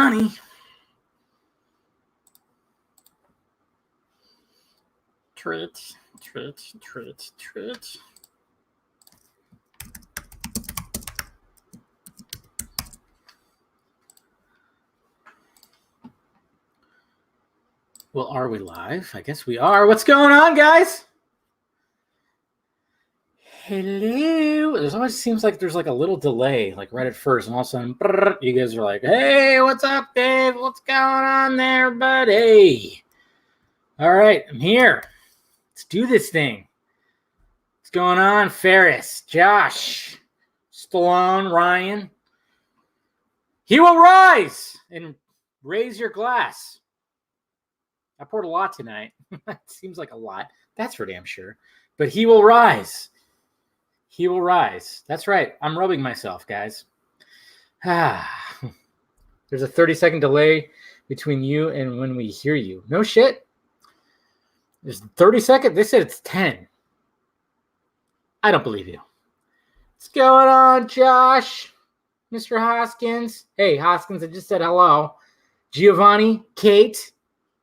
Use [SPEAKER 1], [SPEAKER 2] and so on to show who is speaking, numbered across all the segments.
[SPEAKER 1] Honey. Treat. Well, are we live? I guess we are. What's going on, guys? Hello. There's always seems like there's like a little delay, like right at first, and all of a sudden, brrr, you guys are like, "Hey, what's up, Dave? What's going on there, buddy?" All right, I'm here. Let's do this thing. What's going on, Ferris, Josh, Stallone, Ryan? He will rise and raise your glass. I poured a lot tonight. Seems like a lot. That's for damn sure. But he will rise. He will rise. That's right. I'm rubbing myself, guys. There's a 30-second delay between you and when we hear you. No shit. There's 30 seconds. They said it's 10. I don't believe you. What's going on, Josh? Mr. Hoskins. Hey, Hoskins, I just said hello. Giovanni, Kate.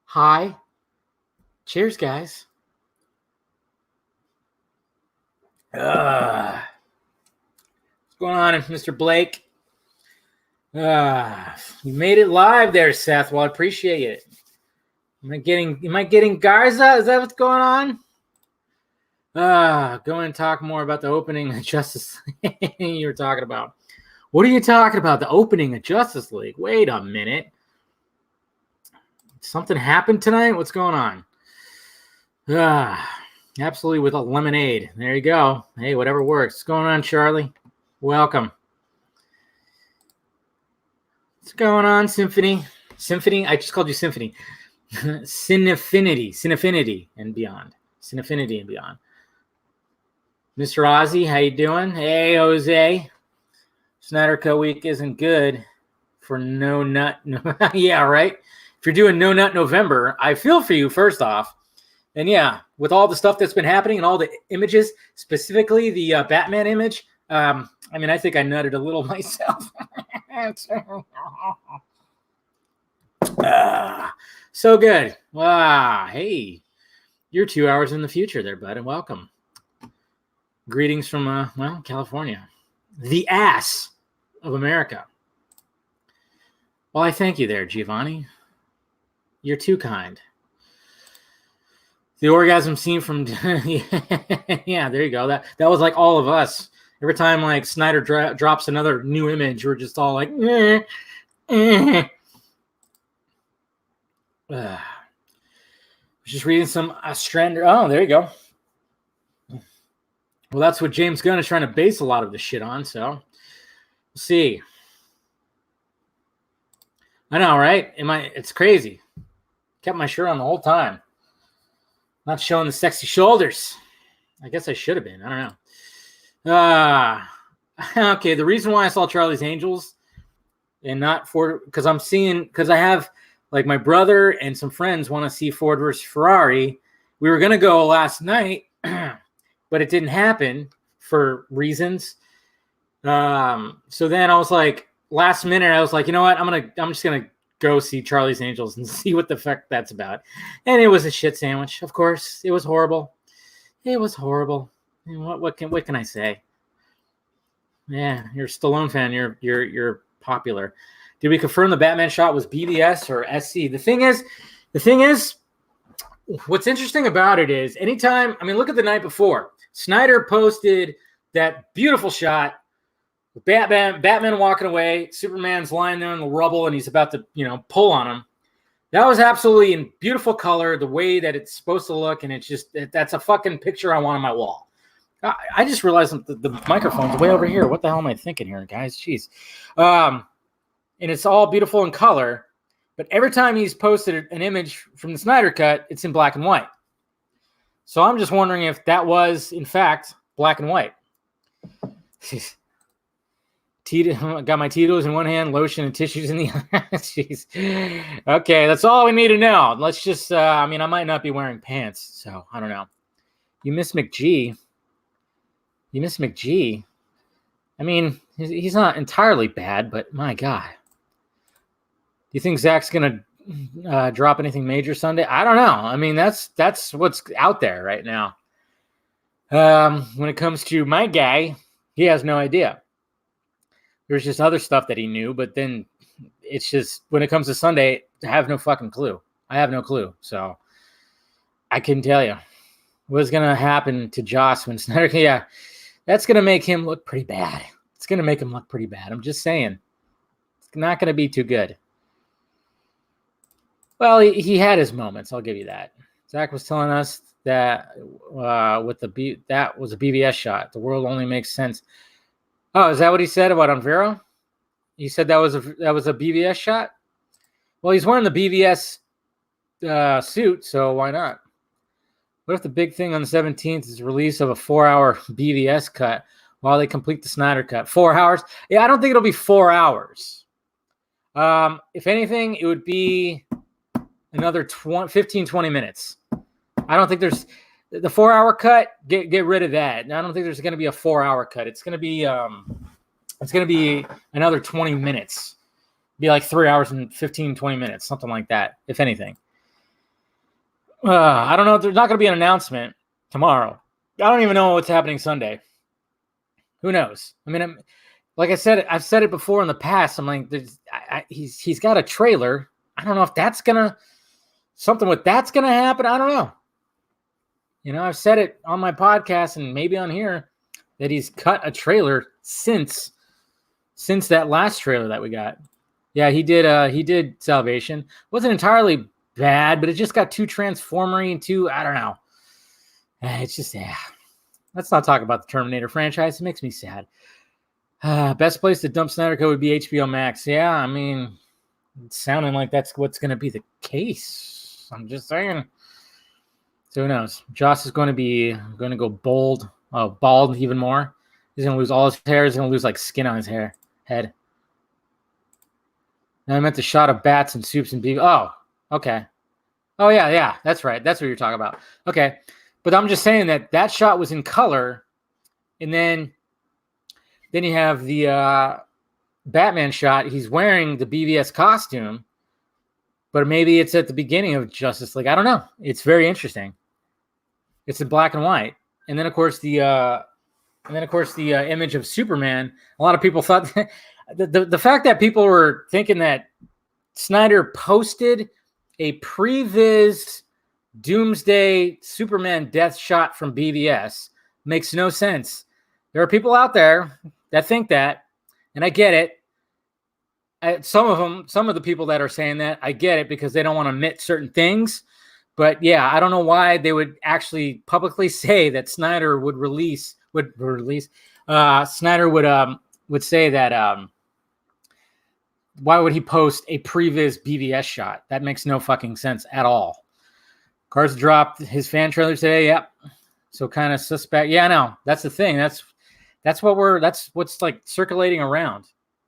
[SPEAKER 1] Hi. Cheers, guys. What's going on, Mr. Blake? You made it live there, Seth. Well, I appreciate it. Am I getting Garza? Is that what's going on? Go and talk more about the opening of Justice League you were talking about. What are you talking about? The opening of Justice League? Wait a minute. Something happened tonight? What's going on? Absolutely with a lemonade. There you go. Hey, whatever works. What's going on, Charlie? Welcome. What's going on, Symphony? Symphony? I just called you Symphony. Cinefinity and beyond. Cinefinity and beyond. Mr. Ozzy, how you doing? Hey, Jose. Snyder Cut Week isn't good for no nut. Yeah, right? If you're doing No Nut November, I feel for you, first off. And yeah, with all the stuff that's been happening and all the images, specifically the Batman image, I think I nutted a little myself. So good. Hey, you're 2 hours in the future there, bud, and welcome. Greetings from, California. The ass of America. Well, I thank you there, Giovanni. You're too kind. The orgasm scene from yeah, there you go. That was like all of us. Every time like Snyder drops another new image, we're just all like, just reading some Ostrander. Oh, there you go. Well, that's what James Gunn is trying to base a lot of this shit on. So, we'll see. I know, right? It's crazy. Kept my shirt on the whole time. Not showing the sexy shoulders. I guess I should have been. I don't know. Okay, the reason why I saw Charlie's Angels and not Ford, because I have like my brother and some friends want to see Ford versus Ferrari. We were going to go last night, but it didn't happen for reasons. So then I was like, last minute, I was like, you know what? I'm just going to go see Charlie's Angels and see what the fuck that's about. And it was a shit sandwich, of course. It was horrible. It was horrible. What can I say? Yeah, you're a Stallone fan. You're popular. Did we confirm the Batman shot was BBS or SC? The thing is, what's interesting about it is anytime, look at the night before. Snyder posted that beautiful shot. Batman walking away, Superman's lying there in the rubble, and he's about to, pull on him. That was absolutely in beautiful color, the way that it's supposed to look, and that's a fucking picture I want on my wall. I just realized the microphone's way over here. What the hell am I thinking here, guys? Jeez. And it's all beautiful in color, but every time he's posted an image from the Snyder Cut, it's in black and white. So I'm just wondering if that was, in fact, black and white. Got my Tito's in one hand, lotion and tissues in the other. Jeez. Okay, that's all we need to know. Let's just, I might not be wearing pants, so I don't know. You miss McG. He's not entirely bad, but my God. you think Zach's gonna drop anything major Sunday? I don't know. I mean, that's what's out there right now. When it comes to my guy, he has no idea. There's just other stuff that he knew, but then it's just when it comes to Sunday, I have no fucking clue. I have no clue. So I couldn't tell you what's going to happen to Joss when Snyder. Yeah, that's going to make him look pretty bad. It's going to make him look pretty bad. I'm just saying. It's not going to be too good. Well, he had his moments. I'll give you that. Zach was telling us that that was a BVS shot. The world only makes sense. Oh, is that what he said about Onvero? He said that was a BVS shot? Well, he's wearing the BVS suit, so why not? What if the big thing on the 17th is the release of a 4-hour BVS cut while they complete the Snyder cut? 4 hours? Yeah, I don't think it'll be 4 hours. If anything, it would be another 15, 20 minutes. I don't think there's the 4-hour cut. Get rid of that. I don't think there's going to be a 4-hour cut. It's going to be another 20 minutes. Be like 3 hours and 15, 20 minutes, something like that, if anything. I don't know. There's not going to be an announcement tomorrow. I don't even know what's happening Sunday. Who knows? I mean, like I said, I've said it before in the past. I'm like, he's got a trailer. I don't know if that's gonna happen. I don't know. You know, I've said it on my podcast and maybe on here that he's cut a trailer since that last trailer that we got. Yeah, he did Salvation. Wasn't entirely bad, but it just got too transformery and too, I don't know. It's just, let's not talk about the Terminator franchise. It makes me sad. Best place to dump Snyder Cut would be HBO Max. Yeah, I mean, it's sounding like that's what's going to be the case. I'm just saying. So who knows? Joss is going to go bald even more. He's going to lose all his hair. He's going to lose like skin on his head. And I meant the shot of bats and soups and beef. Oh, okay. Oh yeah, that's right. That's what you're talking about. Okay, but I'm just saying that shot was in color, and then you have the Batman shot. He's wearing the BVS costume, but maybe it's at the beginning of Justice League. I don't know. It's very interesting. It's in black and white, and then of course the image of Superman. A lot of people thought the fact that people were thinking that Snyder posted a previs Doomsday Superman death shot from BVS makes no sense. There are people out there that think that, and I get it. Some of the people that are saying that, I get it because they don't want to admit certain things. But yeah, I don't know why they would actually publicly say that Snyder would Snyder would say that. Why would he post a previs BVS shot? That makes no fucking sense at all. Cars dropped his fan trailer today. Yep. So kind of suspect. Yeah, no, that's the thing. That's what's like circulating around.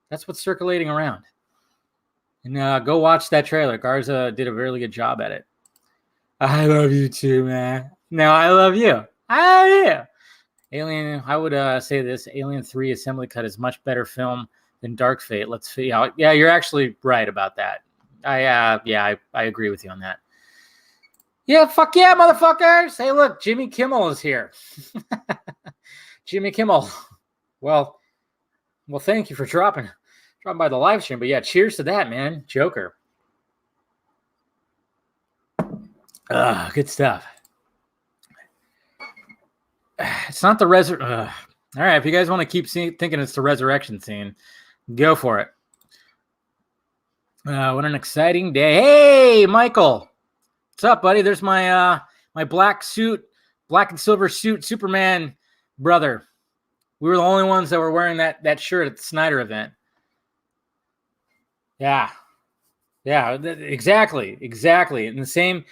[SPEAKER 1] That's what's circulating around. And go watch that trailer. Garza did a really good job at it. I love you too, man. No, I love you. I love you. Alien, I would say this. Alien 3 Assembly Cut is much better film than Dark Fate. Let's see. Yeah, you're actually right about that. I agree with you on that. Yeah, fuck yeah, motherfuckers. Hey, look, Jimmy Kimmel is here. Jimmy Kimmel. Well, thank you for dropping by the live stream. But yeah, cheers to that, man. Joker. Good stuff. It's not the all right, if you guys want to keep thinking it's the resurrection scene, go for it. What an exciting day. Hey, Michael. What's up, buddy? There's my my black and silver suit Superman brother. We were the only ones that were wearing that shirt at the Snyder event. Yeah, exactly. And the same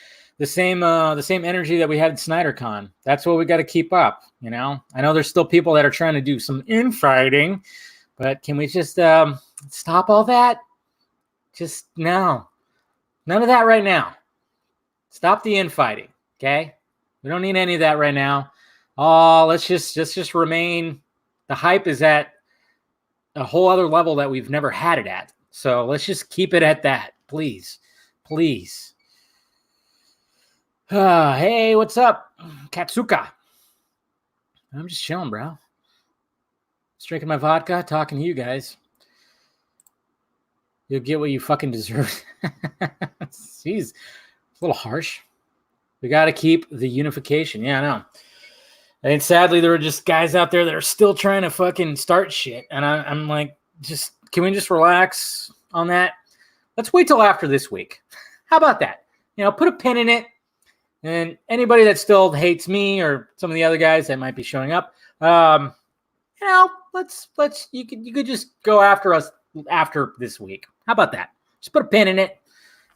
[SPEAKER 1] energy that we had at SnyderCon. That's what we got to keep up. You know, I know there's still people that are trying to do some infighting, but can we just stop all that? Just no, none of that right now. Stop the infighting, okay? We don't need any of that right now. Oh, let's just remain. The hype is at a whole other level that we've never had it at. So let's just keep it at that. please. Please. Hey, what's up? Katsuka. I'm just chilling, bro. Just drinking my vodka, talking to you guys. You'll get what you fucking deserve. Jeez, it's a little harsh. We got to keep the unification. Yeah, I know. And sadly, there are just guys out there that are still trying to fucking start shit. And I'm like, can we just relax on that? Let's wait till after this week. How about that? Put a pin in it. And anybody that still hates me or some of the other guys that might be showing up, you could just go after us after this week. How about that? Just put a pin in it,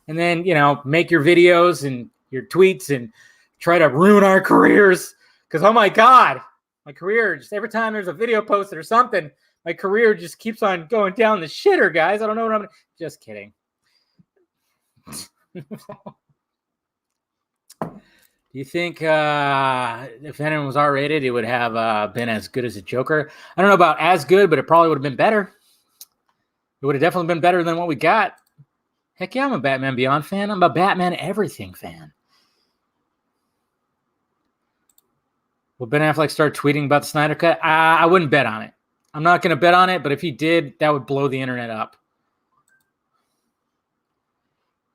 [SPEAKER 1] and then make your videos and your tweets and try to ruin our careers. Because oh my god, my career, just every time there's a video posted or something, my career just keeps on going down the shitter, guys. I don't know what I'm just kidding. Do you think if Venom was R-rated, it would have been as good as a Joker? I don't know about as good, but it probably would have been better. It would have definitely been better than what we got. Heck yeah, I'm a Batman Beyond fan. I'm a Batman Everything fan. Will Ben Affleck start tweeting about the Snyder Cut? I wouldn't bet on it. I'm not going to bet on it, but if he did, that would blow the internet up.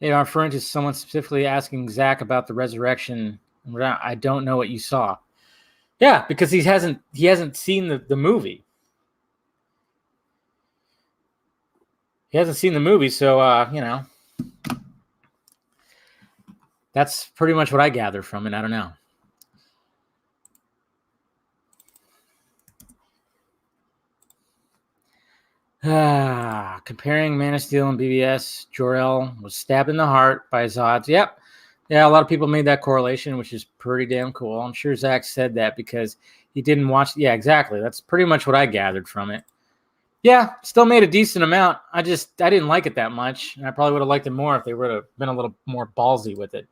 [SPEAKER 1] They are referring to someone specifically asking Zach about the resurrection. I don't know what you saw. Yeah, because he hasn't seen the movie. He hasn't seen the movie, so that's pretty much what I gather from it. I don't know. Comparing Man of Steel and BVS, Jor-El was stabbed in the heart by Zod's. Yep. Yeah, a lot of people made that correlation, which is pretty damn cool. I'm sure Zach said that because he didn't watch. Yeah, exactly. That's pretty much what I gathered from it. Yeah, still made a decent amount. I didn't like it that much, and I probably would have liked it more if they would have been a little more ballsy with it.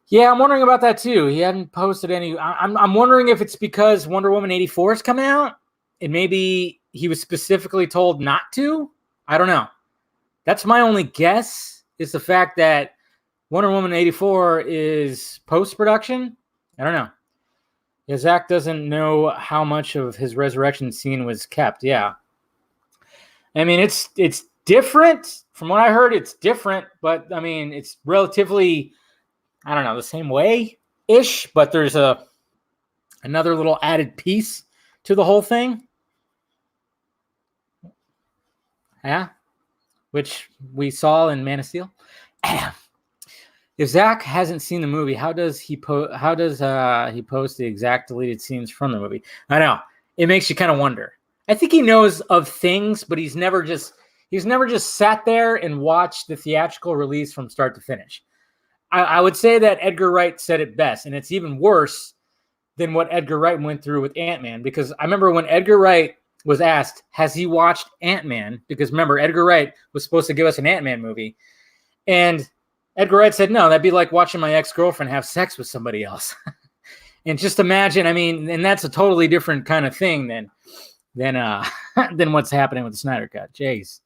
[SPEAKER 1] Yeah, I'm wondering about that too. He hadn't posted any. I'm wondering if it's because Wonder Woman 84 is coming out, and maybe he was specifically told not to. I don't know. That's my only guess, is the fact that Wonder Woman 84 is post-production. I don't know. Yeah, Zach doesn't know how much of his resurrection scene was kept. Yeah. I mean, it's different. From what I heard, it's different. But, I mean, it's relatively, I don't know, the same way-ish. But there's another little added piece to the whole thing. Yeah, which we saw in Man of Steel. If Zach hasn't seen the movie, how does he post the exact deleted scenes from the movie? I know, it makes you kind of wonder. I think he knows of things, but he's never just sat there and watched the theatrical release from start to finish. I would say that Edgar Wright said it best, and it's even worse than what Edgar Wright went through with Ant-Man, because I remember when Edgar Wright was asked, has he watched Ant-Man? Because remember, Edgar Wright was supposed to give us an Ant-Man movie. And Edgar Wright said, no, that'd be like watching my ex-girlfriend have sex with somebody else. And just imagine, I mean, and that's a totally different kind of thing than what's happening with the Snyder Cut. Jeez.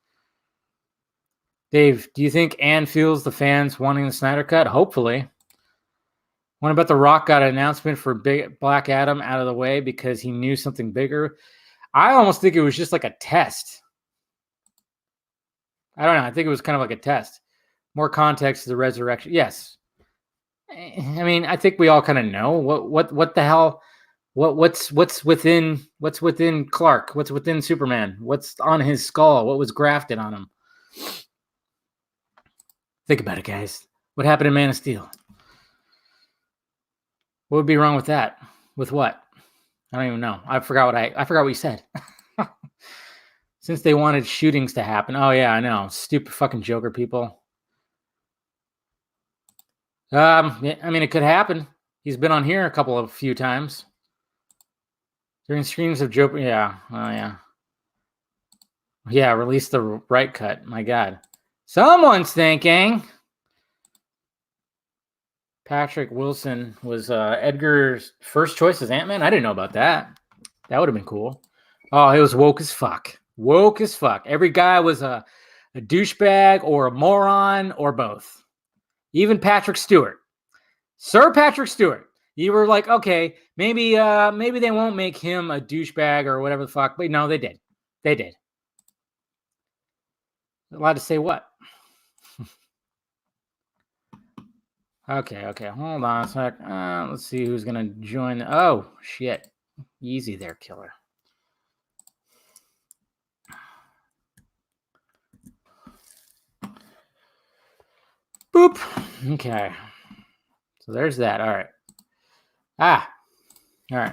[SPEAKER 1] Dave, do you think Ann feels the fans wanting the Snyder Cut? Hopefully. What about The Rock got an announcement for Black Adam out of the way because he knew something bigger? I almost think it was just like a test. I don't know. I think it was kind of like a test. More context to the resurrection. Yes. I mean, I think we all kind of know what the hell, what's within Clark, what's within Superman, what's on his skull, what was grafted on him. Think about it, guys. What happened in Man of Steel? What would be wrong with that? With what? I don't even know. I forgot what you said. Since they wanted shootings to happen. Oh yeah, I know. Stupid fucking Joker people. I mean, it could happen. He's been on here a few times. During streams of Joker. Yeah. Oh yeah. Yeah, release the right cut. My God. Someone's thinking. Patrick Wilson was Edgar's first choice as Ant-Man. I didn't know about that. That would have been cool. Oh, it was woke as fuck. Woke as fuck. Every guy was a douchebag or a moron or both. Even Patrick Stewart. Sir Patrick Stewart. You were like, okay, maybe they won't make him a douchebag or whatever the fuck. But no, they did. They did. Allowed to say what? Okay. Hold on a sec. Let's see who's gonna join. Oh shit! Easy there, killer. Boop. Okay. So there's that. All right. All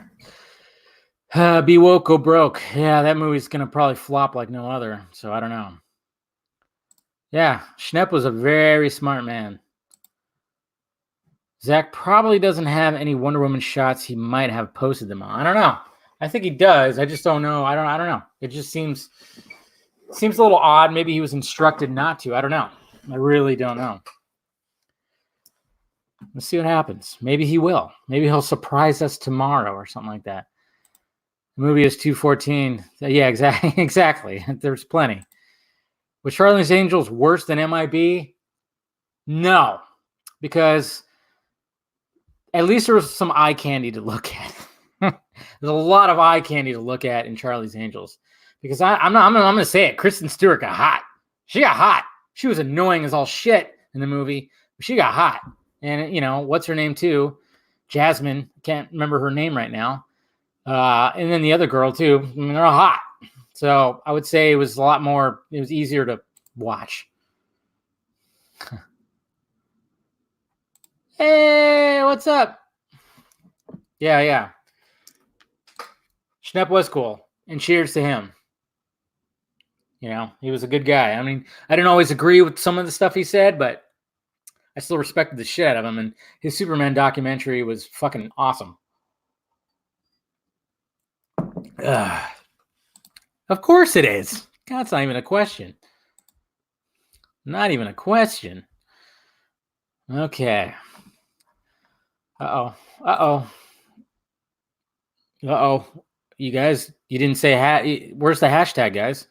[SPEAKER 1] right. Be woke, go broke. Yeah, that movie's gonna probably flop like no other. So I don't know. Yeah, Schnepp was a very smart man. Zach probably doesn't have any Wonder Woman shots. He might have posted them on. I don't know. I think he does. I just don't know. I don't know. It just seems a little odd. Maybe he was instructed not to. I don't know. I really don't know. Let's see what happens. Maybe he will. Maybe he'll surprise us tomorrow or something like that. The movie is 214. Yeah, exactly. There's plenty. Was Charlie's Angels worse than MIB? No, because at least there was some eye candy to look at. There's a lot of eye candy to look at in Charlie's Angels. Because I'm going to say it. Kristen Stewart got hot. She got hot. She was annoying as all shit in the movie. But she got hot. And, you know, what's her name too? Jasmine. Can't remember her name right now. And then the other girl too. I mean, they're all hot. So I would say it was a lot more, it was easier to watch. Hey, what's up? Yeah. Schnepp was cool. And cheers to him. You know, he was a good guy. I mean, I didn't always agree with some of the stuff he said, but I still respected the shit out of him. And his Superman documentary was fucking awesome. Of course it is. That's not even a question. Not even a question. Okay. Uh-oh. You guys, you didn't say where's the hashtag, guys?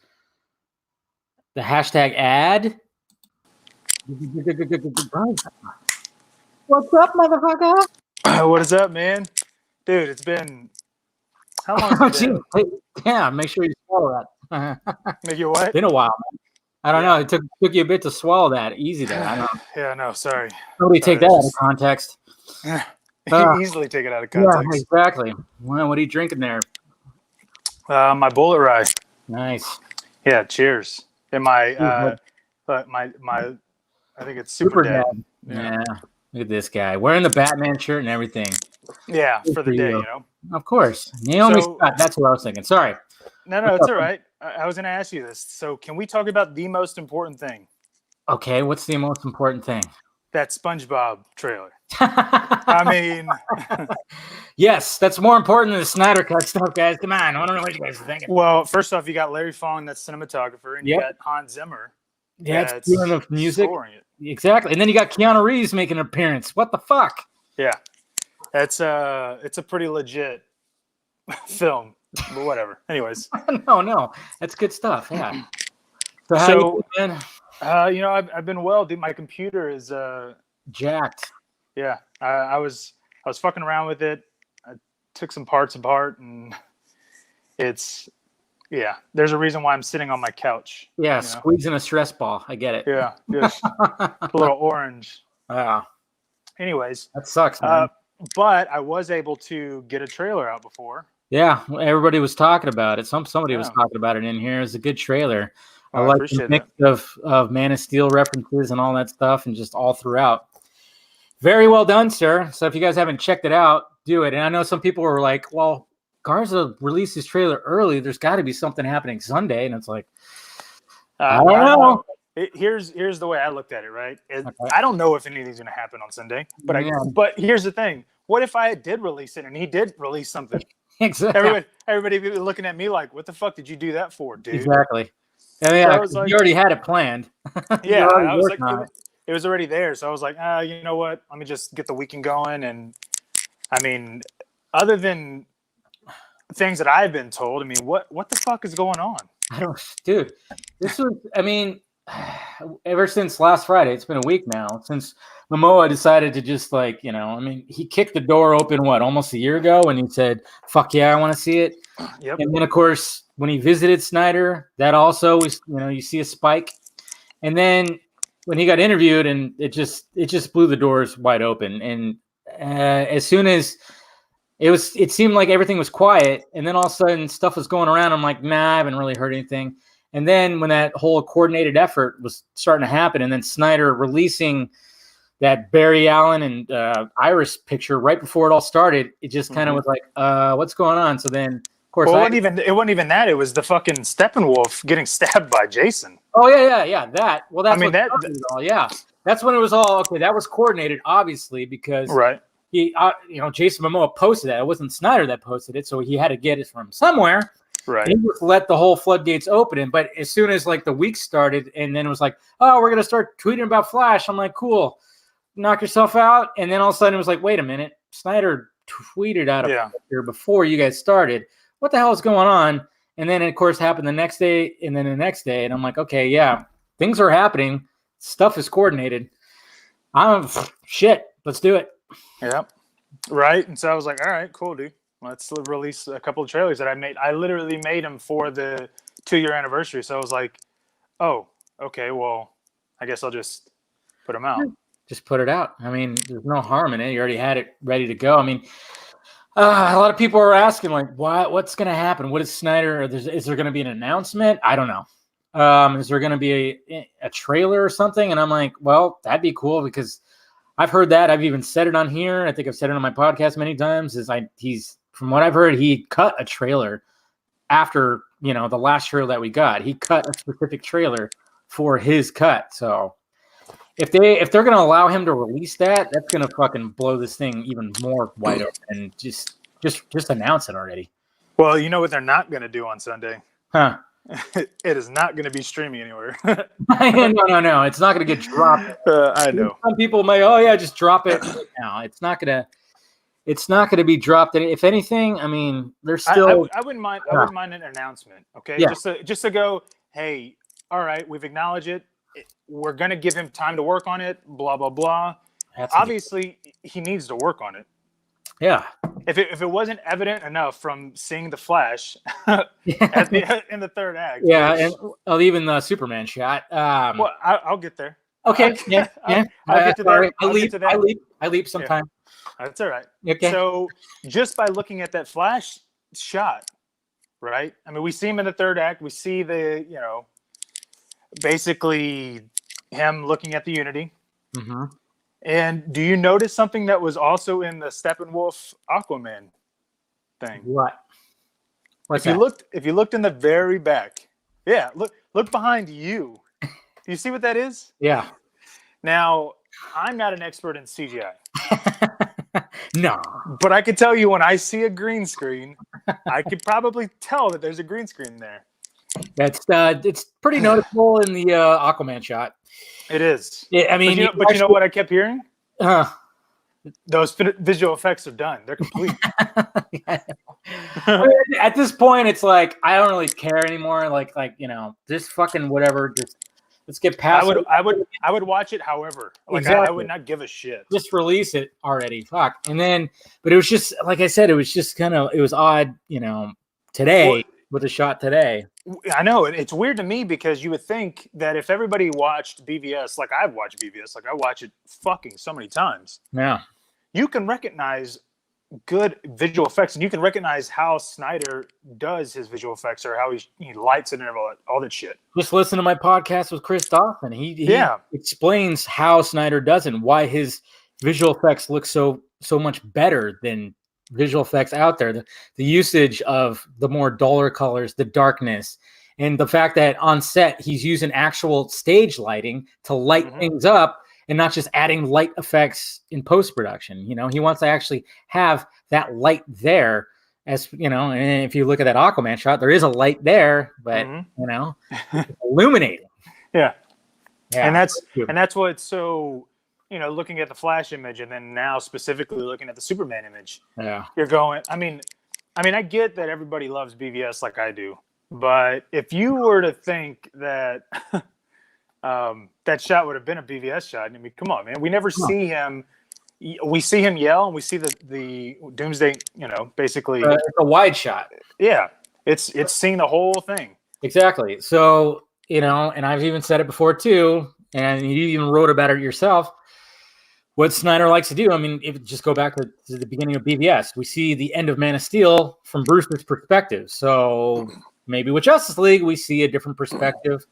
[SPEAKER 1] The hashtag ad? What's up, motherfucker?
[SPEAKER 2] What is up, man? Dude, it's been... How long has it been?
[SPEAKER 1] Yeah, make sure you swallow that.
[SPEAKER 2] Make you what?
[SPEAKER 1] It's been a while, man. I don't know. It took you a bit to swallow that. Easy there. I know.
[SPEAKER 2] Yeah, no, sorry.
[SPEAKER 1] Nobody take that out of context.
[SPEAKER 2] Easily take it out of context.
[SPEAKER 1] Yeah, exactly. Well, what are you drinking there?
[SPEAKER 2] My bullet rye.
[SPEAKER 1] Nice.
[SPEAKER 2] Yeah, cheers. And my I think it's super dead.
[SPEAKER 1] Yeah. Look at this guy wearing the Batman shirt and everything.
[SPEAKER 2] Yeah, for the day, you know.
[SPEAKER 1] Of course. Naomi Scott. That's what I was thinking. Sorry.
[SPEAKER 2] No, it's all right. I was going to ask you this. So can we talk about the most important thing?
[SPEAKER 1] Okay, what's the most important thing?
[SPEAKER 2] That SpongeBob trailer. I mean...
[SPEAKER 1] Yes, that's more important than the Snyder Cut stuff, guys. Come on. I don't know what you guys are thinking.
[SPEAKER 2] Well, first off, you got Larry Fong, that's cinematographer, and you got Hans Zimmer.
[SPEAKER 1] Yeah, it's doing the music. Exactly. And then you got Keanu Reeves making an appearance. What the fuck?
[SPEAKER 2] Yeah. It's a pretty legit film, but whatever. Anyways.
[SPEAKER 1] No. That's good stuff. Yeah. So how you doing, man?
[SPEAKER 2] You know, I've been well, dude. My computer is
[SPEAKER 1] jacked.
[SPEAKER 2] Yeah. I was fucking around with it. I took some parts apart, and it's there's a reason why I'm sitting on my couch.
[SPEAKER 1] Yeah, you know? Squeezing a stress ball. I get it.
[SPEAKER 2] Yeah, just a little orange. Anyways.
[SPEAKER 1] That sucks, man.
[SPEAKER 2] But I was able to get a trailer out before.
[SPEAKER 1] Yeah, everybody was talking about it. Somebody was talking about it in here. It's a good trailer. I like the mix of Man of Steel references and all that stuff, and just all throughout. Very well done, sir. So if you guys haven't checked it out, do it. And I know some people were like, well, Garza released his trailer early. There's got to be something happening Sunday. And it's like, I don't know.
[SPEAKER 2] Here's the way I looked at it, right? I don't know if any of these are going to happen on Sunday. But here's the thing. What if I did release it and he did release something?
[SPEAKER 1] Exactly.
[SPEAKER 2] Everybody be looking at me like, what the fuck did you do that for, dude?
[SPEAKER 1] Exactly. I mean, you already had it planned.
[SPEAKER 2] Yeah, I was like, it was already there. So I was like, you know what? Let me just get the weekend going. And I mean, other than things that I've been told, I mean, what the fuck is going on?
[SPEAKER 1] Dude, this was, I mean, ever since last Friday, it's been a week now since Momoa decided to just like, I mean, he kicked the door open, almost a year ago when he said, fuck yeah, I want to see it.
[SPEAKER 2] Yep.
[SPEAKER 1] And then, of course, when he visited Snyder, that also was, you see a spike. And then when he got interviewed, and it just blew the doors wide open. And as soon as it seemed like everything was quiet, and then all of a sudden stuff was going around. I'm like, nah, I haven't really heard anything. And then when that whole coordinated effort was starting to happen, and then Snyder releasing that Barry Allen and Iris picture right before it all started, it just kind of was like, what's going on? So then, of course,
[SPEAKER 2] well, it wasn't even that. It was the fucking Steppenwolf getting stabbed by Jason.
[SPEAKER 1] Oh yeah. That. Well, that's
[SPEAKER 2] all.
[SPEAKER 1] Yeah, that's when it was all okay. That was coordinated, obviously, because
[SPEAKER 2] right.
[SPEAKER 1] He, Jason Momoa posted that. It wasn't Snyder that posted it, so he had to get it from somewhere.
[SPEAKER 2] Right.
[SPEAKER 1] And he just let the whole floodgates open. But as soon as like the week started, and then it was like, oh, we're gonna start tweeting about Flash. I'm like, cool, knock yourself out. And then all of a sudden it was like, wait a minute, Snyder tweeted out a picture before you guys started. What the hell is going on? And then it, of course, happened the next day, and then the next day, and I'm like, okay, yeah, things are happening. Stuff is coordinated. Shit, let's do it.
[SPEAKER 2] Yeah, right. And so I was like, all right, cool, dude. Let's release a couple of trailers that I made. I literally made them for the 2-year anniversary. So I was like, oh, okay, well, I guess I'll just put them out.
[SPEAKER 1] Just put it out. I mean, there's no harm in it. You already had it ready to go. I mean, a lot of people are asking, like, what's going to happen? What is Snyder? Is there going to be an announcement? I don't know. Is there going to be a trailer or something? And I'm like, well, that'd be cool because I've heard that. I've even said it on here. I think I've said it on my podcast many times. From what I've heard, he cut a trailer after, the last trailer that we got. He cut a specific trailer for his cut. So if they're going to allow him to release that, that's going to fucking blow this thing even more wide open. And just announce it already.
[SPEAKER 2] Well, you know what they're not going to do on Sunday?
[SPEAKER 1] Huh?
[SPEAKER 2] It is not going to be streaming anywhere.
[SPEAKER 1] No. It's not going to get dropped.
[SPEAKER 2] I know.
[SPEAKER 1] Some people may, just drop it now. It's not going to be dropped. If anything, I mean, there's still.
[SPEAKER 2] I wouldn't mind. I wouldn't mind an announcement. Okay,
[SPEAKER 1] yeah.
[SPEAKER 2] just to go. Hey, all right, we've acknowledged it. We're going to give him time to work on it. Blah blah blah. Obviously, he needs to work on it.
[SPEAKER 1] Yeah.
[SPEAKER 2] If it wasn't evident enough from seeing the Flash in the third act.
[SPEAKER 1] Yeah, and even the Superman shot.
[SPEAKER 2] Well, I'll get there.
[SPEAKER 1] Okay. Yeah.
[SPEAKER 2] I'll get to that.
[SPEAKER 1] I leap sometime.
[SPEAKER 2] Yeah. That's all right.
[SPEAKER 1] Okay.
[SPEAKER 2] So just by looking at that Flash shot, right? I mean, we see him in the third act. We see basically him looking at the Unity.
[SPEAKER 1] Mm-hmm.
[SPEAKER 2] And do you notice something that was also in the Steppenwolf Aquaman thing?
[SPEAKER 1] What?
[SPEAKER 2] If you looked in the very back, look behind you. Do you see what that is?
[SPEAKER 1] Yeah.
[SPEAKER 2] Now, I'm not an expert in CGI.
[SPEAKER 1] No.
[SPEAKER 2] But I could tell you when I see a green screen, I could probably tell that there's a green screen there.
[SPEAKER 1] That's it's pretty noticeable in the Aquaman shot.
[SPEAKER 2] It is.
[SPEAKER 1] Yeah, I mean,
[SPEAKER 2] you know what I kept hearing? Those visual effects are done. They're complete.
[SPEAKER 1] At this point, it's like I don't really care anymore. Like just fucking whatever. Just let's get past.
[SPEAKER 2] I would watch it. However,
[SPEAKER 1] exactly.
[SPEAKER 2] I would not give a shit.
[SPEAKER 1] Just release it already. Fuck. And then, but it was just like I said. It was just it was odd. Today with the shot today.
[SPEAKER 2] I know it's weird to me because you would think that if everybody watched BVS, like I've watched BVS, like I watch it fucking so many times.
[SPEAKER 1] Yeah.
[SPEAKER 2] You can recognize good visual effects, and you can recognize how Snyder does his visual effects or how he lights it and all that shit.
[SPEAKER 1] Just listen to my podcast with Chris Dawson. He explains how Snyder does it and why his visual effects look so much better than visual effects out there. The usage of the more duller colors, the darkness, and the fact that on set he's using actual stage lighting to light things up and not just adding light effects in post-production. He wants to actually have that light there, as and if you look at that Aquaman shot, there is a light there, but it's illuminating.
[SPEAKER 2] Yeah. And that's what's so looking at the Flash image and then now specifically looking at the Superman image.
[SPEAKER 1] Yeah.
[SPEAKER 2] You're going, I mean, I get that everybody loves BVS like I do, but if you were to think that that shot would have been a BVS shot. I mean, come on, man. We never see him. We see him yell, and we see the Doomsday. Basically,
[SPEAKER 1] it's a wide shot.
[SPEAKER 2] Yeah, it's seeing the whole thing.
[SPEAKER 1] Exactly. So and I've even said it before too, and you even wrote about it yourself. What Snyder likes to do, I mean, if just go back to the beginning of BVS, we see the end of Man of Steel from Bruce's perspective. So maybe with Justice League, we see a different perspective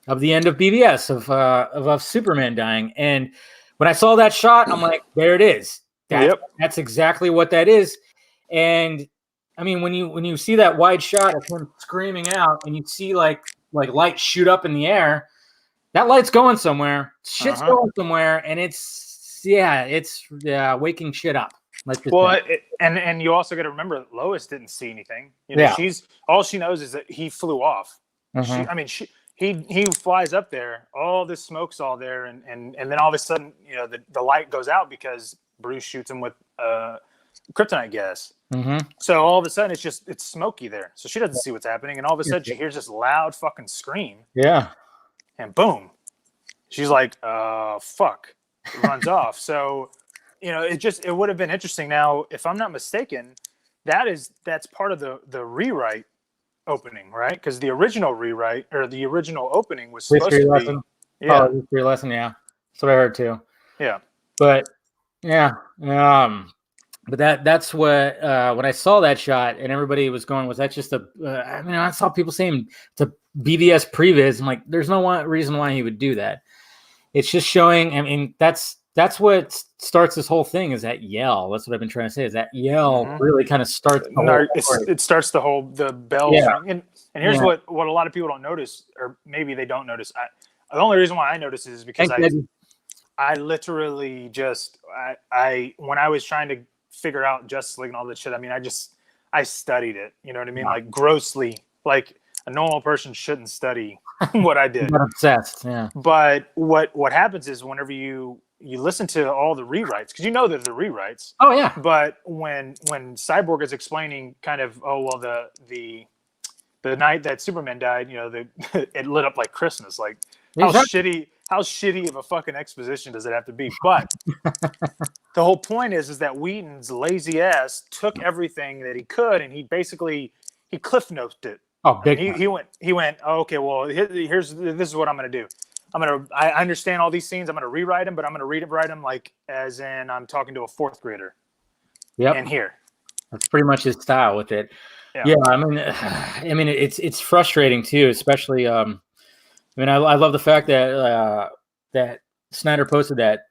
[SPEAKER 1] of the end of BVS of Superman dying. And when I saw that shot, I'm like, there it is. That's exactly what that is. And I mean, when you see that wide shot of him screaming out, and you see like light shoot up in the air, that light's going somewhere. Shit's going somewhere, and it's waking shit up.
[SPEAKER 2] And you also got to remember that Lois didn't see anything. All she knows is that he flew off. He flies up there. All this smoke's all there, and then all of a sudden, the light goes out because Bruce shoots him with kryptonite gas. So all of a sudden, it's smoky there. So she doesn't see what's happening, and all of a sudden, she hears this loud fucking scream.
[SPEAKER 1] Yeah.
[SPEAKER 2] And boom, she's like, fuck, runs off. So, it would have been interesting. Now, if I'm not mistaken, that's part of the rewrite opening, right? Because the original rewrite or the original opening was supposed to
[SPEAKER 1] lesson.
[SPEAKER 2] Be. Yeah.
[SPEAKER 1] Oh, history lesson, yeah. That's what I heard too.
[SPEAKER 2] Yeah.
[SPEAKER 1] But yeah. But that's what when I saw that shot and everybody was going, was that just I saw people saying it's a BVS previs. I'm like, there's no reason why he would do that. It's just showing. I mean, that's what starts this whole thing, is that yell. That's what I've been trying to say, is that yell really kind of starts.
[SPEAKER 2] It starts the bells.
[SPEAKER 1] Yeah.
[SPEAKER 2] And here's what a lot of people don't notice, or maybe they don't notice. The only reason why I notice is because I literally just when I was trying to figure out Justice League and all that shit, I mean, I studied it. You know what I mean? Like grossly, like a normal person shouldn't study what I did.
[SPEAKER 1] I'm obsessed, yeah.
[SPEAKER 2] But what happens is whenever you listen to all the rewrites, because they're the rewrites.
[SPEAKER 1] Oh yeah.
[SPEAKER 2] But when Cyborg is explaining kind of, the night that Superman died, it lit up like Christmas. Like how shitty of a fucking exposition does it have to be? But the whole point is that Whedon's lazy ass took everything that he could, and he cliff noted it.
[SPEAKER 1] Oh, big.
[SPEAKER 2] He went. Oh, okay, well, this is what I'm gonna do. I understand all these scenes. I'm gonna rewrite them, but I'm gonna write them like as in I'm talking to a fourth grader.
[SPEAKER 1] Yep.
[SPEAKER 2] And here,
[SPEAKER 1] that's pretty much his style with it. Yeah. I mean, it's frustrating too, especially. I love the fact that that Snyder posted that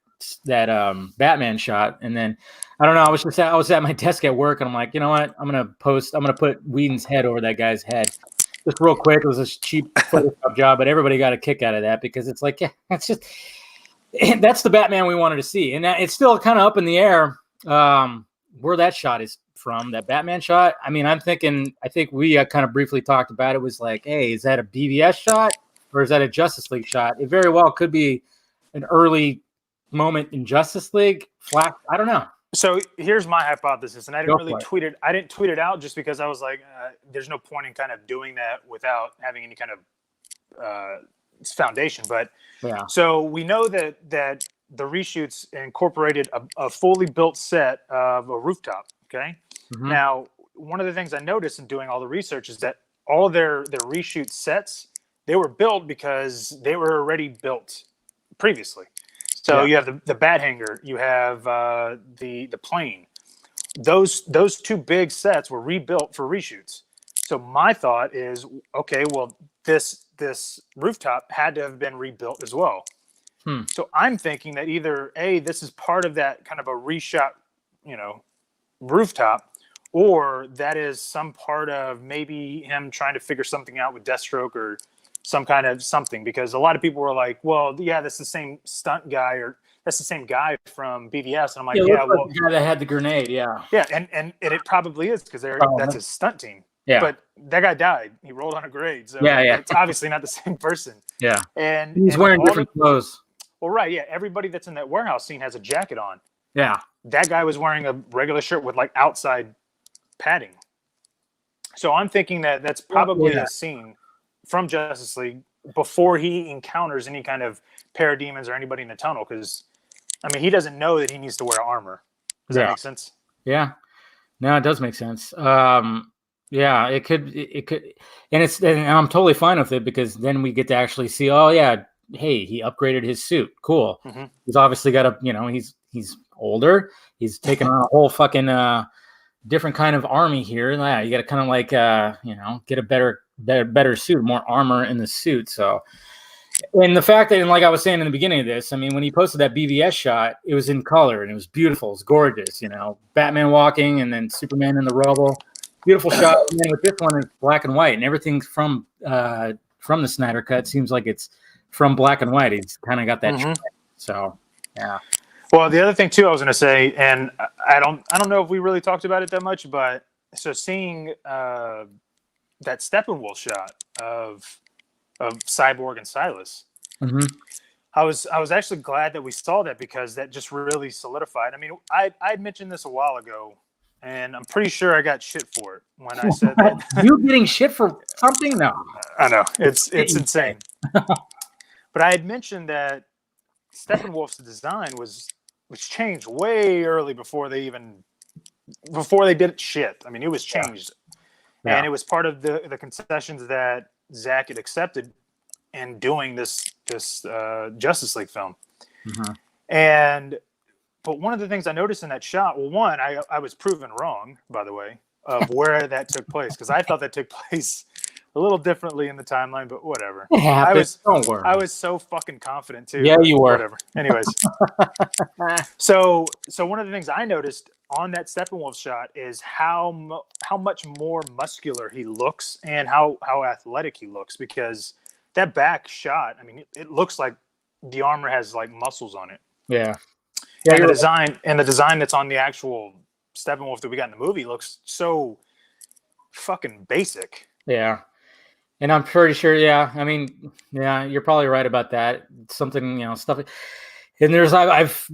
[SPEAKER 1] Batman shot, and then I don't know. I was at my desk at work, and I'm like, you know what? I'm gonna put Whedon's head over that guy's head, just real quick. It was a cheap Photoshop job, but everybody got a kick out of that because it's like, that's the Batman we wanted to see, and it's still kind of up in the air where that shot is from. That Batman shot. I mean, I think we kind of briefly talked about it. Was like, hey, is that a BVS shot or is that a Justice League shot? It very well could be an early moment in Justice League. I don't know.
[SPEAKER 2] So here's my hypothesis, and I didn't really tweet it. I didn't tweet it out just because I was like, there's no point in kind of doing that without having any kind of foundation. But so we know that the reshoots incorporated a fully built set of a rooftop. Okay. Mm-hmm. Now, one of the things I noticed in doing all the research is that all their reshoot sets, they were built because they were already built previously. So you have the bat hangar, you have the plane. Those two big sets were rebuilt for reshoots. So my thought is, okay, well, this rooftop had to have been rebuilt as well. So I'm thinking that either this is part of that kind of a reshot, rooftop, or that is some part of maybe him trying to figure something out with Deathstroke or some kind of something, because a lot of people were like, well, yeah, that's the same stunt guy, or that's the same guy from BVS. And I'm like, well,
[SPEAKER 1] the guy that had the grenade. Yeah.
[SPEAKER 2] And it probably is, because that's his stunt team.
[SPEAKER 1] Yeah.
[SPEAKER 2] But that guy died. He rolled on a grade. So it's obviously not the same person.
[SPEAKER 1] Yeah.
[SPEAKER 2] And
[SPEAKER 1] he's wearing different clothes.
[SPEAKER 2] Well, right. Yeah. Everybody that's in that warehouse scene has a jacket on.
[SPEAKER 1] Yeah.
[SPEAKER 2] That guy was wearing a regular shirt with like outside padding. So I'm thinking that that's probably a scene from Justice League before he encounters any kind of parademons or anybody in the tunnel, because I mean he doesn't know that he needs to wear armor. Does that make sense?
[SPEAKER 1] Yeah. No, it does make sense. Yeah, it could, and I'm totally fine with it, because then we get to actually see, oh yeah, hey, he upgraded his suit. Cool.
[SPEAKER 2] Mm-hmm.
[SPEAKER 1] He's obviously got he's older. He's taken on a whole fucking different kind of army here. Yeah, you got to kind of like get a better suit, more armor in the suit. So, and the fact that, and like I was saying in the beginning of this, I mean, when he posted that BVS shot, it was in color and it was beautiful. It was gorgeous. Batman walking and then Superman in the rubble. Beautiful shot. And then with this one, it's black and white, and everything from the Snyder Cut seems like it's from black and white. He's kind of got that.
[SPEAKER 2] Mm-hmm.
[SPEAKER 1] So, yeah.
[SPEAKER 2] Well, the other thing too, I was going to say, and I don't know if we really talked about it that much, but so seeing that Steppenwolf shot of Cyborg and Silas,
[SPEAKER 1] mm-hmm.
[SPEAKER 2] I was actually glad that we saw that, because that just really solidified. I mean, I'd mentioned this a while ago, and I'm pretty sure I got shit for it when I said that.
[SPEAKER 1] You getting shit for something? No,
[SPEAKER 2] I know it's insane. But I had mentioned that Steppenwolf's design was changed way early before they did shit. I mean, it was changed, and it was part of the concessions that Zack had accepted in doing this Justice League film. Mm-hmm. But one of the things I noticed in that shot, well, one, I was proven wrong, by the way, of where that took place, because I thought that took place a little differently in the timeline, but whatever.
[SPEAKER 1] Don't worry.
[SPEAKER 2] I was so fucking confident too.
[SPEAKER 1] Yeah, you were.
[SPEAKER 2] Whatever. Anyways, so one of the things I noticed on that Steppenwolf shot is how much more muscular he looks and how athletic he looks, because that back shot, I mean, it looks like the armor has like muscles on it.
[SPEAKER 1] Yeah.
[SPEAKER 2] And the design that's on the actual Steppenwolf that we got in the movie looks so fucking basic.
[SPEAKER 1] Yeah. And I'm pretty sure, I mean, you're probably right about that. Something, stuff. And I've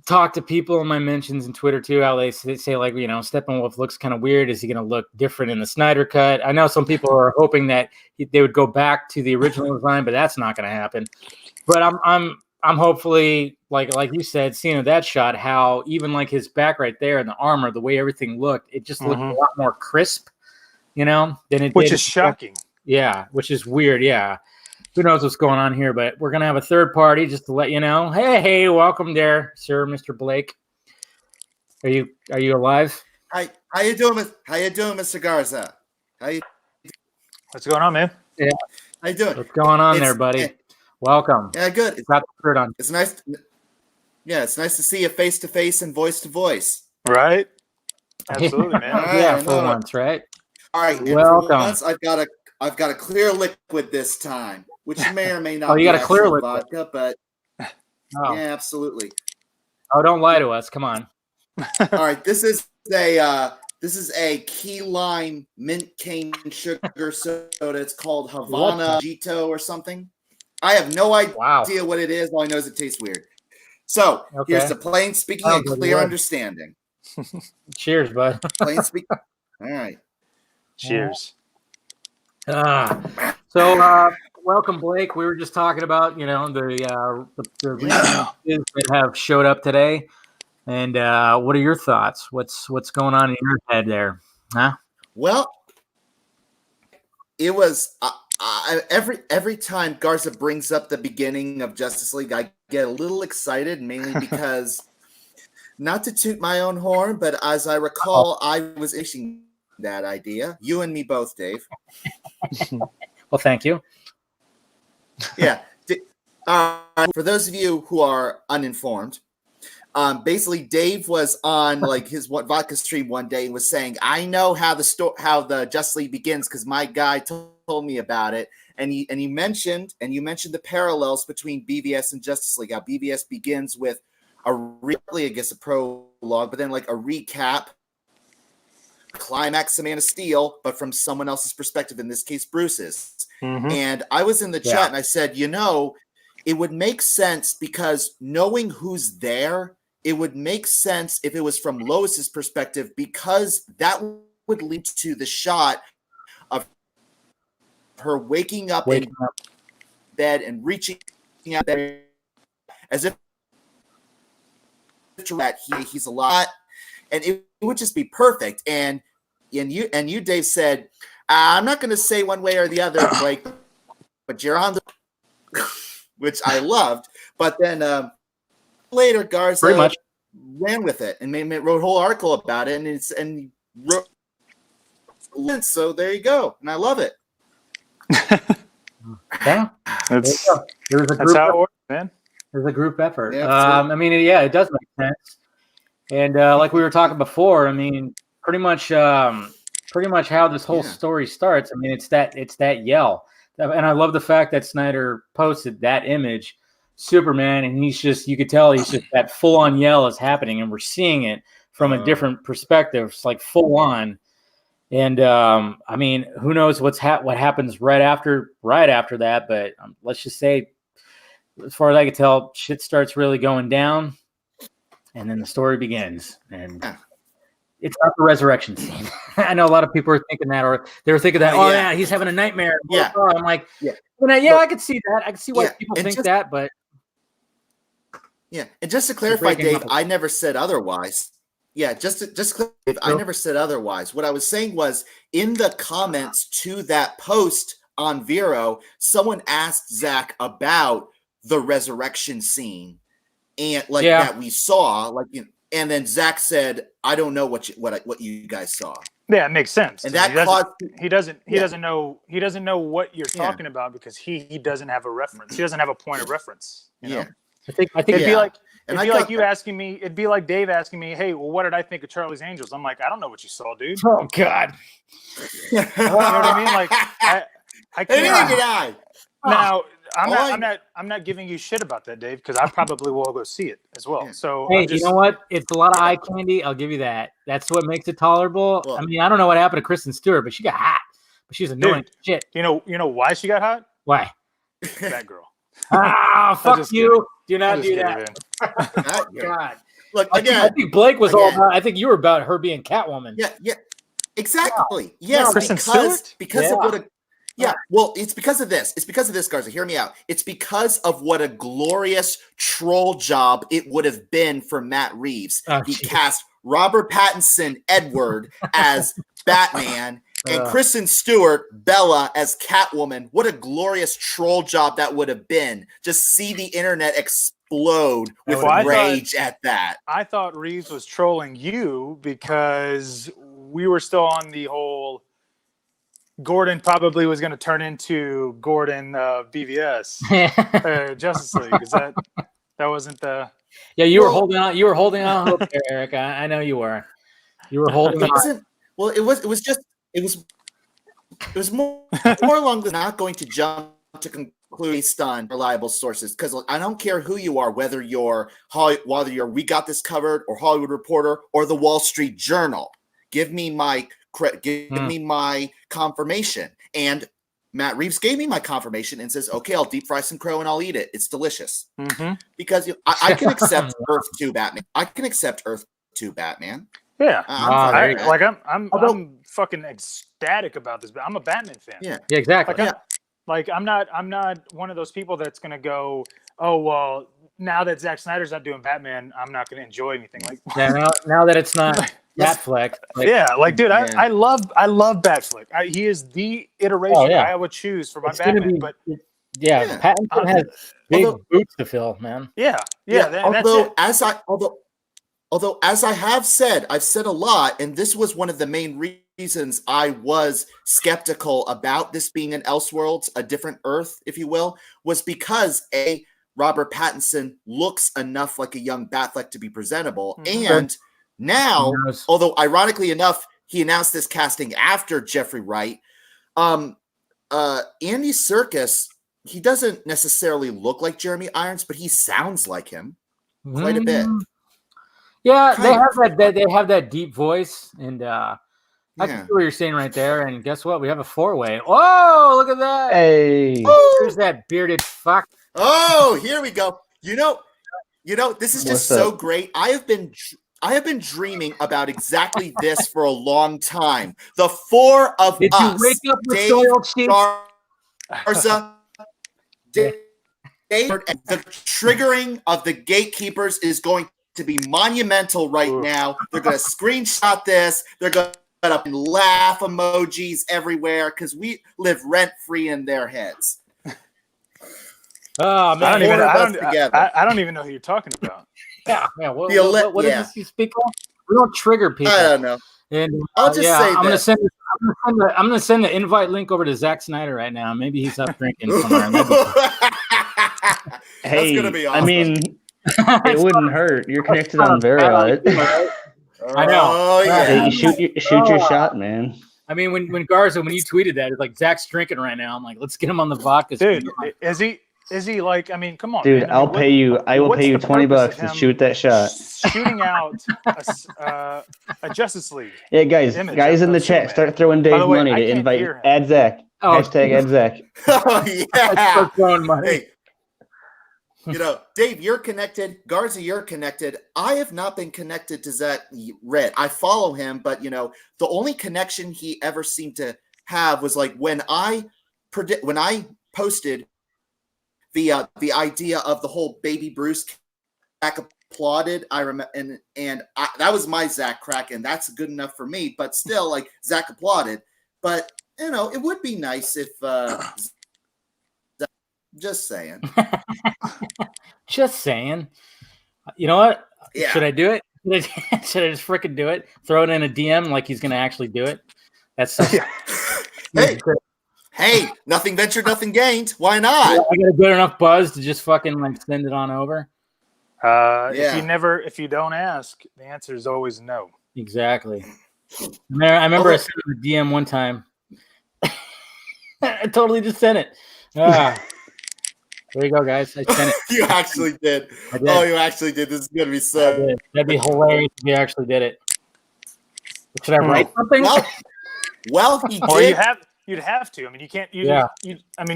[SPEAKER 1] talked to people in my mentions in Twitter too, how they say like, Steppenwolf looks kind of weird. Is he going to look different in the Snyder Cut? I know some people are hoping that they would go back to the original design, but that's not going to happen. But I'm hopefully, like you said, seeing that shot, how even like his back right there and the armor, the way everything looked, it just looked a lot more crisp, than it did.
[SPEAKER 2] Which is shocking.
[SPEAKER 1] Yeah, which is weird. Yeah. Who knows what's going on here, but we're going to have a third party just to let you know. Hey, welcome there, sir, Mr. Blake. Are you alive?
[SPEAKER 3] Hi, how you doing, Mr. Garza?
[SPEAKER 2] What's going on, man?
[SPEAKER 3] Yeah. How you doing?
[SPEAKER 1] What's going on there, buddy? Welcome.
[SPEAKER 3] Yeah, good.
[SPEAKER 1] It's got the shirt on.
[SPEAKER 3] It's nice. It's nice to see you face to face and voice to voice.
[SPEAKER 2] Right? Absolutely, man.
[SPEAKER 1] Right, for once, right?
[SPEAKER 3] All right.
[SPEAKER 1] Welcome.
[SPEAKER 3] For once, I've got a clear liquid this time, which may or may not.
[SPEAKER 1] You got a clear liquid
[SPEAKER 3] vodka, but yeah, absolutely.
[SPEAKER 1] Oh, don't lie to us. Come on.
[SPEAKER 3] All right. This is a key lime mint cane sugar soda. It's called Havana Mojito or something. I have no idea what it is. All I know is it tastes weird. So here's the plain speaking and clear understanding.
[SPEAKER 1] Cheers, bud.
[SPEAKER 3] Plain speaking. All right.
[SPEAKER 2] Cheers.
[SPEAKER 1] So welcome, Blake. We were just talking about the that have showed up today, and what are your thoughts? What's going on in your head there? Huh?
[SPEAKER 3] Well, it was. Every time Garza brings up the beginning of Justice League, I get a little excited, mainly because, not to toot my own horn, but as I recall, I was issuing that idea. You and me both, Dave.
[SPEAKER 1] Well, thank you.
[SPEAKER 3] Yeah. For those of you who are uninformed, basically Dave was on like his Vodka stream one day and was saying, "I know how the Justice League begins because my guy told me about it." And you mentioned the parallels between BVS and Justice League. How BVS begins with a prologue, but then like a recap, climax of Man of Steel, but from someone else's perspective. In this case, Bruce's. Mm-hmm. And I was in the chat and I said, it would make sense because knowing who's there, it would make sense if it was from Lois's perspective, because that would lead to the shot of her waking up. bed and reaching out there as if that he's a lot, and it would just be perfect. And you, Dave, said, I'm not going to say one way or the other, Blake, but you're on the, which I loved. But then later, Garza ran with it and wrote a whole article about it, and wrote. So there you go, and I love it.
[SPEAKER 1] Yeah,
[SPEAKER 2] That's how it works, man.
[SPEAKER 1] There's a group effort.
[SPEAKER 3] Yeah,
[SPEAKER 1] I mean, yeah, it does make sense. And like we were talking before, I mean, pretty much how this whole story starts. I mean, it's that yell, and I love the fact that Snyder posted that image, Superman, and you could tell he's just that full on yell is happening, and we're seeing it from a different perspective. It's like full on. And I mean, who knows what happens right after that? But let's just say, as far as I can tell, shit starts really going down, and then the story begins. And it's not the resurrection scene. I know a lot of people are thinking that, or they were thinking that. Oh yeah, he's having a nightmare.
[SPEAKER 3] Yeah,
[SPEAKER 1] I'm like, I could see that. I could see why people think that, but
[SPEAKER 3] and just to clarify, Dave, I never said otherwise. Yeah, just I never said otherwise. What I was saying was, in the comments to that post on Vero, someone asked Zach about the resurrection scene and that we saw, and then Zach said, "I don't know what you guys saw."
[SPEAKER 2] Yeah, it makes sense.
[SPEAKER 3] And that
[SPEAKER 2] he doesn't know what you're talking about because he doesn't have a reference. He doesn't have a point of reference. You know?
[SPEAKER 1] I think
[SPEAKER 2] it'd be like you asking me. It'd be like Dave asking me, "Hey, well, what did I think of Charlie's Angels?" I'm like, "I don't know what you saw, dude."
[SPEAKER 1] Oh God.
[SPEAKER 2] You know what I mean? Like, I can't. Now, I'm not giving you shit about that, Dave, because I probably will go see it as well. So,
[SPEAKER 1] hey, you know what? It's a lot of eye candy. I'll give you that. That's what makes it tolerable. Well, I mean, I don't know what happened to Kristen Stewart, but she got hot. But she's annoying shit.
[SPEAKER 2] You know why she got hot?
[SPEAKER 1] Why?
[SPEAKER 2] That girl.
[SPEAKER 1] Fuck you.
[SPEAKER 2] Kidding.
[SPEAKER 1] Do not do that. Oh, God.
[SPEAKER 3] Look,
[SPEAKER 1] I think Blake was all about. I think you were about her being Catwoman.
[SPEAKER 3] Yeah, exactly. Yes, because of what a. Yeah, well, it's because of this. It's because of this, Garza. Hear me out. It's because of what a glorious troll job it would have been for Matt Reeves. He cast Robert Pattinson, Edward, as Batman, and Kristen Stewart, Bella, as Catwoman. What a glorious troll job that would have been. Just see the internet explode with rage at that.
[SPEAKER 2] I thought Reeves was trolling you because we were still on the whole Gordon probably was going to turn into Gordon BVS Justice League. Is that wasn't the? Yeah,
[SPEAKER 1] you were holding on. You were holding on hope there, Eric. I know you were. You were holding on.
[SPEAKER 3] Well, it was more along the not going to jump to conclude based on reliable sources, because I don't care who you are, whether you're We Got This Covered or Hollywood Reporter or the Wall Street Journal. Give me my confirmation. And Matt Reeves gave me my confirmation and says, "Okay, I'll deep fry some crow and I'll eat it. It's delicious."
[SPEAKER 2] Mm-hmm.
[SPEAKER 3] Because I can accept Earth 2 Batman. I can accept Earth 2 Batman.
[SPEAKER 2] Yeah, I'm fucking ecstatic about this. But I'm a Batman fan.
[SPEAKER 1] Yeah, exactly.
[SPEAKER 2] I'm not one of those people that's gonna go, "Oh well, now that Zack Snyder's not doing Batman, I'm not gonna enjoy anything." Like,
[SPEAKER 1] now that it's not Batfleck.
[SPEAKER 2] Dude, I love Batfleck. He is the iteration I would choose for my Batman.
[SPEAKER 1] Pattinson has big boots to fill, man.
[SPEAKER 3] Although as I have said, I've said a lot, and this was one of the main reasons I was skeptical about this being an Elseworlds, a different Earth, if you will, was because Robert Pattinson looks enough like a young Batfleck to be presentable, and now, although ironically enough, he announced this casting after Jeffrey Wright. Andy Serkis, he doesn't necessarily look like Jeremy Irons, but he sounds like him quite a bit.
[SPEAKER 1] Yeah, they have that deep voice, and I can see what you're saying right there. And guess what? We have a 4-way. Oh, look at that!
[SPEAKER 2] Hey,
[SPEAKER 1] there's that bearded fuck.
[SPEAKER 3] Oh, here we go. You know, this is just so great. I have been dreaming about exactly this for a long time. The four of us,
[SPEAKER 1] you wake up with
[SPEAKER 3] Dave, Garza, Dave, the triggering of the gatekeepers is going to be monumental right now. They're going to screenshot this. They're going to put laugh emojis everywhere because we live rent free in their heads.
[SPEAKER 1] Oh man,
[SPEAKER 2] I don't even know who you're talking about.
[SPEAKER 1] Yeah. What is this you speak of? We don't trigger people.
[SPEAKER 3] I don't know.
[SPEAKER 1] And
[SPEAKER 3] I'll just say
[SPEAKER 1] I'm gonna send the invite link over to Zack Snyder right now. Maybe he's up drinking somewhere.
[SPEAKER 4] Hey,
[SPEAKER 3] that's gonna be awesome.
[SPEAKER 4] I mean, it wouldn't hurt. You're connected on Vero.
[SPEAKER 1] I know.
[SPEAKER 3] Oh yeah.
[SPEAKER 4] Hey, you shoot your shot, man.
[SPEAKER 1] I mean, when Garza, when you tweeted that, it's like Zach's drinking right now. I'm like, let's get him on the vodka.
[SPEAKER 2] Dude, is he like? I mean, come on,
[SPEAKER 4] dude.
[SPEAKER 2] man.
[SPEAKER 4] I will pay you $20 to shoot that shot.
[SPEAKER 2] Shooting out a Justice League.
[SPEAKER 4] Yeah, guys in the chat, start throwing Dave money to invite. Add Zach. Hashtag add Zach.
[SPEAKER 3] Oh yeah.
[SPEAKER 1] Start throwing money.
[SPEAKER 3] Hey, Dave, you're connected. Garza, you're connected. I have not been connected to Zach Red. I follow him, but the only connection he ever seemed to have was like when I posted the idea of the whole Baby Bruce Zach applauded. I remember, and that was my Zach crack, and that's good enough for me. But still, like Zach applauded. But it would be nice if. Just saying.
[SPEAKER 1] Just saying. You know what?
[SPEAKER 3] Yeah.
[SPEAKER 1] Should I do it? Should I just freaking do it? Throw it in a DM like he's going to actually do it? That's so.
[SPEAKER 3] Hey, nothing ventured, nothing gained. Why not?
[SPEAKER 1] I got a good enough buzz to just fucking like send it on over.
[SPEAKER 2] If you don't ask, the answer is always no.
[SPEAKER 1] Exactly. I remember I sent him a DM one time. I totally just sent it. There you go, guys. I sent it.
[SPEAKER 3] You actually did. Oh, you actually did. This is going to be so.
[SPEAKER 1] That'd be hilarious if you actually did it. Should I write something?
[SPEAKER 3] Well, he did.
[SPEAKER 2] Or you'd have to. I mean, you can't. You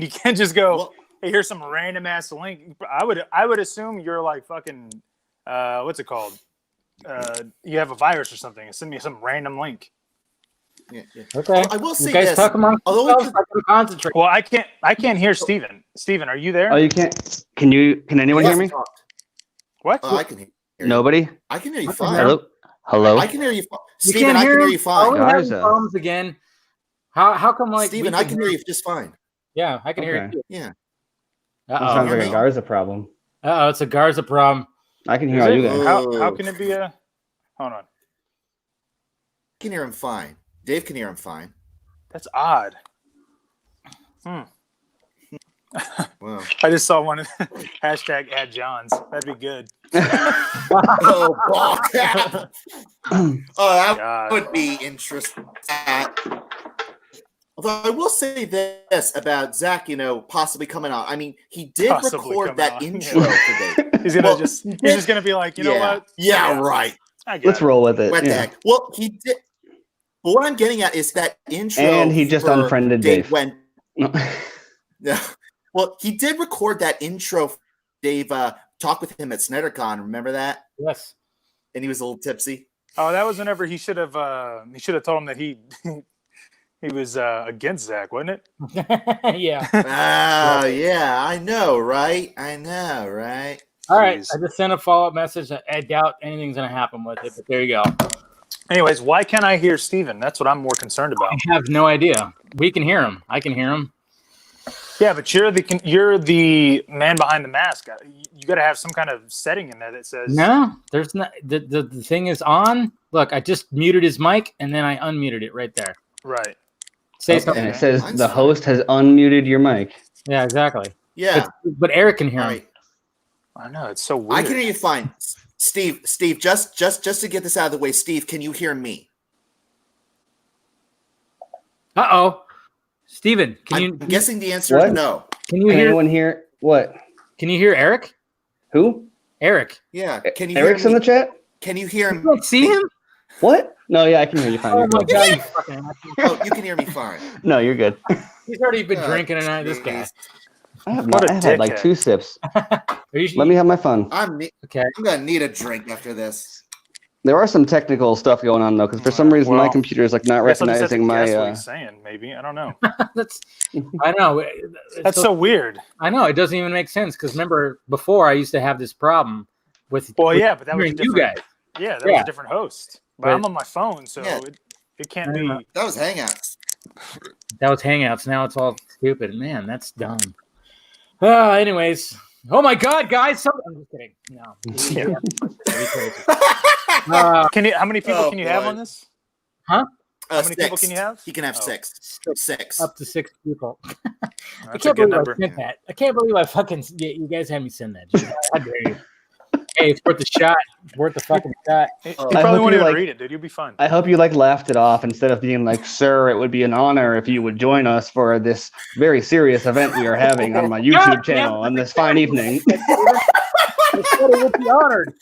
[SPEAKER 2] can't just go. Well, hey, here's some random ass link. I would assume you're like fucking. What's it called? You have a virus or something. Send me some random link.
[SPEAKER 3] Yeah.
[SPEAKER 1] Okay.
[SPEAKER 3] Well, I will say
[SPEAKER 1] you guys
[SPEAKER 3] this.
[SPEAKER 1] talk amongst yourselves, I can concentrate.
[SPEAKER 2] Well, I can't hear Steven. Steven, are you there?
[SPEAKER 4] Oh, you can't. Can anyone hear me?
[SPEAKER 2] What?
[SPEAKER 3] I can hear you.
[SPEAKER 4] Nobody?
[SPEAKER 3] I can hear you fine.
[SPEAKER 4] Hello?
[SPEAKER 3] I can hear you fine. Steven, I can hear you fine.
[SPEAKER 1] Problems again. How come like
[SPEAKER 3] Steven, I can hear you just fine.
[SPEAKER 1] Yeah, I can hear you.
[SPEAKER 3] Yeah.
[SPEAKER 4] Sounds like a Garza problem.
[SPEAKER 1] It's a Garza problem.
[SPEAKER 4] I can hear all you guys.
[SPEAKER 2] How can it be a hold on.
[SPEAKER 3] I can hear him fine. Dave can hear him fine.
[SPEAKER 2] That's odd.
[SPEAKER 3] Wow.
[SPEAKER 2] I just saw one hashtag add Johns. That'd be good.
[SPEAKER 3] Oh, that would be interesting. Although I will say this about Zach, possibly coming on. I mean, he did record that intro today.
[SPEAKER 2] He's just gonna be like, you know what?
[SPEAKER 3] Yeah, right.
[SPEAKER 4] Let's roll with it.
[SPEAKER 3] What the heck? Well, he did. But what I'm getting at is that intro.
[SPEAKER 4] And he just unfriended Dave.
[SPEAKER 3] Yeah. Well, he did record that intro. Dave talked with him at SnyderCon. Remember that?
[SPEAKER 1] Yes.
[SPEAKER 3] And he was a little tipsy.
[SPEAKER 2] Oh, that was whenever he should have told him that he was against Zach, wasn't it?
[SPEAKER 1] Yeah.
[SPEAKER 3] Oh, yeah. I know, right?
[SPEAKER 1] All right. I just sent a follow-up message. I doubt anything's going to happen with it, but there you go.
[SPEAKER 2] Anyways, why can't I hear Steven? That's what I'm more concerned about.
[SPEAKER 1] I have no idea. We can hear him. I can hear him.
[SPEAKER 2] Yeah, but you're the man behind the mask. You got to have some kind of setting in there that says
[SPEAKER 1] no. There's not. The thing is on. Look, I just muted his mic and then I unmuted it right there.
[SPEAKER 2] Right.
[SPEAKER 1] Say something.
[SPEAKER 4] And it says the host has unmuted your mic.
[SPEAKER 1] Yeah, exactly.
[SPEAKER 3] Yeah,
[SPEAKER 1] but Eric can hear him.
[SPEAKER 2] I know, it's so weird.
[SPEAKER 3] I can hear you fine. Steve, just to get this out of the way, Steve, can you hear me?
[SPEAKER 1] Uh-oh. Steven,
[SPEAKER 3] I'm guessing the answer is no.
[SPEAKER 1] Can you hear
[SPEAKER 4] anyone hear what?
[SPEAKER 1] Can you hear Eric?
[SPEAKER 4] Who?
[SPEAKER 1] Eric.
[SPEAKER 3] Yeah. Can you
[SPEAKER 4] Eric's
[SPEAKER 3] hear me?
[SPEAKER 4] in the chat?
[SPEAKER 3] Can you hear him?
[SPEAKER 1] You can't see him?
[SPEAKER 4] What? No, yeah, I can hear you fine.
[SPEAKER 1] Oh my God.
[SPEAKER 3] Oh, you can hear me fine.
[SPEAKER 4] No, you're good.
[SPEAKER 1] He's already been drinking tonight, this guy.
[SPEAKER 4] I have had like 2 sips. Let me have my fun.
[SPEAKER 3] I'm gonna need a drink after this.
[SPEAKER 4] There are some technical stuff going on though, because for some reason my computer is like not recognizing my.
[SPEAKER 2] What he's saying, maybe I don't know.
[SPEAKER 1] I know.
[SPEAKER 2] That's so weird.
[SPEAKER 1] I know it doesn't even make sense because remember before I used to have this problem with.
[SPEAKER 2] Well, yeah, but that was
[SPEAKER 1] you guys.
[SPEAKER 2] Yeah, that was a different host. But I'm on my phone, so it can't be.
[SPEAKER 3] That was Hangouts.
[SPEAKER 1] That was Hangouts. Now it's all stupid. Man, that's dumb. Anyways. Oh my God, guys! I'm just kidding. No.
[SPEAKER 2] How many people can you have on this?
[SPEAKER 1] Huh?
[SPEAKER 2] How many people can you have?
[SPEAKER 3] He can have six.
[SPEAKER 1] Up to 6 people.
[SPEAKER 2] That's a good number.
[SPEAKER 1] I can't believe I fucking you guys had me send that. How dare you? Hey, it's worth the shot. It's worth the fucking shot.
[SPEAKER 2] You probably won't even read it, dude. You'll be fine.
[SPEAKER 4] I hope you laughed it off instead of being like, "Sir, it would be an honor if you would join us for this very serious event we are having on my YouTube channel on this fine evening."
[SPEAKER 1] I said it would be honored.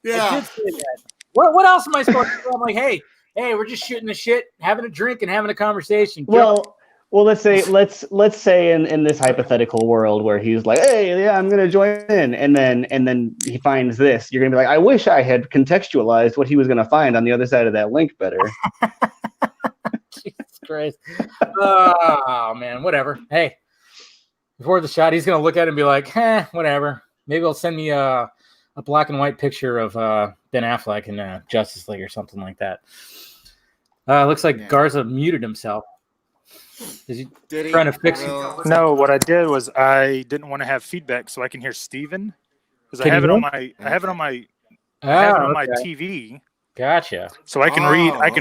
[SPEAKER 3] Yeah.
[SPEAKER 1] I did say that. What else am I supposed to do? I'm like, hey, we're just shooting the shit, having a drink, and having a conversation.
[SPEAKER 4] Well, let's say in this hypothetical world where he's like, "Hey, yeah, I'm gonna join in," and then he finds this, you're gonna be like, "I wish I had contextualized what he was gonna find on the other side of that link better."
[SPEAKER 1] Jesus Christ! Oh man, whatever. Hey, before the shot, he's gonna look at it and be like, whatever. Maybe he'll send me a black and white picture of Ben Affleck in Justice League or something like that. Looks like Garza muted himself. Did he trying to fix it?
[SPEAKER 2] No, what I did was I didn't want to have feedback, so I can hear Steven. Because I have it on my TV.
[SPEAKER 1] Gotcha.
[SPEAKER 2] So I can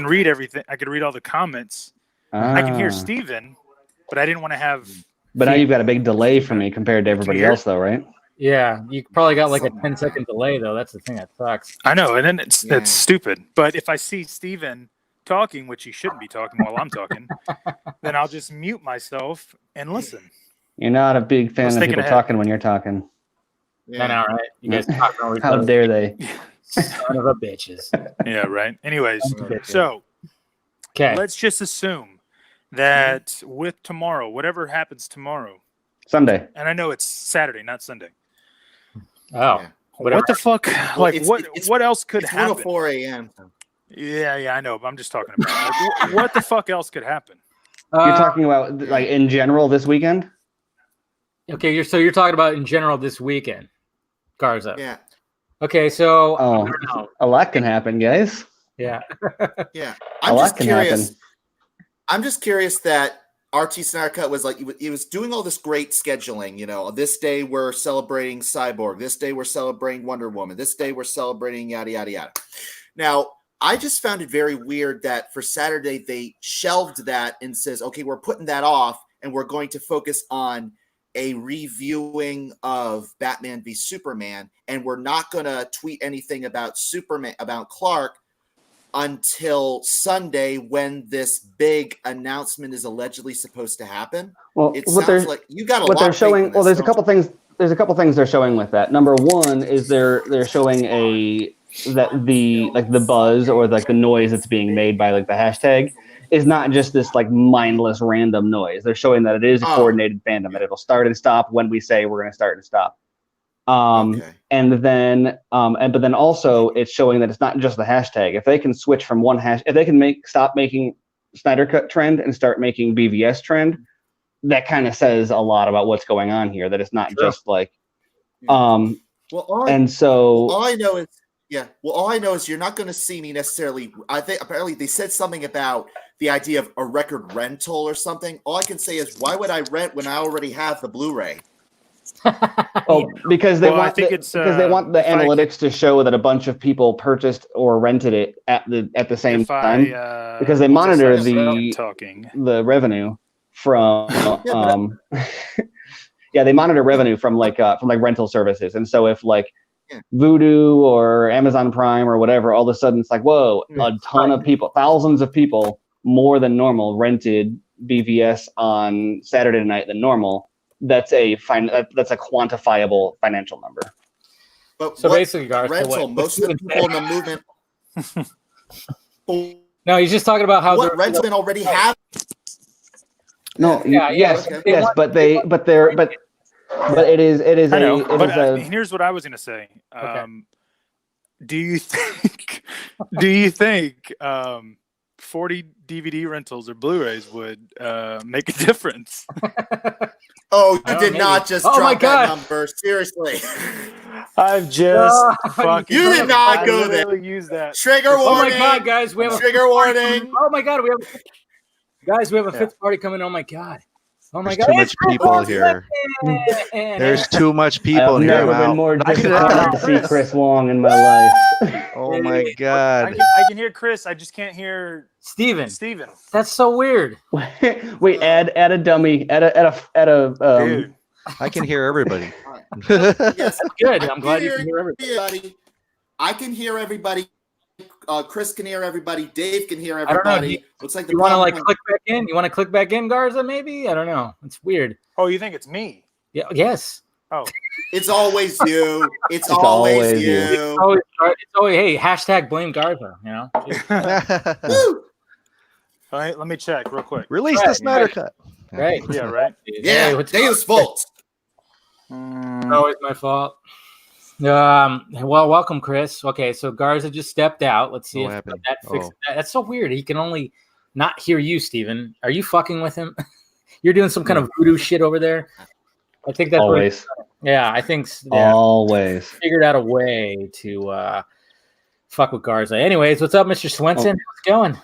[SPEAKER 2] read everything. I can read all the comments. I can hear Steven, but I didn't want to have.
[SPEAKER 4] But now you've got a big delay for me compared to everybody else, though, right?
[SPEAKER 1] Yeah, you probably got like a 10-second delay, though. That's the thing that sucks.
[SPEAKER 2] I know, and then that's stupid. But if I see Steven talking, which he shouldn't be talking while I'm talking, then I'll just mute myself and listen.
[SPEAKER 4] You're not a big fan of people talking when you're talking.
[SPEAKER 1] Yeah, I know, right? You guys talking over each
[SPEAKER 4] other. How dare they?
[SPEAKER 1] Son of a bitches.
[SPEAKER 2] Yeah, right. Anyways, so let's just assume that with tomorrow, whatever happens tomorrow,
[SPEAKER 4] Sunday,
[SPEAKER 2] and I know it's Saturday, not Sunday.
[SPEAKER 1] Oh,
[SPEAKER 2] what the fuck? Like, what else could happen?
[SPEAKER 3] It's 1:04 a.m.
[SPEAKER 2] Yeah, I know, but I'm just talking about what the fuck else could happen.
[SPEAKER 4] You're talking about like in general this weekend?
[SPEAKER 1] Okay, you're talking about in general this weekend, Garza.
[SPEAKER 3] Yeah.
[SPEAKER 1] Okay, so
[SPEAKER 4] a lot can happen, guys.
[SPEAKER 1] Yeah.
[SPEAKER 3] Yeah. I'm just curious that RT Snyder Cut was like he was doing all this great scheduling. You know, this day we're celebrating Cyborg. This day we're celebrating Wonder Woman. This day we're celebrating yada yada yada. Now, I just found it very weird that for Saturday they shelved that and says, okay, we're putting that off and we're going to focus on a reviewing of Batman v Superman, and we're not going to tweet anything about Superman, about Clark, until Sunday when this big announcement is allegedly supposed to happen.
[SPEAKER 4] Well,
[SPEAKER 3] it sounds like you got a lot.
[SPEAKER 4] They're showing. Well, there's a couple things. There's a couple things they're showing with that. Number one is they're showing the buzz or like the noise that's being made by like the hashtag is not just this like mindless random noise. They're showing that it is a coordinated fandom, and it'll start and stop when we say we're going to start and stop. And then, but then also it's showing that it's not just the hashtag. If they can switch from one if they can stop making Snyder Cut trend and start making BVS trend, that kind of says a lot about what's going on here. That it's not just like, all I
[SPEAKER 3] know is you're not going to see me necessarily. I think apparently they said something about the idea of a record rental or something. All I can say is, why would I rent when I already have the Blu-ray?
[SPEAKER 4] Because they want the analytics to show that a bunch of people purchased or rented it at the same time, because they monitor the revenue from they monitor revenue from like rental services. And so if like Vudu or Amazon Prime or whatever, all of a sudden it's like, whoa, a ton of people, thousands of people more than normal rented BVS on Saturday night than normal. That's a quantifiable financial number.
[SPEAKER 3] But
[SPEAKER 1] so basically, Garth,
[SPEAKER 3] rental, most of the people in the movement.
[SPEAKER 1] No, he's just talking about how
[SPEAKER 3] what rental already have.
[SPEAKER 4] No, yes, but it is.
[SPEAKER 2] I know, but here's what I was going to say. Do you think? Do you think 40 DVD rentals or Blu-rays would make a difference?
[SPEAKER 3] Oh,
[SPEAKER 1] I
[SPEAKER 3] you
[SPEAKER 1] don't
[SPEAKER 3] did
[SPEAKER 1] know,
[SPEAKER 3] not
[SPEAKER 1] maybe.
[SPEAKER 3] just
[SPEAKER 1] Oh my
[SPEAKER 3] drop that
[SPEAKER 1] God.
[SPEAKER 3] number. Seriously.
[SPEAKER 2] I've just fucking.
[SPEAKER 3] You did not
[SPEAKER 2] I
[SPEAKER 3] go there.
[SPEAKER 2] literally used that.
[SPEAKER 3] Trigger
[SPEAKER 1] Oh my
[SPEAKER 3] warning.
[SPEAKER 1] God, guys, we have a
[SPEAKER 3] Trigger warning.
[SPEAKER 1] Oh my God, we have a
[SPEAKER 2] Yeah.
[SPEAKER 1] fifth party coming. Oh my God. Oh my
[SPEAKER 5] There's
[SPEAKER 1] God.
[SPEAKER 5] too
[SPEAKER 1] It's
[SPEAKER 5] much people
[SPEAKER 1] Chris
[SPEAKER 5] here.
[SPEAKER 1] Swenson!
[SPEAKER 5] There's too much people
[SPEAKER 4] I've
[SPEAKER 5] here.
[SPEAKER 4] never
[SPEAKER 5] I'm
[SPEAKER 4] been
[SPEAKER 5] out.
[SPEAKER 4] more
[SPEAKER 2] I can
[SPEAKER 4] disappointed to see
[SPEAKER 2] Chris.
[SPEAKER 4] Chris Wong in my life.
[SPEAKER 5] Oh my
[SPEAKER 2] I
[SPEAKER 5] god.
[SPEAKER 2] can hear Chris. I just can't hear
[SPEAKER 1] Steven.
[SPEAKER 2] Steven.
[SPEAKER 1] That's so weird.
[SPEAKER 4] Wait, add a dummy, add a
[SPEAKER 2] Dude.
[SPEAKER 5] I can hear everybody.
[SPEAKER 3] Yes.
[SPEAKER 1] Good. I'm glad you can hear everything.
[SPEAKER 3] everybody. I can hear everybody. Chris can hear everybody. Dave can hear
[SPEAKER 1] I don't know.
[SPEAKER 3] everybody. Looks like the
[SPEAKER 1] You want to
[SPEAKER 3] problem-
[SPEAKER 1] like click back in? You want to click back in, Garza? Maybe I don't know. It's weird.
[SPEAKER 2] Oh, you think it's me?
[SPEAKER 1] Yeah. Yes.
[SPEAKER 2] Oh,
[SPEAKER 3] It's always you. It's
[SPEAKER 4] always
[SPEAKER 3] always
[SPEAKER 4] you.
[SPEAKER 3] you.
[SPEAKER 1] It's always hey hashtag blame Garza. You know.
[SPEAKER 3] Woo!
[SPEAKER 2] all right, let me check real quick.
[SPEAKER 5] Release the Snyder Cut.
[SPEAKER 1] Right.
[SPEAKER 2] Yeah, right.
[SPEAKER 3] Yeah,
[SPEAKER 1] what's
[SPEAKER 3] Dave's fault.
[SPEAKER 1] It's always my fault. Well, welcome, Chris. Okay, so Garza just stepped out. Let's see
[SPEAKER 5] What
[SPEAKER 1] if
[SPEAKER 5] happened?
[SPEAKER 1] that fixes
[SPEAKER 5] Oh.
[SPEAKER 1] that. That's so weird. He can only not hear you, Steven. Are you fucking with him? You're doing some kind of voodoo shit over there. I think that's what
[SPEAKER 4] Always,
[SPEAKER 1] yeah, I think yeah,
[SPEAKER 4] always.
[SPEAKER 1] figured out a way to fuck with Garza. Anyways, what's up, Mr. Swenson? How's it going?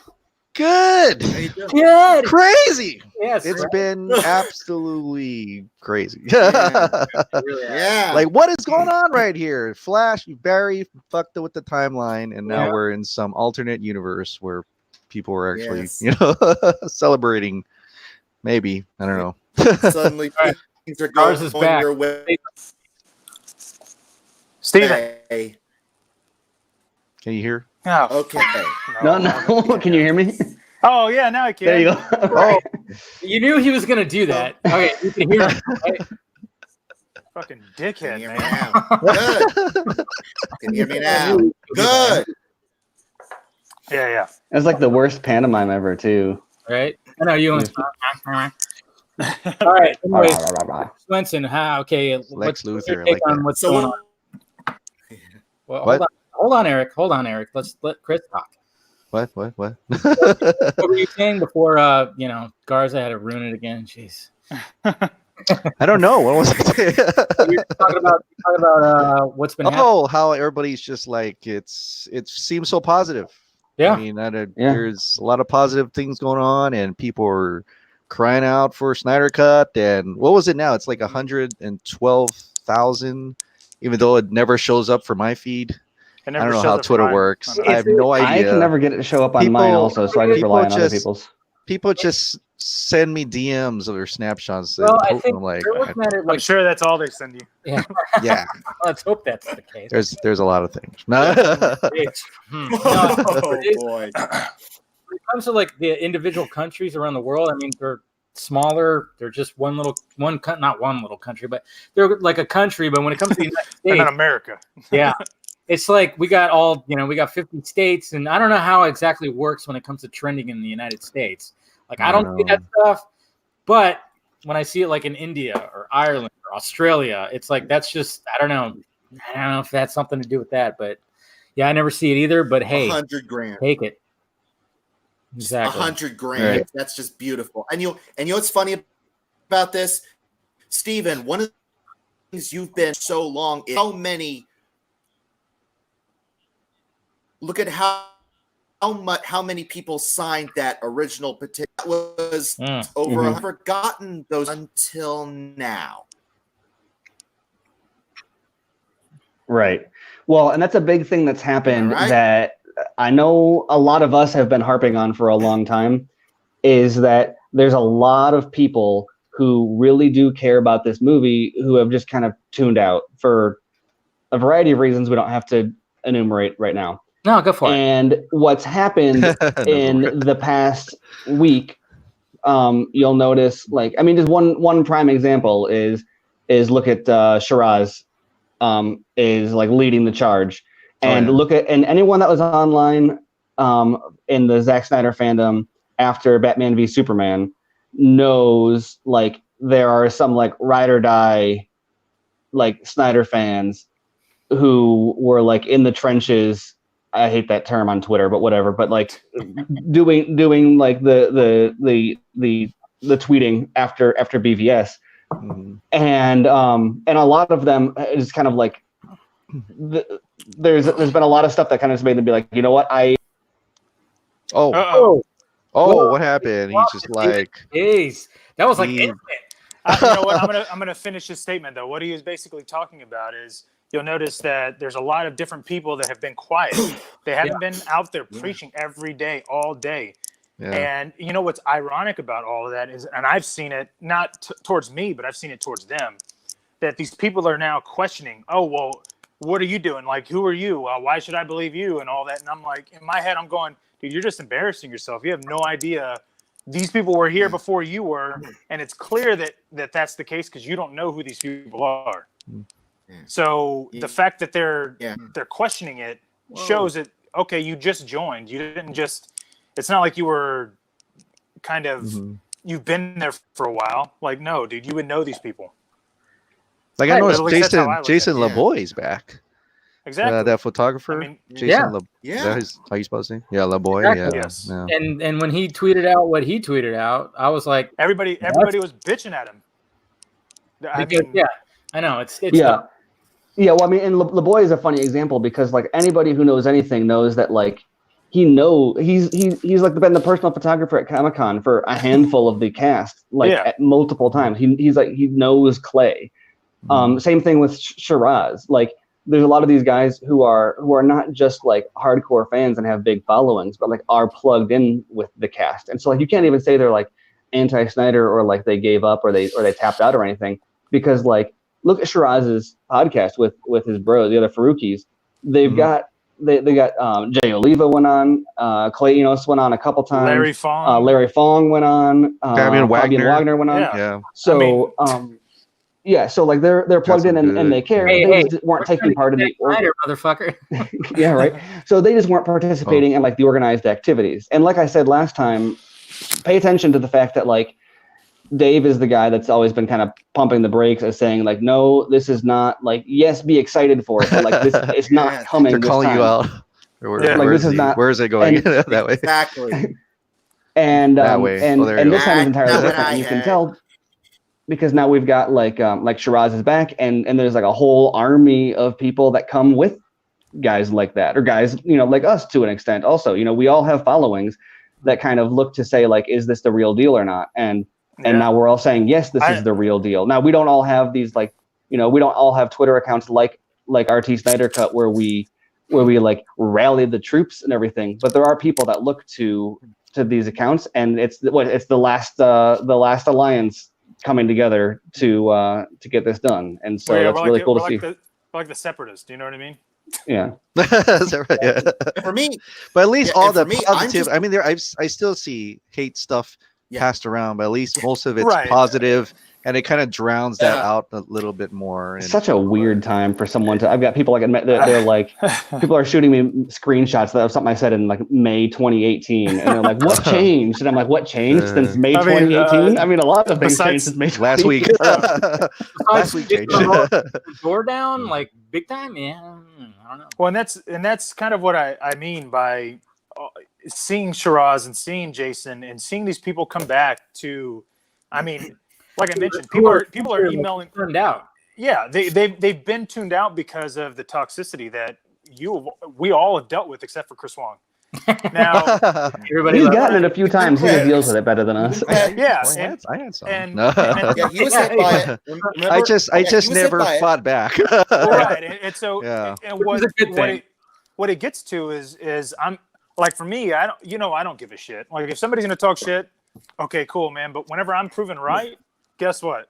[SPEAKER 5] Good.
[SPEAKER 3] How you doing?
[SPEAKER 1] Good.
[SPEAKER 5] Crazy.
[SPEAKER 1] Yes.
[SPEAKER 5] It's
[SPEAKER 1] right?
[SPEAKER 5] been absolutely crazy.
[SPEAKER 1] Really has.
[SPEAKER 3] Yeah.
[SPEAKER 5] Like, what is going on right here? Flash, Barry fucked with the timeline, and now
[SPEAKER 1] Yeah.
[SPEAKER 5] we're in some alternate universe where people are actually,
[SPEAKER 3] Yes.
[SPEAKER 5] celebrating. Maybe. I don't know.
[SPEAKER 3] Suddenly
[SPEAKER 1] All right.
[SPEAKER 3] things are
[SPEAKER 1] Ours
[SPEAKER 3] going
[SPEAKER 1] is back.
[SPEAKER 3] your way.
[SPEAKER 2] Steven.
[SPEAKER 5] Can you hear?
[SPEAKER 2] Oh,
[SPEAKER 3] Okay.
[SPEAKER 4] No. Can you hear me?
[SPEAKER 2] Oh yeah, now I can.
[SPEAKER 4] There you go.
[SPEAKER 5] Oh,
[SPEAKER 1] You knew he was gonna do that. Okay, you can hear him. Right?
[SPEAKER 2] Fucking
[SPEAKER 3] Can
[SPEAKER 2] dickhead,
[SPEAKER 3] you hear me
[SPEAKER 2] man.
[SPEAKER 3] now? Good. Can you hear me now? Good.
[SPEAKER 2] Yeah.
[SPEAKER 4] That's like the worst pantomime ever, too.
[SPEAKER 1] Right? I know you. All right. Anyways, Swenson, okay.
[SPEAKER 5] Lex
[SPEAKER 1] what's your
[SPEAKER 5] Luthor, I
[SPEAKER 1] take
[SPEAKER 5] like
[SPEAKER 1] on
[SPEAKER 5] that.
[SPEAKER 1] what's
[SPEAKER 3] So
[SPEAKER 1] going
[SPEAKER 3] what-
[SPEAKER 1] on? Well,
[SPEAKER 5] What?
[SPEAKER 1] hold on, Eric. Hold on, Eric. Let's let Chris talk.
[SPEAKER 5] what?
[SPEAKER 1] What were you saying before? Garza had to ruin it again. Jeez.
[SPEAKER 5] I don't know. What was it?
[SPEAKER 1] You're talking about what's been happening.
[SPEAKER 5] Oh, how everybody's just like it seems so positive.
[SPEAKER 1] Yeah.
[SPEAKER 5] I mean, there's a lot of positive things going on, and people are crying out for Snyder Cut. And what was it now? It's like 112,000, even though it never shows up for my feed. I don't know how Twitter works. I have no idea.
[SPEAKER 4] I can never get it to show up on mine
[SPEAKER 5] People-
[SPEAKER 4] also, so I just
[SPEAKER 5] people
[SPEAKER 4] rely on other
[SPEAKER 5] just-
[SPEAKER 4] people's.
[SPEAKER 5] People just send me DMs or snapshots.
[SPEAKER 1] Well, I
[SPEAKER 5] and
[SPEAKER 1] think
[SPEAKER 5] I'm like,
[SPEAKER 1] they're looking at it
[SPEAKER 2] I'm
[SPEAKER 1] like,
[SPEAKER 2] sure that's all they send you.
[SPEAKER 5] yeah,
[SPEAKER 1] let's hope that's the case.
[SPEAKER 5] there's a lot of things. No.
[SPEAKER 1] No,
[SPEAKER 3] Oh
[SPEAKER 1] it is-
[SPEAKER 3] boy.
[SPEAKER 1] when it comes to like the individual countries around the world, I mean, they're smaller. They're just not one little country, but they're like a country. But when it comes to the United
[SPEAKER 2] And in
[SPEAKER 1] States,
[SPEAKER 2] America.
[SPEAKER 1] yeah, it's like we got we got 50 states, and I don't know how it exactly works when it comes to trending in the United States. Like I don't see that stuff, but when I see it like in India or Ireland or Australia, it's like that's just I don't know if that's something to do with that, but yeah, I never see it either. But hey,
[SPEAKER 3] 100 grand.
[SPEAKER 1] take it. Exactly.
[SPEAKER 3] 100 grand.
[SPEAKER 5] Right.
[SPEAKER 3] That's just beautiful. And you know what's funny about this, Steven? One of the things you've been so long is how many. Look at how many people signed that original petition. That was over.
[SPEAKER 4] Mhm.
[SPEAKER 3] I've forgotten those until now.
[SPEAKER 4] Right. Well, and that's a big thing that's happened
[SPEAKER 3] Right.
[SPEAKER 4] that I know a lot of us have been harping on for a long time is that there's a lot of people who really do care about this movie who have just kind of tuned out for a variety of reasons we don't have to enumerate right now.
[SPEAKER 1] No, go for it.
[SPEAKER 4] And what's happened in the past week, you'll notice, like, I mean, just one prime example is look at Shiraz is like leading the charge, and look at anyone that was online in the Zack Snyder fandom after Batman v Superman knows like there are some like ride or die like Snyder fans who were like in the trenches. I hate that term on Twitter, but whatever. But like doing like the tweeting after BVS, and a lot of them is kind of like there's been a lot of stuff that kind of made them be like, you know what,
[SPEAKER 5] what happened? He's just like,
[SPEAKER 1] jeez, that was like infinite.
[SPEAKER 2] You know what? I'm gonna finish his statement though. What he is basically talking about is, you'll notice that there's a lot of different people that have been quiet. They haven't been out there preaching every day, all day. Yeah. And you know what's ironic about all of that is, and I've seen it not towards me, but I've seen it towards them, that these people are now questioning, oh, well, what are you doing? Like, who are you? Why should I believe you? And all that. And I'm like, in my head, I'm going, dude, you're just embarrassing yourself. You have no idea. These people were here before you were. And it's clear that that's the case because you don't know who these people are. So the fact that they're questioning it shows that, okay, you just joined. You didn't just, it's not like you were kind of, you've been there for a while. Like, no, dude, you would know these people.
[SPEAKER 5] Like I noticed Jason LeBoy is back.
[SPEAKER 2] Exactly.
[SPEAKER 5] That photographer.
[SPEAKER 2] I mean,
[SPEAKER 5] Jason how you supposed to? Yeah, LeBoy.
[SPEAKER 1] Exactly.
[SPEAKER 5] Yeah.
[SPEAKER 2] Yes.
[SPEAKER 5] Yeah.
[SPEAKER 1] And when he tweeted out what he tweeted out, I was like,
[SPEAKER 2] everybody was bitching at him.
[SPEAKER 1] I know it's
[SPEAKER 4] Yeah, well, I mean, and LeBoy is a funny example because, like, anybody who knows anything knows that, like, he's like been the personal photographer at Comic-Con for a handful of the cast, like, at multiple times. He knows Clay. Same thing with Shiraz. Like, there's a lot of these guys who are not just like hardcore fans and have big followings, but like are plugged in with the cast. And so, like, you can't even say they're like anti-Snyder or like they gave up or they tapped out or anything because, like, look at Shiraz's podcast with his bro, the other Farooqis. They've got they got Jay Oliva went on, Clay Enos went on a couple times. Larry Fong went on.
[SPEAKER 5] Fabian
[SPEAKER 4] Wagner went on.
[SPEAKER 5] Yeah.
[SPEAKER 4] So so like they're plugged in and they care. They just weren't taking part in the
[SPEAKER 1] motherfucker.
[SPEAKER 4] Yeah, right. So they just weren't participating in like the organized activities. And like I said last time, pay attention to the fact that like Dave is the guy that's always been kind of pumping the brakes as saying like, no, this is not like, yes, be excited for it, but like this it's not coming.
[SPEAKER 5] They're calling you out. Where is it going that way?
[SPEAKER 3] Exactly.
[SPEAKER 4] And
[SPEAKER 5] that way.
[SPEAKER 4] And this time is entirely different. And you can tell because now we've got like Shiraz is back and there's like a whole army of people that come with guys like that or guys, you know, like us to an extent also. You know, we all have followings that kind of look to say like, is this the real deal or not? And now we're all saying, yes, this is the real deal. Now we don't all have these like, you know, we don't all have Twitter accounts like RT Snyder Cut where we like rally the troops and everything. But there are people that look to these accounts, and it's the last alliance coming together to get this done. And so that's really cool to see.
[SPEAKER 2] Like the separatists, do you know what I mean?
[SPEAKER 4] Yeah.
[SPEAKER 3] For me,
[SPEAKER 5] but at least all the positive. I mean, I still see hate stuff passed around, but at least most of it's positive, and it kind of drowns that out a little bit more. And
[SPEAKER 4] such a weird time for someone to. I've got people like they're like, people are shooting me screenshots of something I said in like May 2018, and they're like, "What changed?" And I'm like, "What changed since May 2018?" I mean, a lot of things changed since May 2018.
[SPEAKER 5] Last week changed.
[SPEAKER 1] Door down like big time. Yeah, I don't know.
[SPEAKER 2] Well, and that's kind of what I mean by seeing Shiraz and seeing Jason and seeing these people come back to. I mean, like I mentioned, people are emailing.
[SPEAKER 1] Turned out.
[SPEAKER 2] Yeah, they've been tuned out because of the toxicity that we all have dealt with, except for Chris Wong. Now,
[SPEAKER 4] he's gotten it a few times. He deals with it better than us.
[SPEAKER 2] Yeah,
[SPEAKER 5] I had some.
[SPEAKER 3] He was hit by it.
[SPEAKER 5] I just never fought back.
[SPEAKER 2] Right, and so what it gets to is I'm like, for me, I don't give a shit. Like, if somebody's gonna talk shit, okay, cool, man. But whenever I'm proven right, guess what?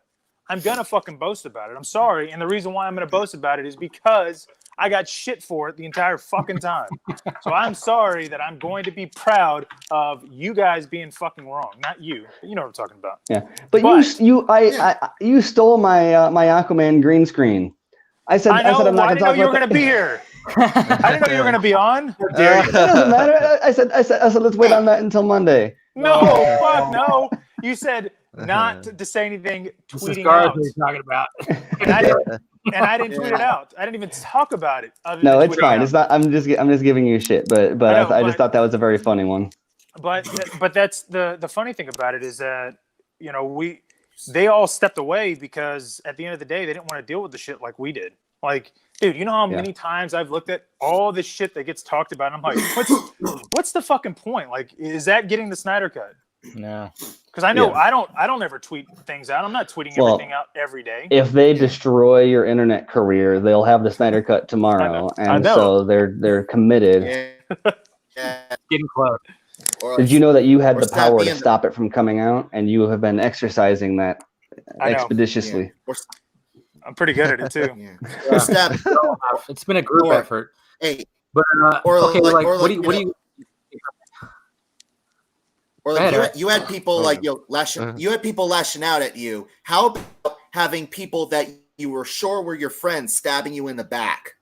[SPEAKER 2] I'm gonna fucking boast about it. I'm sorry, and the reason why I'm gonna boast about it is because I got shit for it the entire fucking time. So I'm sorry that I'm going to be proud of you guys being fucking wrong. Not you. But you know what I'm talking about.
[SPEAKER 4] Yeah. But you stole my my Aquaman green screen. I said I'm not going to talk about.
[SPEAKER 2] I didn't know you were going to be here. I didn't know you were going to be on. How dare you?
[SPEAKER 4] It doesn't matter. I said let's wait on that until Monday.
[SPEAKER 2] No, fuck no. You said not to say anything. Tweeting
[SPEAKER 1] out. What you're talking about.
[SPEAKER 2] and I didn't tweet it out. I didn't even talk about it.
[SPEAKER 4] No, it's fine. It's not. I'm just giving you shit. But I just thought that was a very funny one.
[SPEAKER 2] But that's the funny thing about it is that they all stepped away because at the end of the day they didn't want to deal with the shit like we did. Like, dude, you know how many times I've looked at all this shit that gets talked about and I'm like, what's the fucking point? Like, is that getting the Snyder Cut?
[SPEAKER 1] No.
[SPEAKER 2] Because I know I don't ever tweet things out. I'm not tweeting everything out every day.
[SPEAKER 4] If they destroy your internet career, they'll have the Snyder Cut tomorrow. And so they're committed.
[SPEAKER 3] Yeah.
[SPEAKER 1] Getting close.
[SPEAKER 4] Did you know that you had the power to stop it from coming out, and you have been exercising that expeditiously?
[SPEAKER 3] Yeah.
[SPEAKER 2] I'm pretty good at it too.
[SPEAKER 1] It's been a group effort.
[SPEAKER 3] Hey,
[SPEAKER 1] but what do you?
[SPEAKER 3] Or like you had people you had people lashing out at you. How about having people that you were sure were your friends stabbing you in the back?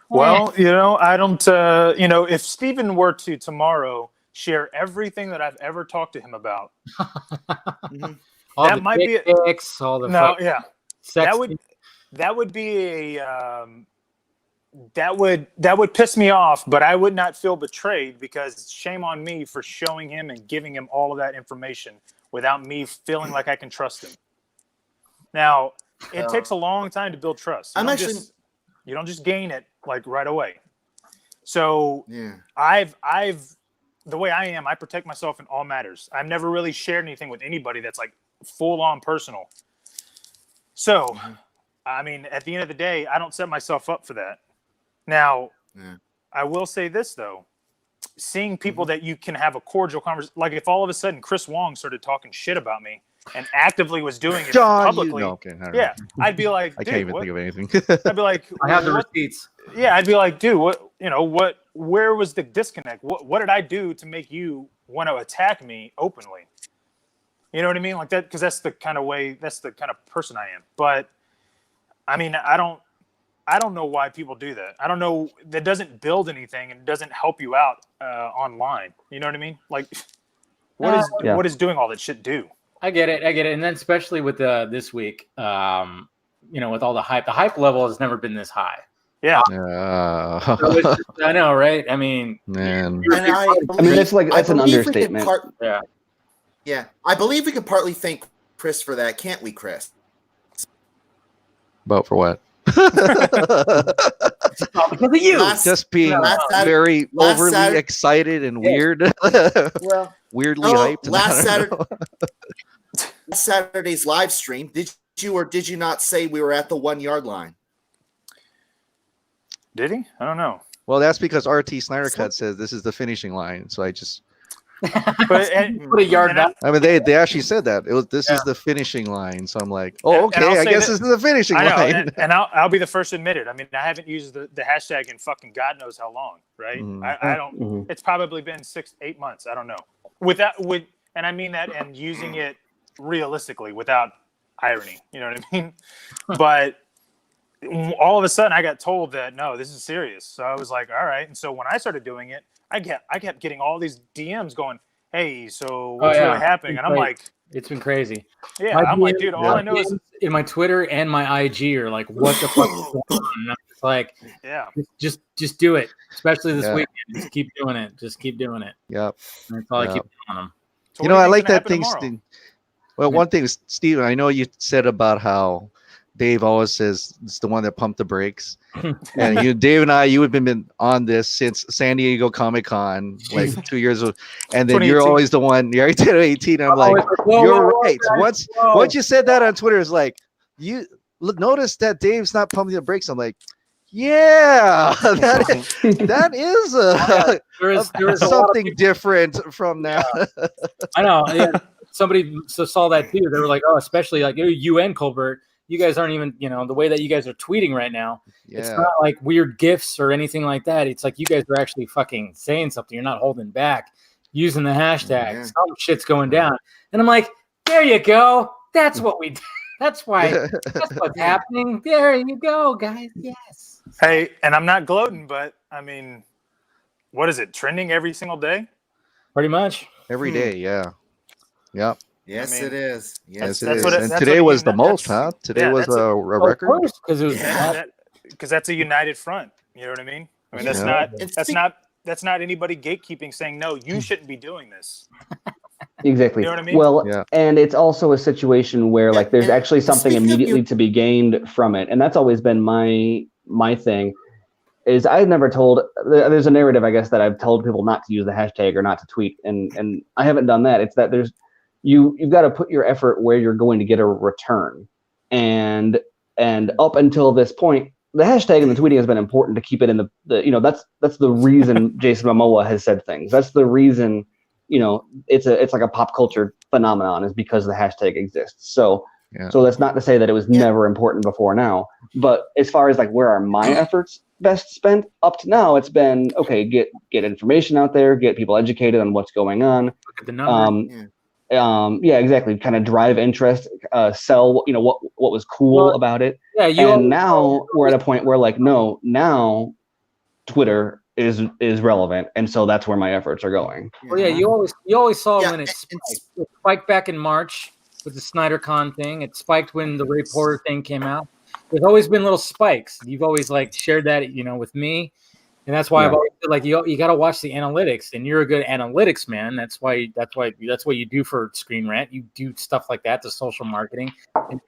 [SPEAKER 2] Well, I don't. If Steven were to tomorrow share everything that I've ever talked to him about,
[SPEAKER 1] that might be all the
[SPEAKER 2] that would be a that would piss me off, but I would not feel betrayed because shame on me for showing him and giving him all of that information without me feeling like I can trust him. Now, it takes a long time to build trust. You don't just gain it like right away. So I've the way I am, I protect myself in all matters. I've never really shared anything with anybody that's like full on personal. So, I mean, at the end of the day, I don't set myself up for that. Now, I will say this though, seeing people that you can have a cordial conversation, like if all of a sudden Chris Wong started talking shit about me and actively was doing it publicly, I'd be like,
[SPEAKER 5] I can't even think of anything.
[SPEAKER 2] I'd be like,
[SPEAKER 1] I have the receipts.
[SPEAKER 2] Yeah, I'd be like, dude, where was the disconnect? What did I do to make you want to attack me openly? You know what I mean? Like that, because that's the kind of person I am. But I mean, I don't know why people do that. I don't know. That doesn't build anything and doesn't help you out online. You know what I mean? Like, what is doing all that shit do?
[SPEAKER 1] I get it. And then especially with this week, with all the hype level has never been this high.
[SPEAKER 2] Yeah.
[SPEAKER 1] I know, right? I mean,
[SPEAKER 5] man.
[SPEAKER 4] That's an understatement.
[SPEAKER 3] Yeah. I believe we can partly thank Chris for that, can't we, Chris?
[SPEAKER 5] But for what?
[SPEAKER 1] Because of you.
[SPEAKER 5] Just being very overly excited and weird. Weirdly hyped.
[SPEAKER 3] Last Saturday's live stream, did you or did you not say we were at the 1 yard line?
[SPEAKER 2] Did he? I don't know.
[SPEAKER 5] Well, that's because RT Snyder Cut says this is the finishing line. So I just
[SPEAKER 1] put a yard back.
[SPEAKER 5] I mean, they actually said that this is the finishing line. So I'm like, okay, I guess this is the finishing line.
[SPEAKER 2] And I'll be the first to admit it. I mean, I haven't used the hashtag in fucking God knows how long, right? I don't. It's probably been 6-8 months. I don't know. And I mean that, and using it realistically without irony. You know what I mean? But all of a sudden, I got told that no, this is serious. So I was like, all right. And so when I started doing it, I kept getting all these DMs going, hey, so what's really happening? And I'm like,
[SPEAKER 1] it's been crazy.
[SPEAKER 2] Yeah, I'm like, dude, all I know is
[SPEAKER 1] in my Twitter and my IG are like, what the fuck is going on? It's like, just do it, especially this weekend. Just keep doing it. Just keep doing it.
[SPEAKER 5] Yep.
[SPEAKER 1] That's all I keep telling them.
[SPEAKER 5] So I like that thing. Well, one thing, Steven, I know you said about how Dave always says it's the one that pumped the brakes. And Dave and I, you have been on this since San Diego Comic-Con, like 2 years ago. And then you're always the one, you're 18. I'm like, you're right. Once you said that on Twitter, it's like, you notice that Dave's not pumping the brakes. I'm like, yeah, that is something different from that.
[SPEAKER 1] I know. Yeah. Somebody saw that too. They were like, oh, especially like you and Colbert. You guys aren't even, the way that you guys are tweeting right now. Yeah. It's not like weird gifs or anything like that. It's like you guys are actually fucking saying something. You're not holding back, using the hashtag. Yeah. Some shit's going down. And I'm like, there you go. That's what we do. That's what's happening. There you go, guys. Yes.
[SPEAKER 2] Hey, and I'm not gloating, but I mean, what is it? Trending every single day?
[SPEAKER 1] Pretty much.
[SPEAKER 5] Every day, yeah. Yep.
[SPEAKER 3] Yes,
[SPEAKER 2] I mean,
[SPEAKER 3] it is.
[SPEAKER 5] Yes, it
[SPEAKER 2] that's
[SPEAKER 5] is.
[SPEAKER 2] what it-
[SPEAKER 5] And
[SPEAKER 2] that's
[SPEAKER 5] today
[SPEAKER 2] what
[SPEAKER 5] was the
[SPEAKER 2] that's-
[SPEAKER 5] most, huh? Today was
[SPEAKER 2] that's
[SPEAKER 5] a record.
[SPEAKER 1] Because it was
[SPEAKER 2] because that's a united front. You know what I mean? I mean, that's
[SPEAKER 5] Yeah.
[SPEAKER 2] not
[SPEAKER 3] And
[SPEAKER 2] that's not that's not anybody gatekeeping saying no, you shouldn't be doing this.
[SPEAKER 4] Exactly.
[SPEAKER 2] You know what I mean?
[SPEAKER 4] Well,
[SPEAKER 5] Yeah.
[SPEAKER 4] and it's also a situation where
[SPEAKER 3] Yeah,
[SPEAKER 4] like there's
[SPEAKER 3] and
[SPEAKER 4] actually something
[SPEAKER 3] speaking of
[SPEAKER 4] immediately to be gained from it, and that's always been my thing. Is I've never told. There's a narrative, I guess, that I've told people not to use the hashtag or not to tweet, and I haven't done that. It's that you've got to put your effort where you're going to get a return, and up until this point, the hashtag and the tweeting has been important to keep it in the that's the reason Jason Momoa has said things. That's the reason. It's like a pop culture phenomenon is because the hashtag exists. So that's not to say that it was never important before now. But as far as like where are my efforts best spent up to now, it's been okay. Get information out there, get people educated on what's going on.
[SPEAKER 1] look at the numbers.
[SPEAKER 4] Yeah, exactly. Kind of drive interest, sell. What was cool about it.
[SPEAKER 1] Yeah,
[SPEAKER 4] And now we're at a point where like no, now Twitter is relevant, and so that's where my efforts are going.
[SPEAKER 1] Well, yeah, you always saw
[SPEAKER 3] Yeah,
[SPEAKER 1] when it spiked. It spiked back in March with the Snyder Con thing. It spiked when the Ray Porter thing came out. There's always been little spikes. You've always like shared that, with me, and that's why I've always said, like you got to watch the analytics, and you're a good analytics man. That's what you do for Screen Rant. You do stuff like that, the social marketing, and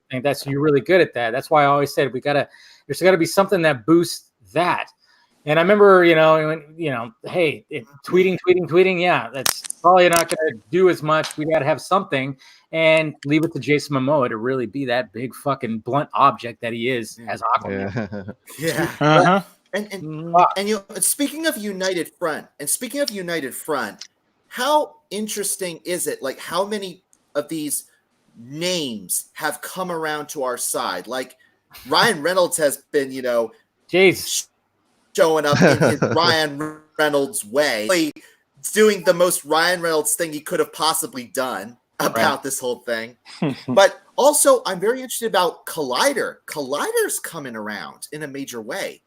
[SPEAKER 1] you're really good at that. That's why I always said there's got to be something that boosts that. And I remember, hey, tweeting, yeah, that's probably not going to do as much. We got to have something and leave it to Jason Momoa to really be that big fucking blunt object that he is as Aquaman.
[SPEAKER 3] Yeah.
[SPEAKER 2] Uh-huh.
[SPEAKER 3] And speaking of United Front, how interesting is it? Like, how many of these names have come around to our side? Like, Ryan Reynolds has been,
[SPEAKER 1] Jeez.
[SPEAKER 3] showing up in his Ryan Reynolds way, really doing the most Ryan Reynolds thing he could have possibly done about this whole thing. But also, I'm very interested about Collider. Collider's coming around in a major way.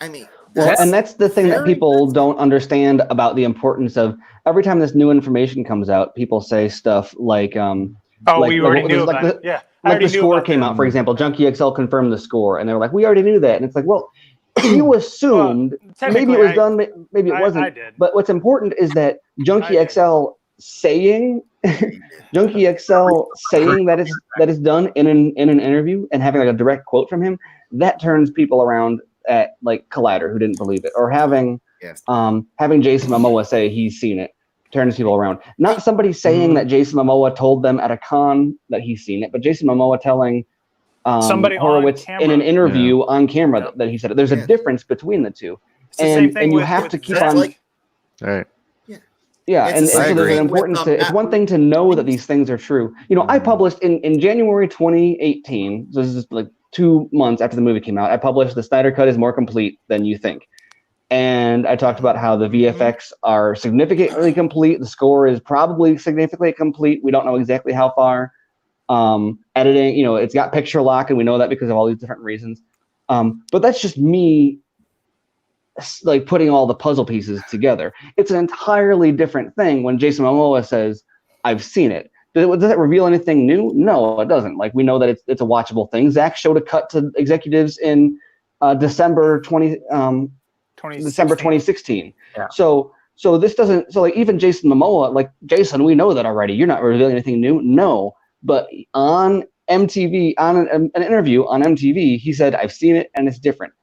[SPEAKER 3] I mean,
[SPEAKER 4] and that's the thing that people don't understand about the importance of every time this new information comes out, people say stuff like,
[SPEAKER 2] we already knew about it. Yeah.
[SPEAKER 4] Like the score came out, for example, Junkee XL confirmed the score, and they were like, we already knew that. And it's like, well, you assumed maybe it was done, maybe it wasn't.
[SPEAKER 2] I did.
[SPEAKER 4] But what's important is that Junkee XL saying that it's done in an interview and having like a direct quote from him, that turns people around at like Collider who didn't believe it, or having Jason Momoa say he's seen it turns people around. Not somebody saying that Jason Momoa told them at a con that he's seen it, but Jason Momoa telling
[SPEAKER 2] somebody
[SPEAKER 4] Horowitz in an interview on camera that he said it. There's a difference between the two, and you have to keep on.
[SPEAKER 5] All right.
[SPEAKER 4] Yeah, and so there's an importance to. It's one thing to know that these things are true. I published in January 2018. So this is like 2 months after the movie came out. I published the Snyder Cut is more complete than you think, and I talked about how the VFX are significantly complete. The score is probably significantly complete. We don't know exactly how far. Editing, it's got picture lock, and we know that because of all these different reasons. But that's just me, like putting all the puzzle pieces together. It's an entirely different thing when Jason Momoa says, "I've seen it." Does it reveal anything new? No, it doesn't. Like we know that it's a watchable thing. Zach showed a cut to executives in December 2016. Yeah. So this doesn't. So like even Jason Momoa, like Jason, we know that already. You're not revealing anything new. No. But on MTV, on an interview on MTV, he said, "I've seen it and it's different."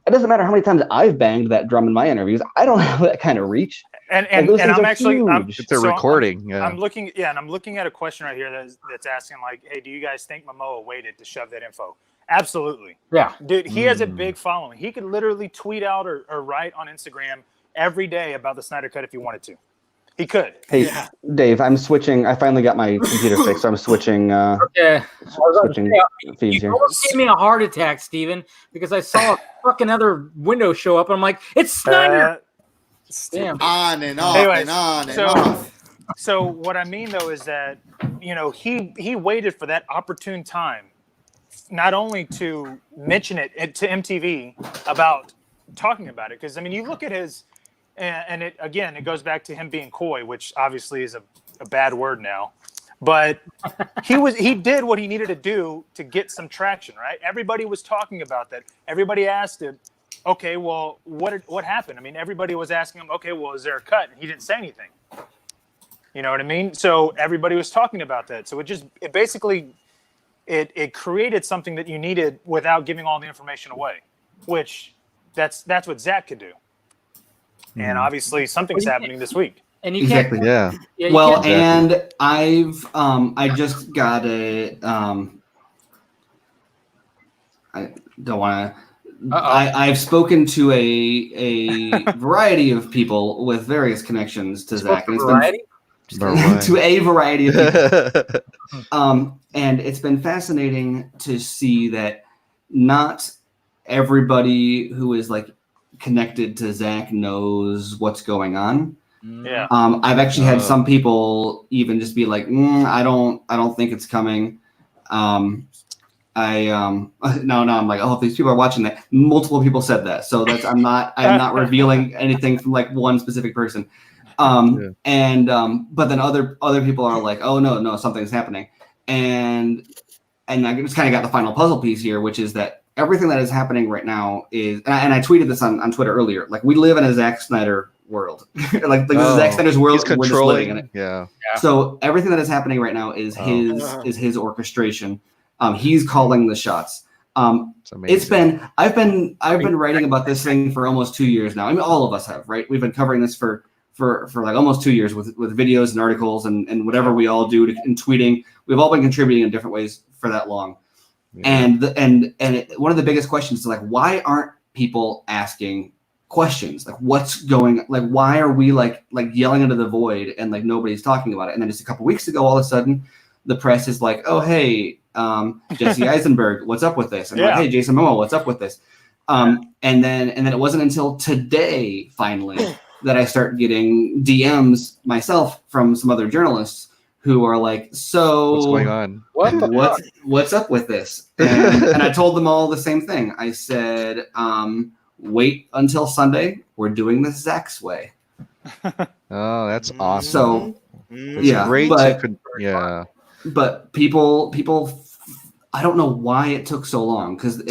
[SPEAKER 4] It doesn't matter how many times I've banged that drum in my interviews. I don't have that kind of reach.
[SPEAKER 2] And I'm actually,
[SPEAKER 5] it's a recording.
[SPEAKER 2] I'm looking at a question right here that's asking like, "Hey, do you guys think Momoa waited to shove that info?" Absolutely.
[SPEAKER 1] Yeah.
[SPEAKER 2] Dude, he has a big following. He could literally tweet out or write on Instagram every day about the Snyder Cut if he wanted to. He could.
[SPEAKER 4] Hey, Dave, I'm switching. I finally got my computer fixed, so I'm switching. Switching feeds here.
[SPEAKER 1] You almost gave me a heart attack, Steven, because I saw a fucking other window show up, and I'm like, it's Snyder.
[SPEAKER 3] Damn. On and on and on and on.
[SPEAKER 2] So what I mean though is that he waited for that opportune time, not only to mention it to MTV about talking about it, because I mean you look at his. And it goes back to him being coy, which obviously is a bad word now. But he did what he needed to do to get some traction, right? Everybody was talking about that. Everybody asked him, okay, well, what happened? I mean, everybody was asking him, okay, well, is there a cut? And he didn't say anything. You know what I mean? So everybody was talking about that. So it basically created something that you needed without giving all the information away, which that's what Zach could do. And obviously something's happening this week.
[SPEAKER 1] And you
[SPEAKER 6] Exactly.
[SPEAKER 1] can't.
[SPEAKER 5] Yeah.
[SPEAKER 1] You
[SPEAKER 6] Well,
[SPEAKER 1] can't-
[SPEAKER 6] and I just got I don't want to. I've spoken to a variety of people with various connections to Zach, and it's
[SPEAKER 1] variety?
[SPEAKER 6] been to a variety of people. And it's been fascinating to see that not everybody who is like connected to Zach knows what's going on.
[SPEAKER 2] Yeah.
[SPEAKER 6] I've actually had some people even just be like, I don't think it's coming. No, I'm like, oh, these people are watching that. Multiple people said that. So I'm not revealing anything from like one specific person. But then other people are like, oh no, something's happening. And I just kind of got the final puzzle piece here, which is that everything that is happening right now is, and I tweeted this on Twitter earlier, like we live in a Zack Snyder world. like this is Zack Snyder's world.
[SPEAKER 5] He's
[SPEAKER 6] We're just living in
[SPEAKER 5] controlling.
[SPEAKER 6] it.
[SPEAKER 5] Yeah.
[SPEAKER 6] So everything that is happening right now is his orchestration. He's calling the shots.
[SPEAKER 5] It's amazing.
[SPEAKER 6] I've been writing about this thing for almost 2 years now. I mean, all of us have, right? We've been covering this for like almost 2 years with videos and articles and whatever we all do and tweeting. We've all been contributing in different ways for that long. Yeah. One of the biggest questions is like, why aren't people asking questions? Like, what's going? Like, why are we like yelling into the void and like nobody's talking about it? And then just a couple weeks ago, all of a sudden, the press is like, oh hey, Jesse Eisenberg, what's up with this? And like, hey, Jason Momoa, what's up with this? And then it wasn't until today finally that I start getting DMs myself from some other journalists who are like, so
[SPEAKER 5] what's going on?
[SPEAKER 6] What's up with this? And I told them all the same thing. I said, wait until Sunday. We're doing this Zach's way.
[SPEAKER 5] Oh, that's awesome.
[SPEAKER 6] So
[SPEAKER 5] it's great. But
[SPEAKER 6] people, I don't know why it took so long, because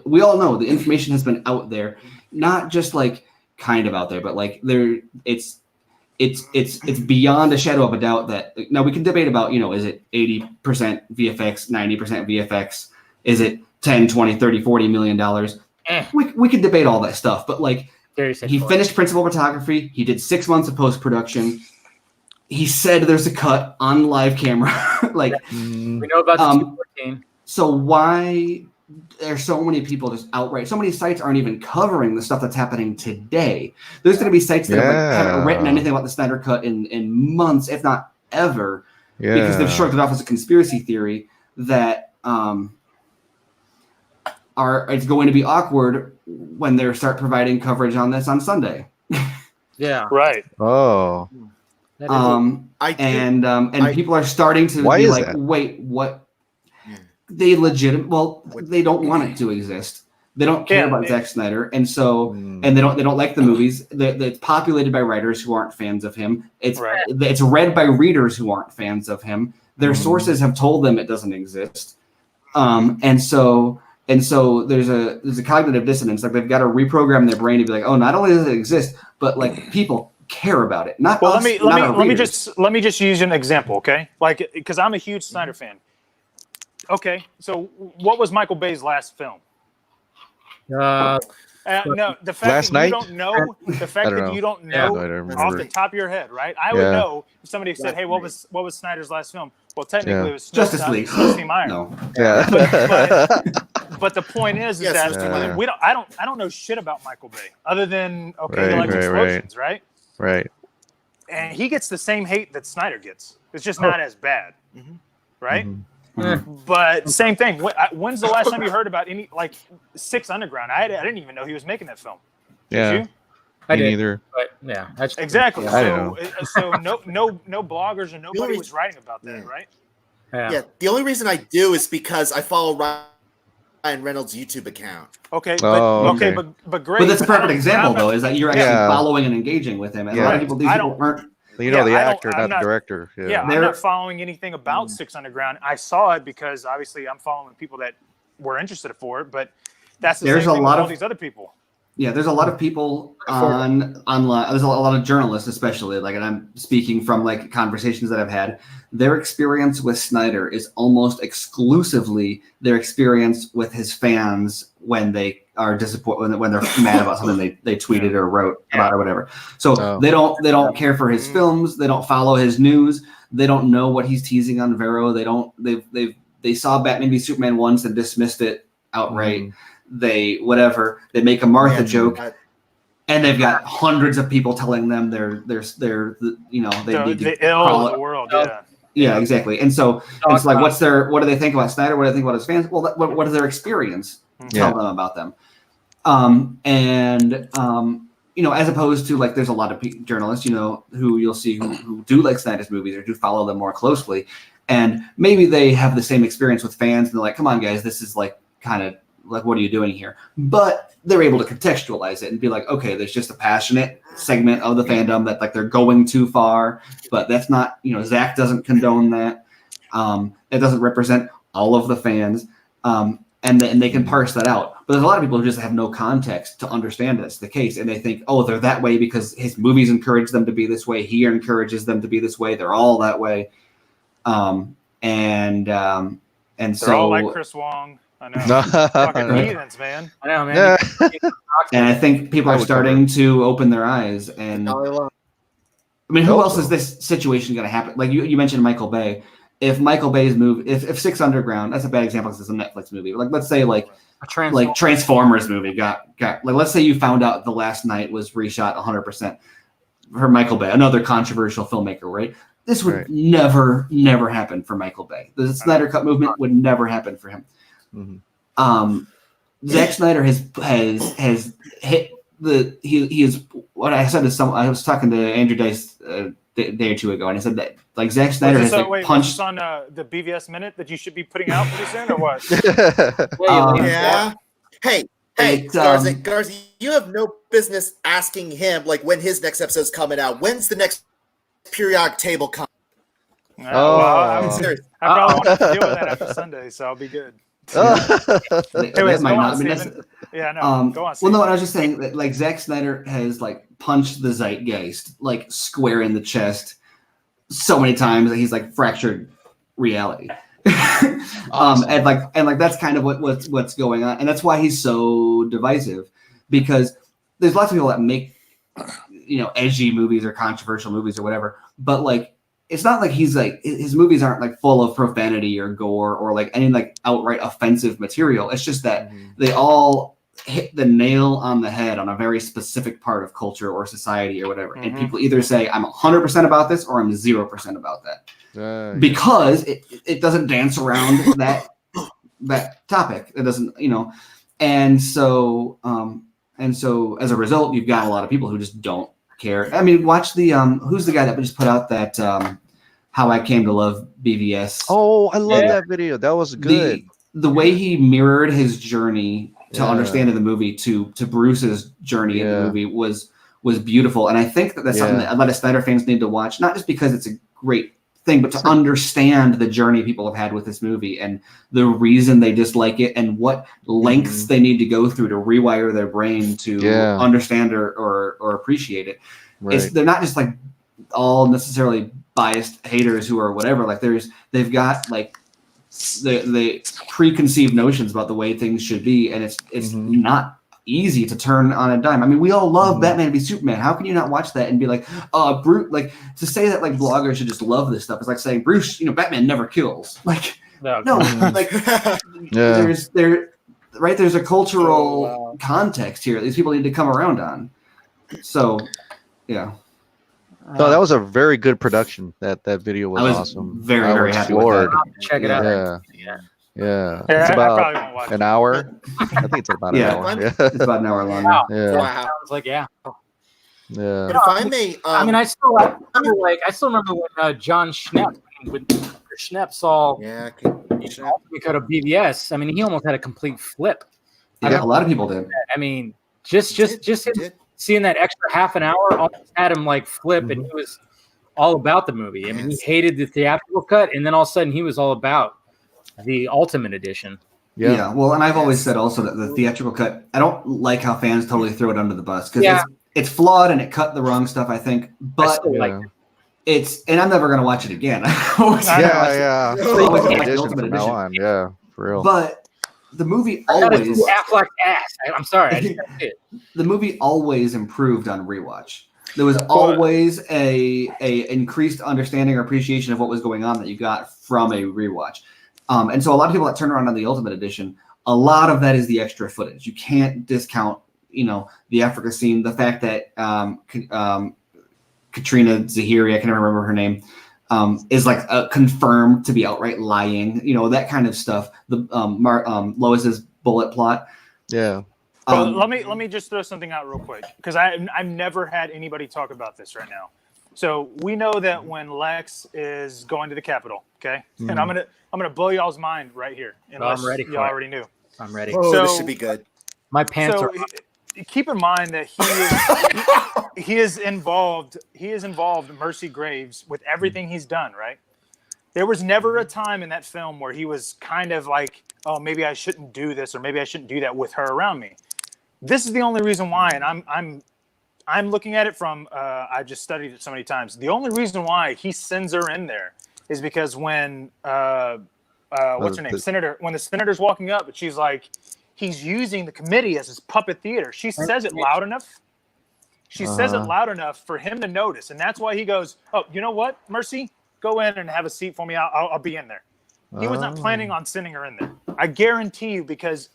[SPEAKER 6] we all know the information has been out there, not just like kind of out there, but like it's beyond a shadow of a doubt that now we can debate about, is it 80% VFX, 90% VFX? Is it 10, 20, 30, 40 million dollars? We could debate all that stuff, but like he finished principal photography. He did 6 months of post-production. He said there's a cut on live camera. Like
[SPEAKER 1] we know about the 214.
[SPEAKER 6] So why there's so many people just outright, so many sites aren't even covering the stuff that's happening today. There's going to be sites that haven't written anything about the Snyder Cut in months, if not ever, because they've shrugged it off as a conspiracy theory that it's going to be awkward when they start providing coverage on this on Sunday.
[SPEAKER 1] Yeah.
[SPEAKER 2] Right.
[SPEAKER 5] Oh.
[SPEAKER 6] People are starting to be like, wait, what? They they don't want it to exist. They don't care about Zack Snyder, and so and they don't like the movies. It's populated by writers who aren't fans of him. It's read by readers who aren't fans of him. Their sources have told them it doesn't exist, and so there's a cognitive dissonance. Like they've got to reprogram their brain to be like, oh, not only does it exist, but like people care about it. Not us, let
[SPEAKER 2] me just use an example, okay? Like, because I'm a huge Snyder fan. Okay, so what was Michael Bay's last film?
[SPEAKER 1] No,
[SPEAKER 2] the fact that you don't know, off the top of your head, right? I would know if somebody said, "Hey, what was Snyder's last film?" Well, technically, it was
[SPEAKER 6] Justice League.
[SPEAKER 2] No.
[SPEAKER 5] Yeah.
[SPEAKER 2] But the point is that I don't know shit about Michael Bay other than he likes explosions, right?
[SPEAKER 5] Right.
[SPEAKER 2] And he gets the same hate that Snyder gets. It's just not as bad, right? But same thing. When's the last time you heard about any like Six Underground? I didn't even know he was making that film.
[SPEAKER 5] Yeah,
[SPEAKER 2] did you?
[SPEAKER 1] I did
[SPEAKER 5] neither.
[SPEAKER 1] But yeah, that's
[SPEAKER 2] exactly.
[SPEAKER 5] I don't
[SPEAKER 2] So no bloggers or nobody was writing about that, right?
[SPEAKER 3] Yeah. The only reason I do is because I follow Ryan Reynolds' YouTube account.
[SPEAKER 2] Okay.
[SPEAKER 5] but
[SPEAKER 2] great.
[SPEAKER 6] But that's a perfect example, though, is that you're actually following and engaging with him. And a lot of people, these people aren't.
[SPEAKER 5] You know, the
[SPEAKER 2] I don't-
[SPEAKER 5] actor,
[SPEAKER 2] I'm
[SPEAKER 5] not the
[SPEAKER 2] not-
[SPEAKER 5] director.
[SPEAKER 2] Yeah, I'm not following anything about Six Underground. I saw it because obviously I'm following people that were interested for it, but that's the
[SPEAKER 6] There's
[SPEAKER 2] same
[SPEAKER 6] a
[SPEAKER 2] thing
[SPEAKER 6] lot
[SPEAKER 2] with all
[SPEAKER 6] of-
[SPEAKER 2] these other people.
[SPEAKER 6] Yeah, there's a lot of people online. There's a lot of journalists, especially, like, and I'm speaking from like conversations that I've had. Their experience with Snyder is almost exclusively their experience with his fans when they are disappointed, when they're mad about something they tweeted or wrote about or whatever. So they don't care for his films. They don't follow his news. They don't know what he's teasing on Vero. They saw Batman v Superman once and dismissed it outright. They make a Martha joke, and they've got hundreds of people telling them they're need to
[SPEAKER 2] the ill of the world.
[SPEAKER 6] Yeah, exactly. And so it's like, what do they think about Snyder? What do they think about his fans? Well, what does their experience tell them about them? As opposed to, like, there's a lot of journalists, who you'll see who do like Snyder's movies or do follow them more closely, and maybe they have the same experience with fans, and they're like, come on, guys, this is like kind of like, what are you doing here? But they're able to contextualize it and be like, okay, there's just a passionate segment of the fandom that, like, they're going too far, but that's not, Zach doesn't condone that. It doesn't represent all of the fans. And they can parse that out. But there's a lot of people who just have no context to understand that's the case. And they think, oh, they're that way because his movies encourage them to be this way. He encourages them to be this way. They're all that way. And
[SPEAKER 2] they're all like Chris Wong. I know. Fucking heathens, man.
[SPEAKER 1] I know, man.
[SPEAKER 6] And I think people are starting to open their eyes. And I mean, who else is this situation going to happen? Like you mentioned Michael Bay. If Michael Bay's movie, if Six Underground, that's a bad example because it's a Netflix movie. Like, let's say like Transformers movie got like, let's say you found out The Last Night was reshot 100% for Michael Bay, another controversial filmmaker, right? This would never happen for Michael Bay. The Snyder Cut movement would never happen for him. Zack Snyder has hit he is what I said to I was talking to Andrew Dice a day or two ago, and I said that, like, Zack Snyder has punched.
[SPEAKER 2] Was this on the BVS Minute that you should be putting out pretty soon, or what?
[SPEAKER 3] Yeah. Hey, Garza, you have no business asking him, like, when his next episode's coming out. When's the next periodic table come?
[SPEAKER 2] I'm serious. I probably won't have to deal with that after Sunday, so I'll be good. Anyways,
[SPEAKER 6] might
[SPEAKER 2] go
[SPEAKER 6] not.
[SPEAKER 2] on,
[SPEAKER 6] I mean,
[SPEAKER 2] Steven. Yeah, no. Go on.
[SPEAKER 6] Well, no, I was just saying that, like, Zack Snyder has, like, punched the zeitgeist, like, square in the chest so many times that he's, like, fractured reality. Awesome. and that's kind of what's going on, and that's why he's so divisive, because there's lots of people that make edgy movies or controversial movies or whatever, but, like, it's not like he's like, his movies aren't like full of profanity or gore or like any like outright offensive material. It's just that they all hit the nail on the head on a very specific part of culture or society or whatever. And people either say, I'm 100% about this or I'm 0% about that. Because it doesn't dance around that topic. It doesn't, and so as a result, you've got a lot of people who just don't care. I mean, watch the who's the guy that just put out that How I Came to Love BVS.
[SPEAKER 5] Oh, I love that video. That was good.
[SPEAKER 6] The way he mirrored his journey to understanding the movie to Bruce's journey in the movie was beautiful. And I think that's something that a lot of Snyder fans need to watch, not just because it's a great thing, but to understand the journey people have had with this movie and the reason they dislike it and what lengths they need to go through to rewire their brain to understand or appreciate it. They're not just like all necessarily biased haters who are whatever. Like they've got like the preconceived notions about the way things should be, and it's not easy to turn on a dime. I mean, we all love Batman v Superman. How can you not watch that and be like, Bruce, like, to say that like bloggers should just love this stuff is like saying Bruce, Batman never kills. Like, no, like there's a cultural context here. These people need to come around on. So, yeah.
[SPEAKER 5] No, that was a very good production. That video was awesome.
[SPEAKER 6] Very, very happy with that.
[SPEAKER 1] Check it out.
[SPEAKER 5] Yeah. It's about an hour. I think it's about an hour. Yeah.
[SPEAKER 6] It's about an hour long.
[SPEAKER 1] Wow.
[SPEAKER 5] Yeah.
[SPEAKER 1] Sounds like
[SPEAKER 5] Yeah.
[SPEAKER 3] But if I may,
[SPEAKER 1] I mean, I still remember when John Schnepp, when Schnepp saw we cut a BVS. I mean, he almost had a complete flip.
[SPEAKER 6] Yeah, a lot of people did.
[SPEAKER 1] I mean, just him seeing that extra half an hour almost had him like flip, and he was all about the movie. I mean, he hated the theatrical cut, and then all of a sudden he was all about the Ultimate Edition.
[SPEAKER 6] Yeah. Well, and I've always said also that the theatrical cut, I don't like how fans totally throw it under the bus because it's flawed and it cut the wrong stuff, I think. But and I'm never going to watch it again.
[SPEAKER 5] Yeah. From now on. Yeah, for real.
[SPEAKER 6] But the movie always
[SPEAKER 1] Affleck ass. I'm sorry, I just can't see it.
[SPEAKER 6] The movie always improved on rewatch. There was always a increased understanding or appreciation of what was going on that you got from a rewatch. And so a lot of people that turn around on the Ultimate Edition, a lot of that is the extra footage. You can't discount, the Africa scene, the fact that Katrina Zahiri, I can never remember her name, is like confirmed to be outright lying, that kind of stuff. The Lois's bullet plot.
[SPEAKER 5] Yeah.
[SPEAKER 2] Let me just throw something out real quick because I've never had anybody talk about this right now. So we know that when Lex is going to the Capitol, okay, and I'm gonna blow y'all's mind right here, unless
[SPEAKER 1] I'm ready
[SPEAKER 2] you already knew.
[SPEAKER 1] I'm ready.
[SPEAKER 3] Oh,
[SPEAKER 2] So-
[SPEAKER 3] this should be good.
[SPEAKER 1] My pants are.
[SPEAKER 2] Keep in mind that he is involved Mercy Graves with everything he's done, right? There was never a time in that film where he was kind of like, oh, maybe I shouldn't do this or maybe I shouldn't do that with her around me. This is the only reason why, and I'm looking at it from I just studied it so many times. The only reason why he sends her in there is because when what's her name? When the senator's walking up, and she's like, he's using the committee as his puppet theater. She says it loud enough. She says it loud enough for him to notice, and that's why he goes, "Oh, you know what, Mercy, go in and have a seat for me. I'll be in there." He was not planning on sending her in there. I guarantee you, because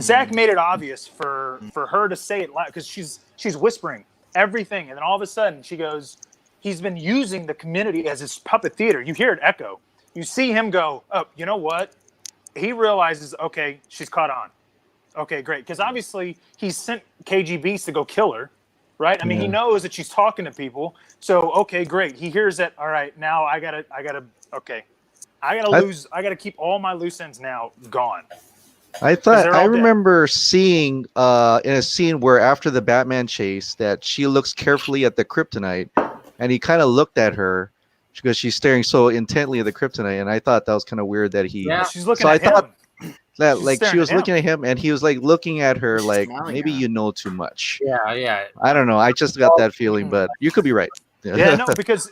[SPEAKER 2] Zach made it obvious for her to say it loud because she's whispering everything, and then all of a sudden she goes, "He's been using the community as his puppet theater." You hear it echo. You see him go, "Oh, you know what?" He realizes, okay, she's caught on. Okay, great. Because obviously he sent KGBs to go kill her, right? I mean, he knows that she's talking to people. So, okay, great. He hears that. All right, now I gotta keep all my loose ends now gone.
[SPEAKER 5] I remember seeing in a scene where after the Batman chase that she looks carefully at the kryptonite, and he kind of looked at her because she's staring so intently at the kryptonite, and I thought that was kind of weird that he.
[SPEAKER 2] Yeah, she's looking at him.
[SPEAKER 5] Thought that
[SPEAKER 2] She's
[SPEAKER 5] like she was looking at him, and he was like looking at her like maybe
[SPEAKER 3] at
[SPEAKER 5] you know too much.
[SPEAKER 1] Yeah.
[SPEAKER 5] I don't know. I just got that feeling, but you could be right.
[SPEAKER 2] Yeah, no, because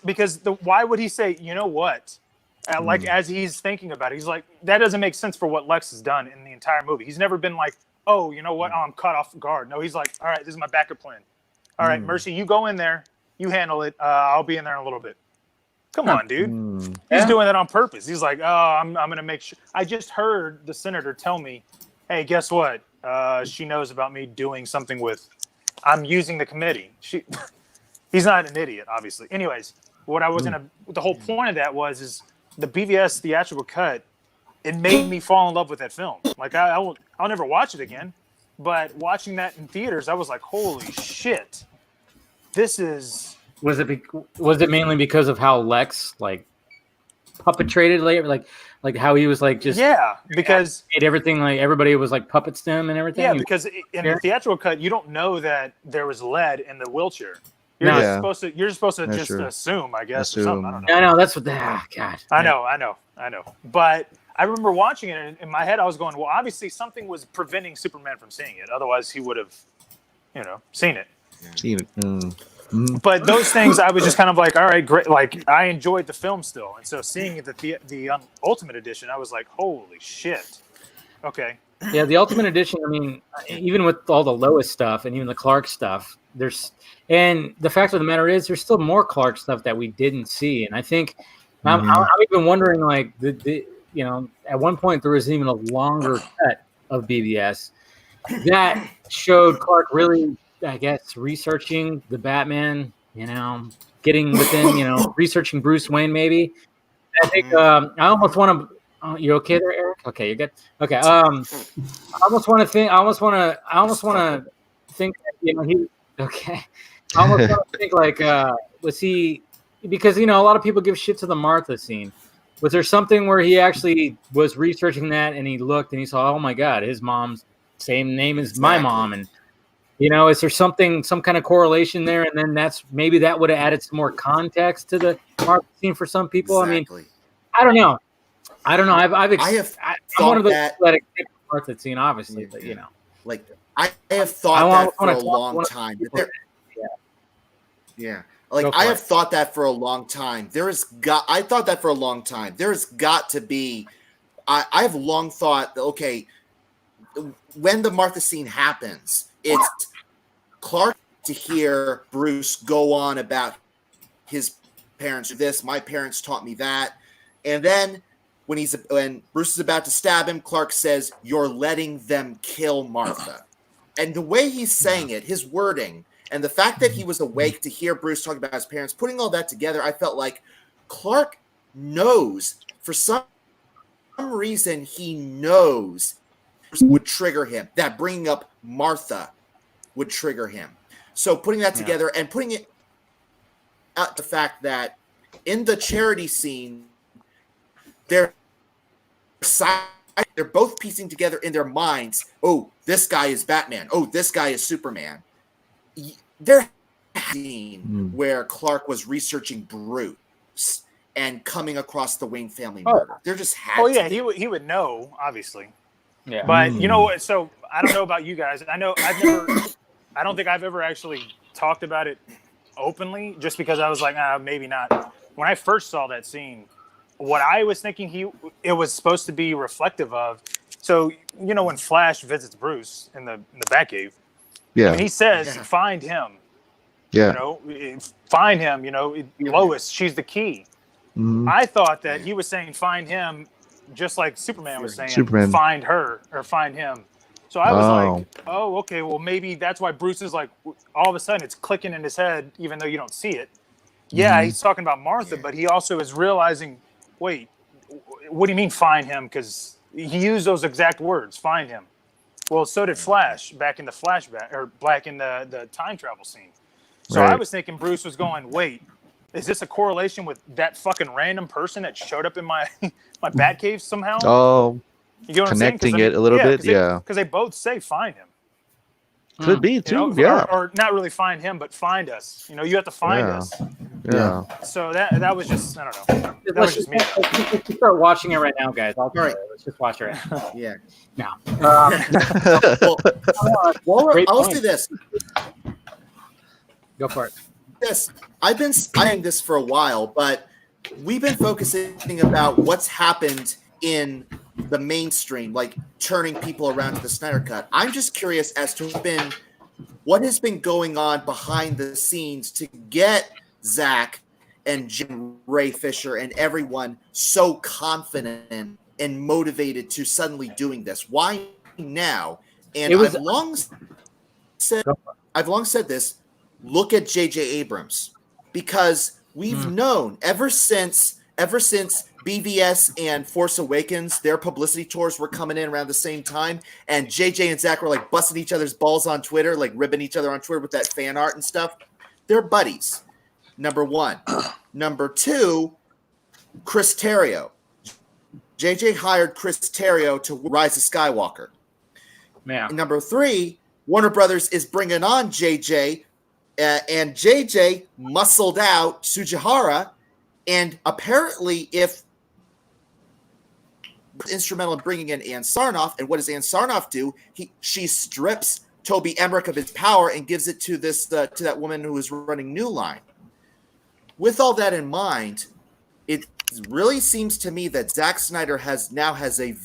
[SPEAKER 2] why would he say, you know what? Like as he's thinking about it, he's like, that doesn't make sense for what Lex has done in the entire movie. He's never been like, oh, you know what? Oh, I'm caught off guard. No, he's like, all right, this is my backup plan. All right, Mercy, you go in there, you handle it. I'll be in there in a little bit. Come on, dude. He's doing that on purpose. He's like, oh, I'm going to make sure. I just heard the senator tell me, hey, guess what? She knows about me doing something I'm using the committee. He's not an idiot, obviously. Anyways, the whole point of that is the BVS theatrical cut. It made me fall in love with that film. Like I'll never watch it again, but watching that in theaters, I was like, holy shit, this is.
[SPEAKER 1] Was it mainly because of how Lex like puppetrated later, like how he was like just
[SPEAKER 2] because
[SPEAKER 1] made everything like everybody was like puppets to him and everything.
[SPEAKER 2] Yeah, because in the theatrical cut, you don't know that there was lead in the wheelchair. You're supposed to just assume, I guess. Or something. I don't know.
[SPEAKER 1] I know that's what. God.
[SPEAKER 2] I know. But I remember watching it, and in my head, I was going, well, obviously something was preventing Superman from seeing it. Otherwise, he would have, seen it. But those things, I was just kind of like, all right, great. Like, I enjoyed the film still. And so seeing the Ultimate Edition, I was like, holy shit. Okay.
[SPEAKER 1] Yeah, the Ultimate Edition, I mean, even with all the Lois stuff and even the Clark stuff, and the fact of the matter is there's still more Clark stuff that we didn't see. And I think I'm even wondering, like, at one point there was even a longer cut of BVS that showed Clark really, I guess, researching the Batman, getting within, researching Bruce Wayne, maybe. I think I almost want to. Oh, you okay there, Eric? Okay, you're good. Okay. I almost want to think. I almost want to think. He. Okay. I almost want to think like, was he? Because a lot of people give shit to the Martha scene. Was there something where he actually was researching that and he looked and he saw, oh my God, his mom's same name as my mom, and Is there some kind of correlation there? And then maybe that would have added some more context to the Martha scene for some people.
[SPEAKER 3] Exactly.
[SPEAKER 1] I mean, I don't know. I'm one of those
[SPEAKER 3] that
[SPEAKER 1] people that accept the Martha scene, obviously, but
[SPEAKER 3] like I have thought that for a long time. Like I have thought that for a long time. I thought that for a long time. There's got to be. I have long thought that, okay, when the Martha scene happens, it's Clark to hear Bruce go on about his parents do this, my parents taught me that, and then when Bruce is about to stab him, Clark says, "You're letting them kill Martha," and the way he's saying it, his wording. And the fact that he was awake to hear Bruce talk about his parents, putting all that together, I felt like Clark knows, for some reason, he knows would trigger him, that bringing up Martha would trigger him. So putting that together and putting it at the fact that in the charity scene, they're both piecing together in their minds, oh, this guy is Batman. Oh, this guy is Superman. There scene where Clark was researching Bruce and coming across the Wayne family murder. There just had to be.
[SPEAKER 2] he would know, obviously.
[SPEAKER 1] Yeah.
[SPEAKER 2] But you know what? So I don't know about you guys. I don't think I've ever actually talked about it openly, just because I was like, maybe not. When I first saw that scene, what I was thinking it was supposed to be reflective of. So when Flash visits Bruce in the Batcave.
[SPEAKER 5] Yeah.
[SPEAKER 2] And he says, find him.
[SPEAKER 5] Yeah.
[SPEAKER 2] Find him, Lois, she's the key. Mm-hmm. I thought that he was saying find him just like Superman was saying find her or find him. So I was like, oh, okay, well maybe that's why Bruce is like, all of a sudden it's clicking in his head even though you don't see it. Yeah, he's talking about Martha, but he also is realizing, wait, what do you mean find him? Because he used those exact words, find him. Well, so did Flash back in the flashback, or back in the time travel scene. So I was thinking Bruce was going, wait, is this a correlation with that fucking random person that showed up in my Batcave somehow?
[SPEAKER 5] Oh,
[SPEAKER 2] you know what
[SPEAKER 5] connecting
[SPEAKER 2] I'm saying?
[SPEAKER 5] it a little bit,
[SPEAKER 2] because they both say find him.
[SPEAKER 5] Could be too, yeah.
[SPEAKER 2] Or not really find him, but find us. You have to find us.
[SPEAKER 5] Yeah.
[SPEAKER 2] So that was just, I don't know. That was just me.
[SPEAKER 1] Let's start watching it right now, guys. All right. Let's just watch it right now.
[SPEAKER 3] Yeah.
[SPEAKER 1] Now.
[SPEAKER 3] I'll say this.
[SPEAKER 1] Go for it.
[SPEAKER 3] Yes, I've been studying this for a while, but we've been focusing about what's happened in the mainstream, like turning people around to the Snyder Cut. I'm just curious as to what has been going on behind the scenes to get Zach and Jim, Ray Fisher and everyone so confident and motivated to suddenly doing this. Why now? And I've long said this. Look at J.J. Abrams, because we've known ever since BVS and Force Awakens, their publicity tours were coming in around the same time, and JJ and Zach were like busting each other's balls on Twitter, like ribbing each other on Twitter with that fan art and stuff. They're buddies. Number one. Number two, Chris Terrio. JJ hired Chris Terrio to Rise of Skywalker.
[SPEAKER 1] Yeah.
[SPEAKER 3] And number three, Warner Brothers is bringing on JJ, and JJ muscled out Sujihara, and apparently if instrumental in bringing in Ann Sarnoff, and what does Ann Sarnoff do? She strips Toby Emmerich of his power and gives it to to that woman who is running New Line. With all that in mind, it really seems to me that Zack Snyder has a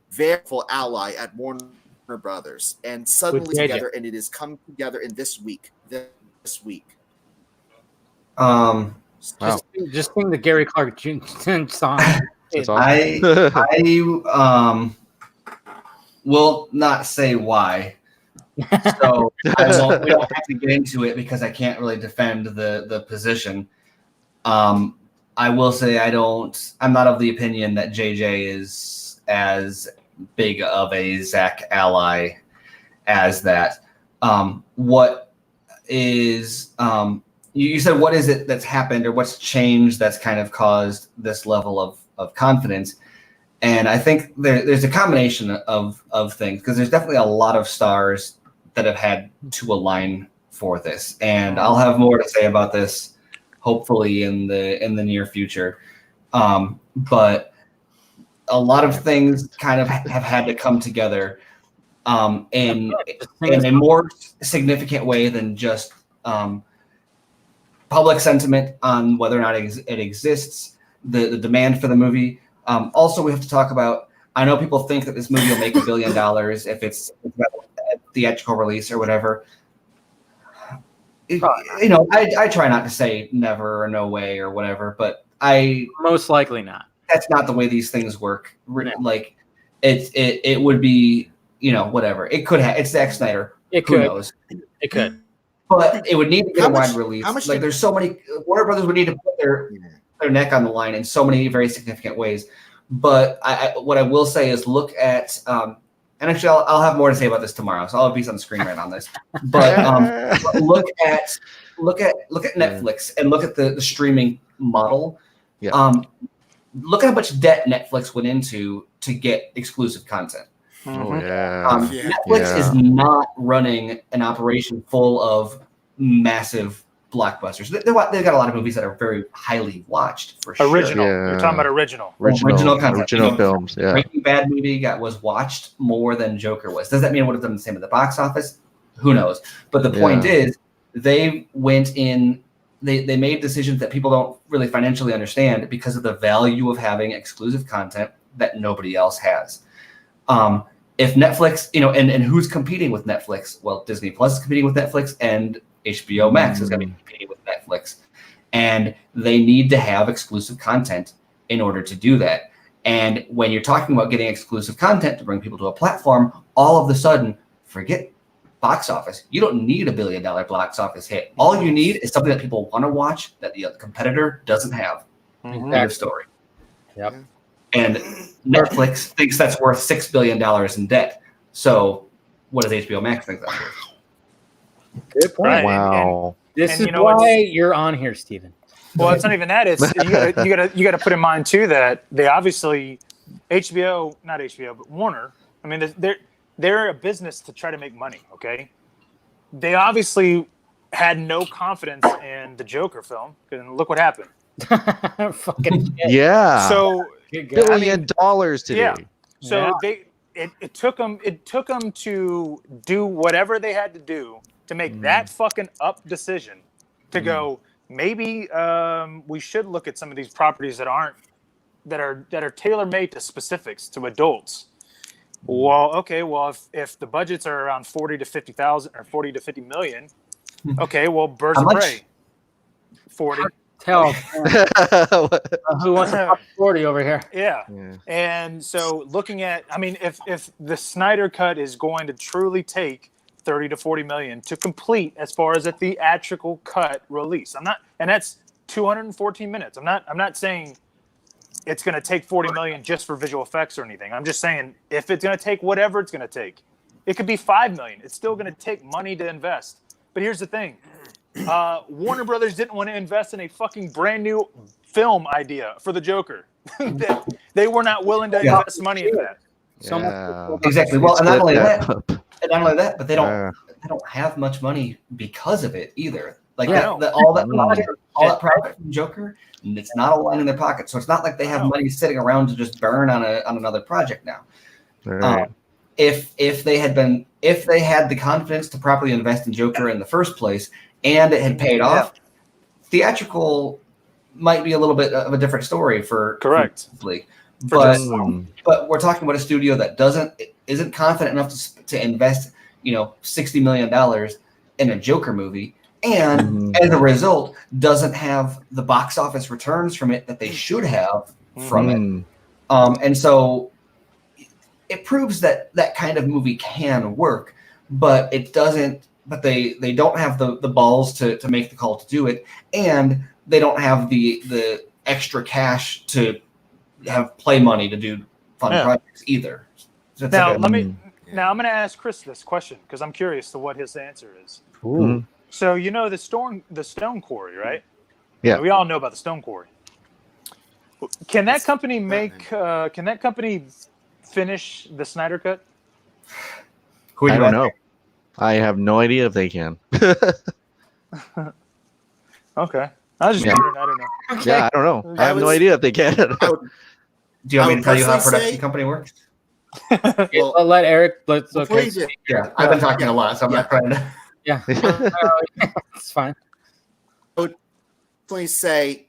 [SPEAKER 3] very full ally at Warner Brothers, and suddenly together, and it is coming together in this week.
[SPEAKER 5] Wow.
[SPEAKER 1] Just sing the Gary Clark song.
[SPEAKER 6] I will not say why. So we don't have to get into it because I can't really defend the position. I will say I'm not of the opinion that JJ is as big of a Zach ally as that. What is you said what is it that's happened or what's changed that's kind of caused this level of confidence? And I think there's a combination of things, because there's definitely a lot of stars that have had to align for this, and I'll have more to say about this hopefully in the near future. But a lot of things kind of have had to come together in a more significant way than just public sentiment on whether or not it exists, the demand for the movie. Also, we have to talk about, I know people think that this movie will make $1 billion if it's a theatrical release or whatever. I try not to say never or no way or whatever, but
[SPEAKER 1] most likely not.
[SPEAKER 6] That's not the way these things work. Like it would be, whatever. It could have. It's Zack Snyder. Who knows?
[SPEAKER 1] It could.
[SPEAKER 6] But it would need to get a wide release. There's so many. Warner Brothers would need to put their neck on the line in so many very significant ways. But what I will say is look at, and actually I'll have more to say about this tomorrow, so I'll have these on the screen right on this. But look at Netflix and look at the streaming model. Yeah. Look at how much debt Netflix went into to get exclusive content.
[SPEAKER 5] Oh yeah.
[SPEAKER 6] Netflix is not running an operation full of massive blockbusters. They've got a lot of movies that are very highly watched for sure.
[SPEAKER 2] Original. You're talking about original
[SPEAKER 6] content.
[SPEAKER 5] Original films. Yeah.
[SPEAKER 6] Breaking Bad movie was watched more than Joker was. Does that mean it would have done the same at the box office? Who knows? But the point is, they went in. They made decisions that people don't really financially understand because of the value of having exclusive content that nobody else has. If Netflix, and who's competing with Netflix? Well, Disney Plus is competing with Netflix, and HBO Max is going to be competing with Netflix. And they need to have exclusive content in order to do that. And when you're talking about getting exclusive content to bring people to a platform, all of a sudden, forget box office. You don't need $1 billion box office hit. All you need is something that people want to watch that the competitor doesn't have. End of story.
[SPEAKER 1] Yep.
[SPEAKER 6] And Netflix thinks that's worth $6 billion in debt. So what does HBO Max think that's worth?
[SPEAKER 1] Good point.
[SPEAKER 2] Right.
[SPEAKER 5] Wow.
[SPEAKER 1] This is why you're on here, Steven.
[SPEAKER 2] Well, it's not even that. It's you got to put in mind too that they obviously not HBO, but Warner. I mean, they're a business to try to make money. Okay, they obviously had no confidence in the Joker film, and look what happened.
[SPEAKER 1] Fucking shit.
[SPEAKER 5] Yeah.
[SPEAKER 2] So
[SPEAKER 5] $1 billion today.
[SPEAKER 2] Yeah. So it took them to do whatever they had to do to make that fucking up decision to go, maybe we should look at some of these properties that are tailor-made to specifics to adults. Well, okay, if the budgets are around 40 to 50,000 or 40 to 50 million, okay, well, Birds of Prey, 40.
[SPEAKER 1] Tell who wants to pop 40 over here?
[SPEAKER 2] Yeah. And so looking at, I mean, if the Snyder Cut is going to truly take 30 to 40 million to complete as far as a theatrical cut release, and that's 214 minutes. I'm not saying it's going to take 40 million just for visual effects or anything. I'm just saying if it's going to take whatever it's going to take, it could be 5 million. It's still going to take money to invest. But here's the thing. Warner Brothers didn't want to invest in a fucking brand new film idea for the Joker. They were not willing to invest money in that.
[SPEAKER 6] Exactly. Well, and not only that, but they don't have much money because of it either. Like all that profit from Joker, it's not all lying in their pocket. So it's not like they have money sitting around to just burn on another project now.
[SPEAKER 5] Right.
[SPEAKER 6] If they had the confidence to properly invest in Joker in the first place and it had paid off, theatrical might be a little bit of a different story for League. But we're talking about a studio that isn't confident enough to invest, $60 million in a Joker movie, and as a result, doesn't have the box office returns from it that they should have from it. And so it proves that kind of movie can work, but it doesn't. But they don't have the balls to make the call to do it, and they don't have the extra cash to have play money to do fun projects either. So
[SPEAKER 2] now I'm going to ask Chris this question because I'm curious to what his answer is.
[SPEAKER 5] Mm-hmm.
[SPEAKER 2] So the Stone Quarry, right?
[SPEAKER 5] Yeah.
[SPEAKER 2] We all know about the Stone Quarry. Can that company finish the Snyder Cut?
[SPEAKER 5] I don't know. I have no idea if they can.
[SPEAKER 2] Okay. I was just
[SPEAKER 5] Yeah.
[SPEAKER 2] wondering. I don't know.
[SPEAKER 5] Yeah, I don't know. I have no
[SPEAKER 3] was-
[SPEAKER 5] idea if they can.
[SPEAKER 6] Do you want me to tell you how a
[SPEAKER 3] personally
[SPEAKER 6] production
[SPEAKER 3] say-
[SPEAKER 6] company works?
[SPEAKER 3] Well,
[SPEAKER 1] I'll let Eric. Let's
[SPEAKER 3] before
[SPEAKER 1] okay.
[SPEAKER 3] you do,
[SPEAKER 6] Yeah, I've been talking a lot, so I'm not trying to.
[SPEAKER 1] Yeah, it's fine.
[SPEAKER 3] definitely say,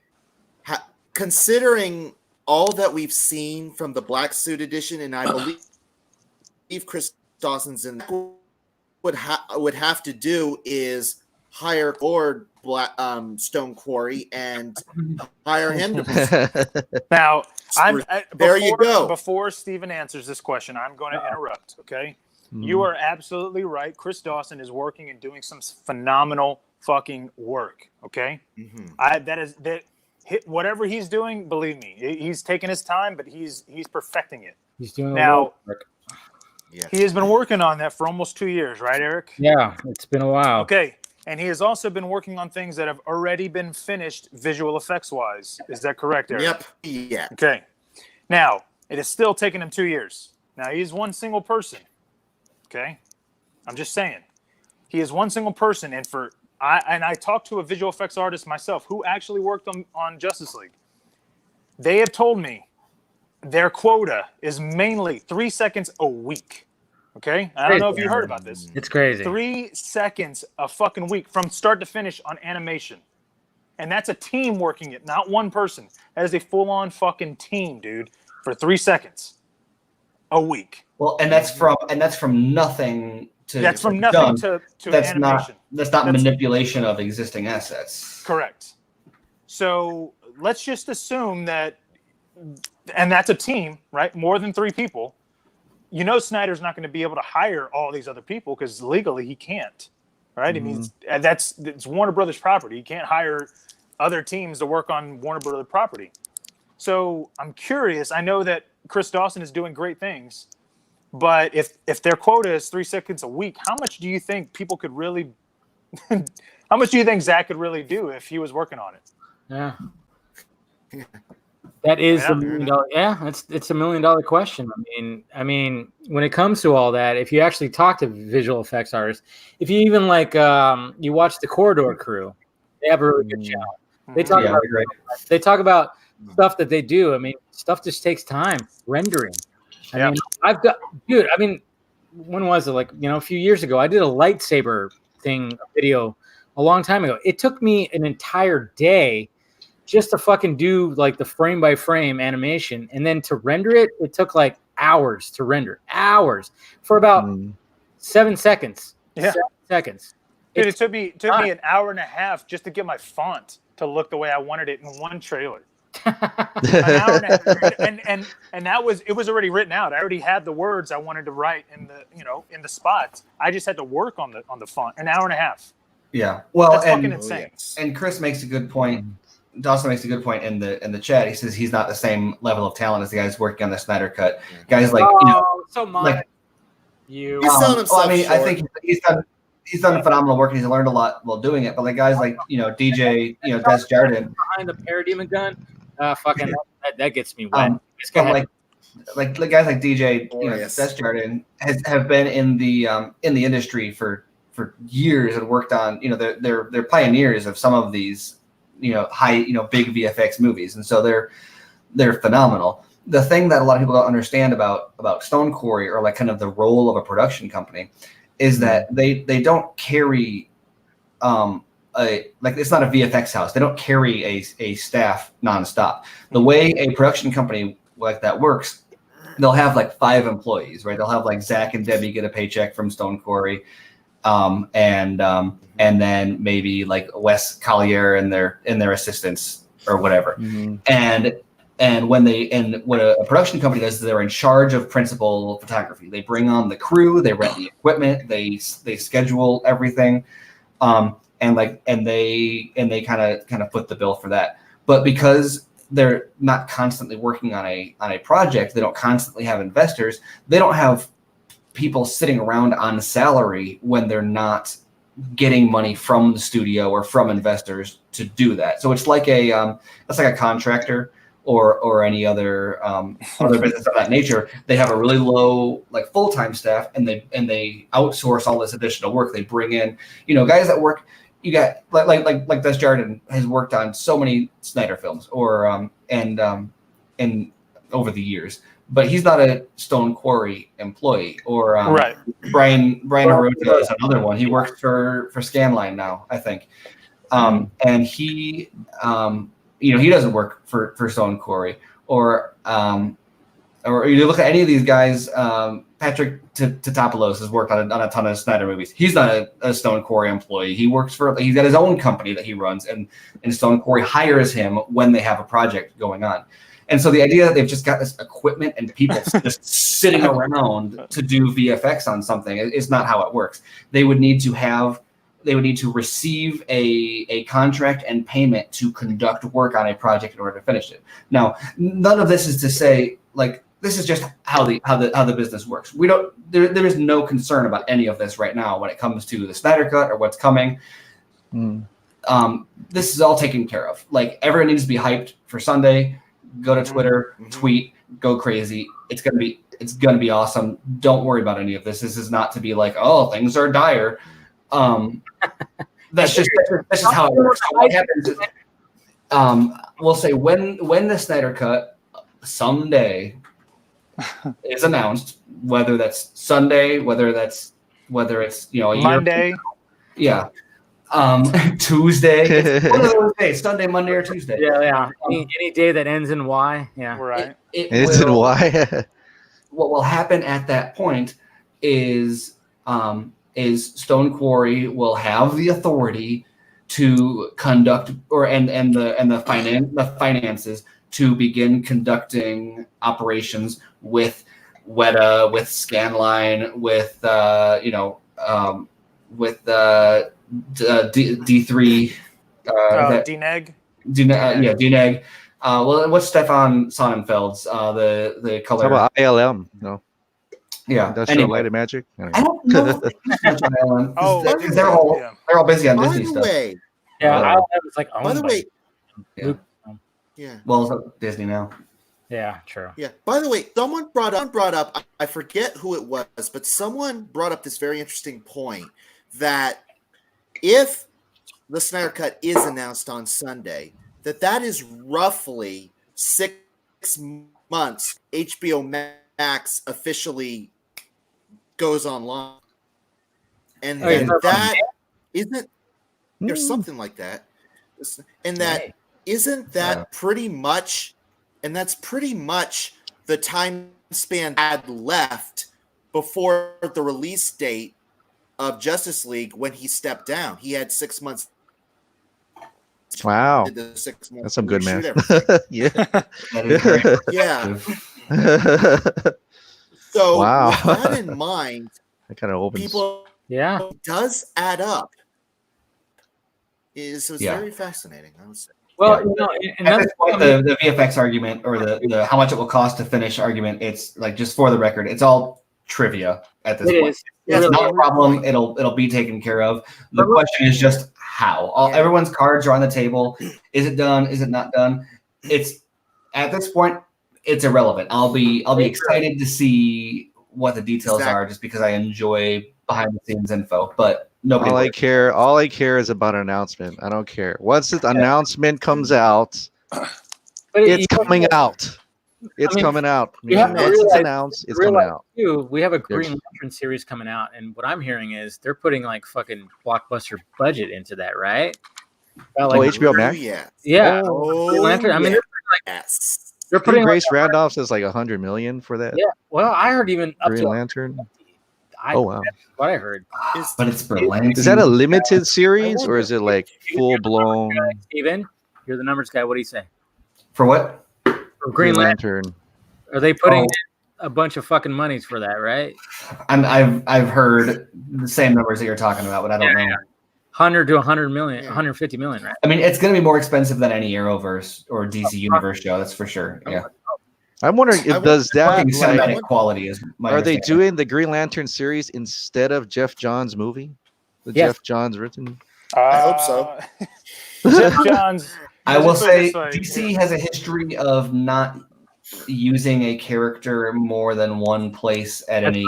[SPEAKER 3] considering all that we've seen from the Black Suit Edition, and I believe Chris Dawson's in, would have to do is hire Lord Stone Quarry and hire him to.
[SPEAKER 2] Now,
[SPEAKER 3] There you go.
[SPEAKER 2] Before Steven answers this question, I'm going to interrupt. Okay, you are absolutely right. Chris Dawson is working and doing some phenomenal fucking work. Okay, whatever he's doing, believe me, he's taking his time, but he's perfecting it.
[SPEAKER 1] He's doing
[SPEAKER 2] Now,
[SPEAKER 1] work.
[SPEAKER 3] Yeah.
[SPEAKER 2] he has been working on that for almost 2 years, right, Eric?
[SPEAKER 1] Yeah, it's been a while.
[SPEAKER 2] Okay. And he has also been working on things that have already been finished visual effects wise. Is that correct, Eric?
[SPEAKER 3] Yep. Yeah.
[SPEAKER 2] Okay. Now, it has still taken him 2 years. Now, he's one single person. Okay. I'm just saying. He is one single person. And I talked to a visual effects artist myself who actually worked on Justice League. They have told me their quota is mainly 3 seconds a week. Okay? I don't know if you heard about this.
[SPEAKER 1] It's crazy.
[SPEAKER 2] 3 seconds a fucking week from start to finish on animation. And that's a team working it, not one person. That is a full-on fucking team, dude, for 3 seconds a week.
[SPEAKER 6] Well, and that's from nothing to.
[SPEAKER 2] That's from nothing to
[SPEAKER 6] that's
[SPEAKER 2] animation.
[SPEAKER 6] That's not manipulation of existing assets.
[SPEAKER 2] Correct. So let's just assume that, and that's a team, right? More than 3 people. You know, Snyder's not going to be able to hire all these other people because legally he can't, right? I mean, it's Warner Brothers property. He can't hire other teams to work on Warner Brothers property. So I'm curious. I know that Chris Dawson is doing great things, but if their quota is 3 seconds a week, how much do you think people could really? How much do you think Zach could really do if he was working on it?
[SPEAKER 1] Yeah. That is
[SPEAKER 2] Yeah.
[SPEAKER 1] the $1 million. Yeah, it's $1 million question. I mean, when it comes to all that, if you actually talk to visual effects artists, if you even you watch the Corridor Crew, they have a really good channel. They talk about
[SPEAKER 6] right.
[SPEAKER 1] they talk about stuff that they do. I mean, stuff just takes time. Rendering. I mean, when was it? A few years ago, I did a lightsaber video a long time ago. It took me an entire day just to fucking do the frame by frame animation, and then to render it took hours to render. Hours for about 7 seconds.
[SPEAKER 2] Yeah.
[SPEAKER 1] 7 seconds.
[SPEAKER 2] Dude, it took me an hour and a half just to get my font to look the way I wanted it in one trailer. An hour and a half, and it was already written out. I already had the words I wanted to write in the spots. I just had to work on the font. An hour and a half.
[SPEAKER 6] Yeah. Well,
[SPEAKER 2] That's fucking insane.
[SPEAKER 6] And Chris makes a good point. Dawson makes a good point in the chat. He says he's not the same level of talent as the guys working on the Snyder Cut. Guys
[SPEAKER 1] so much.
[SPEAKER 3] He's selling himself
[SPEAKER 6] I
[SPEAKER 3] short.
[SPEAKER 6] think he's done phenomenal work and he's learned a lot while doing it. But guys like DJ, Des Jardin
[SPEAKER 1] behind the Parademon gun, fucking that gets me wet.
[SPEAKER 6] Like guys like DJ,
[SPEAKER 3] Glorious.
[SPEAKER 6] Des Jardin have been in the industry for years and worked on, they're pioneers of some of these high, big VFX movies. And so they're phenomenal. The thing that a lot of people don't understand about Stone Quarry or kind of the role of a production company is that they don't carry it's not a VFX house. They don't carry a staff nonstop. The way a production company like that works, they'll have 5 employees, right? They'll have Zach and Debbie get a paycheck from Stone Quarry. And then maybe Wes Collier and their assistants or whatever. And what a production company does is they're in charge of principal photography. They bring on the crew, they rent the equipment, they schedule everything, and they kind of foot the bill for that. But because they're not constantly working on a project, they don't constantly have investors, they don't have people sitting around on salary when they're not getting money from the studio or from investors to do that. So it's like a contractor or any other other business of that nature. They have a really low like full-time staff, and they outsource all this additional work. They bring in, guys that work. You got like this Jordan has worked on so many Snyder films and over the years, but he's not a Stone Quarry employee. Or
[SPEAKER 2] Right.
[SPEAKER 6] Brian Aruta is another one. He works for Scanline now, I think, and he he doesn't work for Stone Quarry or you look at any of these guys. Patrick Tatopoulos has worked on a ton of Snyder movies. He's not a Stone Quarry employee. He's got his own company that he runs, and Stone Quarry hires him when they have a project going on. And so the idea that they've just got this equipment and people just sitting around to do VFX on something is not how it works. They would need to receive a contract and payment to conduct work on a project in order to finish it. Now, none of this is to say like this is just how the business works. There is no concern about any of this right now when it comes to the Snyder Cut or what's coming. This is all taken care of. Like everyone needs to be hyped for Sunday. Go to Twitter, tweet, go crazy. It's gonna be awesome. Don't worry about any of this. This is not to be like, oh, things are dire. That's just how it works. So what happens is, we'll say when the Snyder Cut someday is announced, whether that's Sunday, whether it's a
[SPEAKER 2] Monday,
[SPEAKER 6] Tuesday, one of those days, Sunday, Monday, or Tuesday.
[SPEAKER 1] Yeah. Any day that ends in Y. Yeah,
[SPEAKER 2] right.
[SPEAKER 5] It's in Y.
[SPEAKER 6] What will happen at that point is Stone Quarry will have the authority to conduct the finances to begin conducting operations with Weta, with Scanline, with D3,
[SPEAKER 2] DNEG.
[SPEAKER 6] DNEG. What's Stefan Sonnenfeld's the color?
[SPEAKER 5] How about ILM? No.
[SPEAKER 6] Yeah.
[SPEAKER 5] Industrial Light and Magic.
[SPEAKER 6] I don't know if they use much on ILM.
[SPEAKER 2] Oh,
[SPEAKER 6] they're all busy on Disney stuff.
[SPEAKER 1] I was like,
[SPEAKER 3] By the way,
[SPEAKER 6] yeah. Well, it's Disney now.
[SPEAKER 1] Yeah, true.
[SPEAKER 3] Yeah. By the way, someone brought up. I forget who it was, but someone brought up this very interesting point that if the Snyder Cut is announced on Sunday, that is roughly 6 months HBO Max officially goes online, and then that isn't there's something like that, and that isn't that pretty much, and that's pretty much the time span had left before the release date of Justice League when he stepped down. He had 6 months.
[SPEAKER 5] Wow,
[SPEAKER 3] the 6 months
[SPEAKER 5] that's some good math. Yeah.
[SPEAKER 3] Yeah. So
[SPEAKER 5] wow.
[SPEAKER 3] with that in mind,
[SPEAKER 5] that kind of opens.
[SPEAKER 3] People, it does add up. It's very fascinating, I would say.
[SPEAKER 1] Well,
[SPEAKER 6] and at this point, the VFX argument or the how much it will cost to finish argument, it's like, just for the record, it's all trivia at this point. It's not a problem. It'll be taken care of. The question is just how. Everyone's cards are on the table. Is it done? Is it not done? It's at this point, it's irrelevant. I'll be excited to see what the details are, just because I enjoy behind the scenes info. But nobody.
[SPEAKER 5] All I care is about an announcement. I don't care. Once the announcement comes out, it's coming out. It's coming out. Once it's announced, it's coming out.
[SPEAKER 1] We have a Green Lantern series coming out, and what I'm hearing is they're putting like fucking blockbuster budget into that, right?
[SPEAKER 5] HBO Max.
[SPEAKER 1] Yeah. Green Lantern. I mean, they're putting
[SPEAKER 5] Grace Randolph says like $100 million for that.
[SPEAKER 1] Yeah. Well, I heard even up
[SPEAKER 5] Green
[SPEAKER 1] to
[SPEAKER 5] Lantern.
[SPEAKER 1] Wow. That's what I heard.
[SPEAKER 6] But it's Berlin.
[SPEAKER 5] Is that a limited series or is it like full blown?
[SPEAKER 1] Steven, you're the numbers guy. What do you say?
[SPEAKER 6] For what?
[SPEAKER 1] For Green Lantern. Are they putting a bunch of fucking monies for that, right?
[SPEAKER 6] I've heard the same numbers that you're talking about, but I don't know.
[SPEAKER 1] 100 to 100 million, 150 million, right?
[SPEAKER 6] I mean, it's going to be more expensive than any Arrowverse or DC Universe show, that's for sure. Yeah.
[SPEAKER 5] I'm wondering if
[SPEAKER 6] cinematic quality is.
[SPEAKER 5] Are they doing the Green Lantern series instead of Jeff Johns' movie? Jeff Johns written.
[SPEAKER 3] I hope so.
[SPEAKER 2] Jeff Johns.
[SPEAKER 6] I will
[SPEAKER 2] Let's put it
[SPEAKER 6] say
[SPEAKER 2] this way.
[SPEAKER 6] DC has a history of not using a character more than one place at any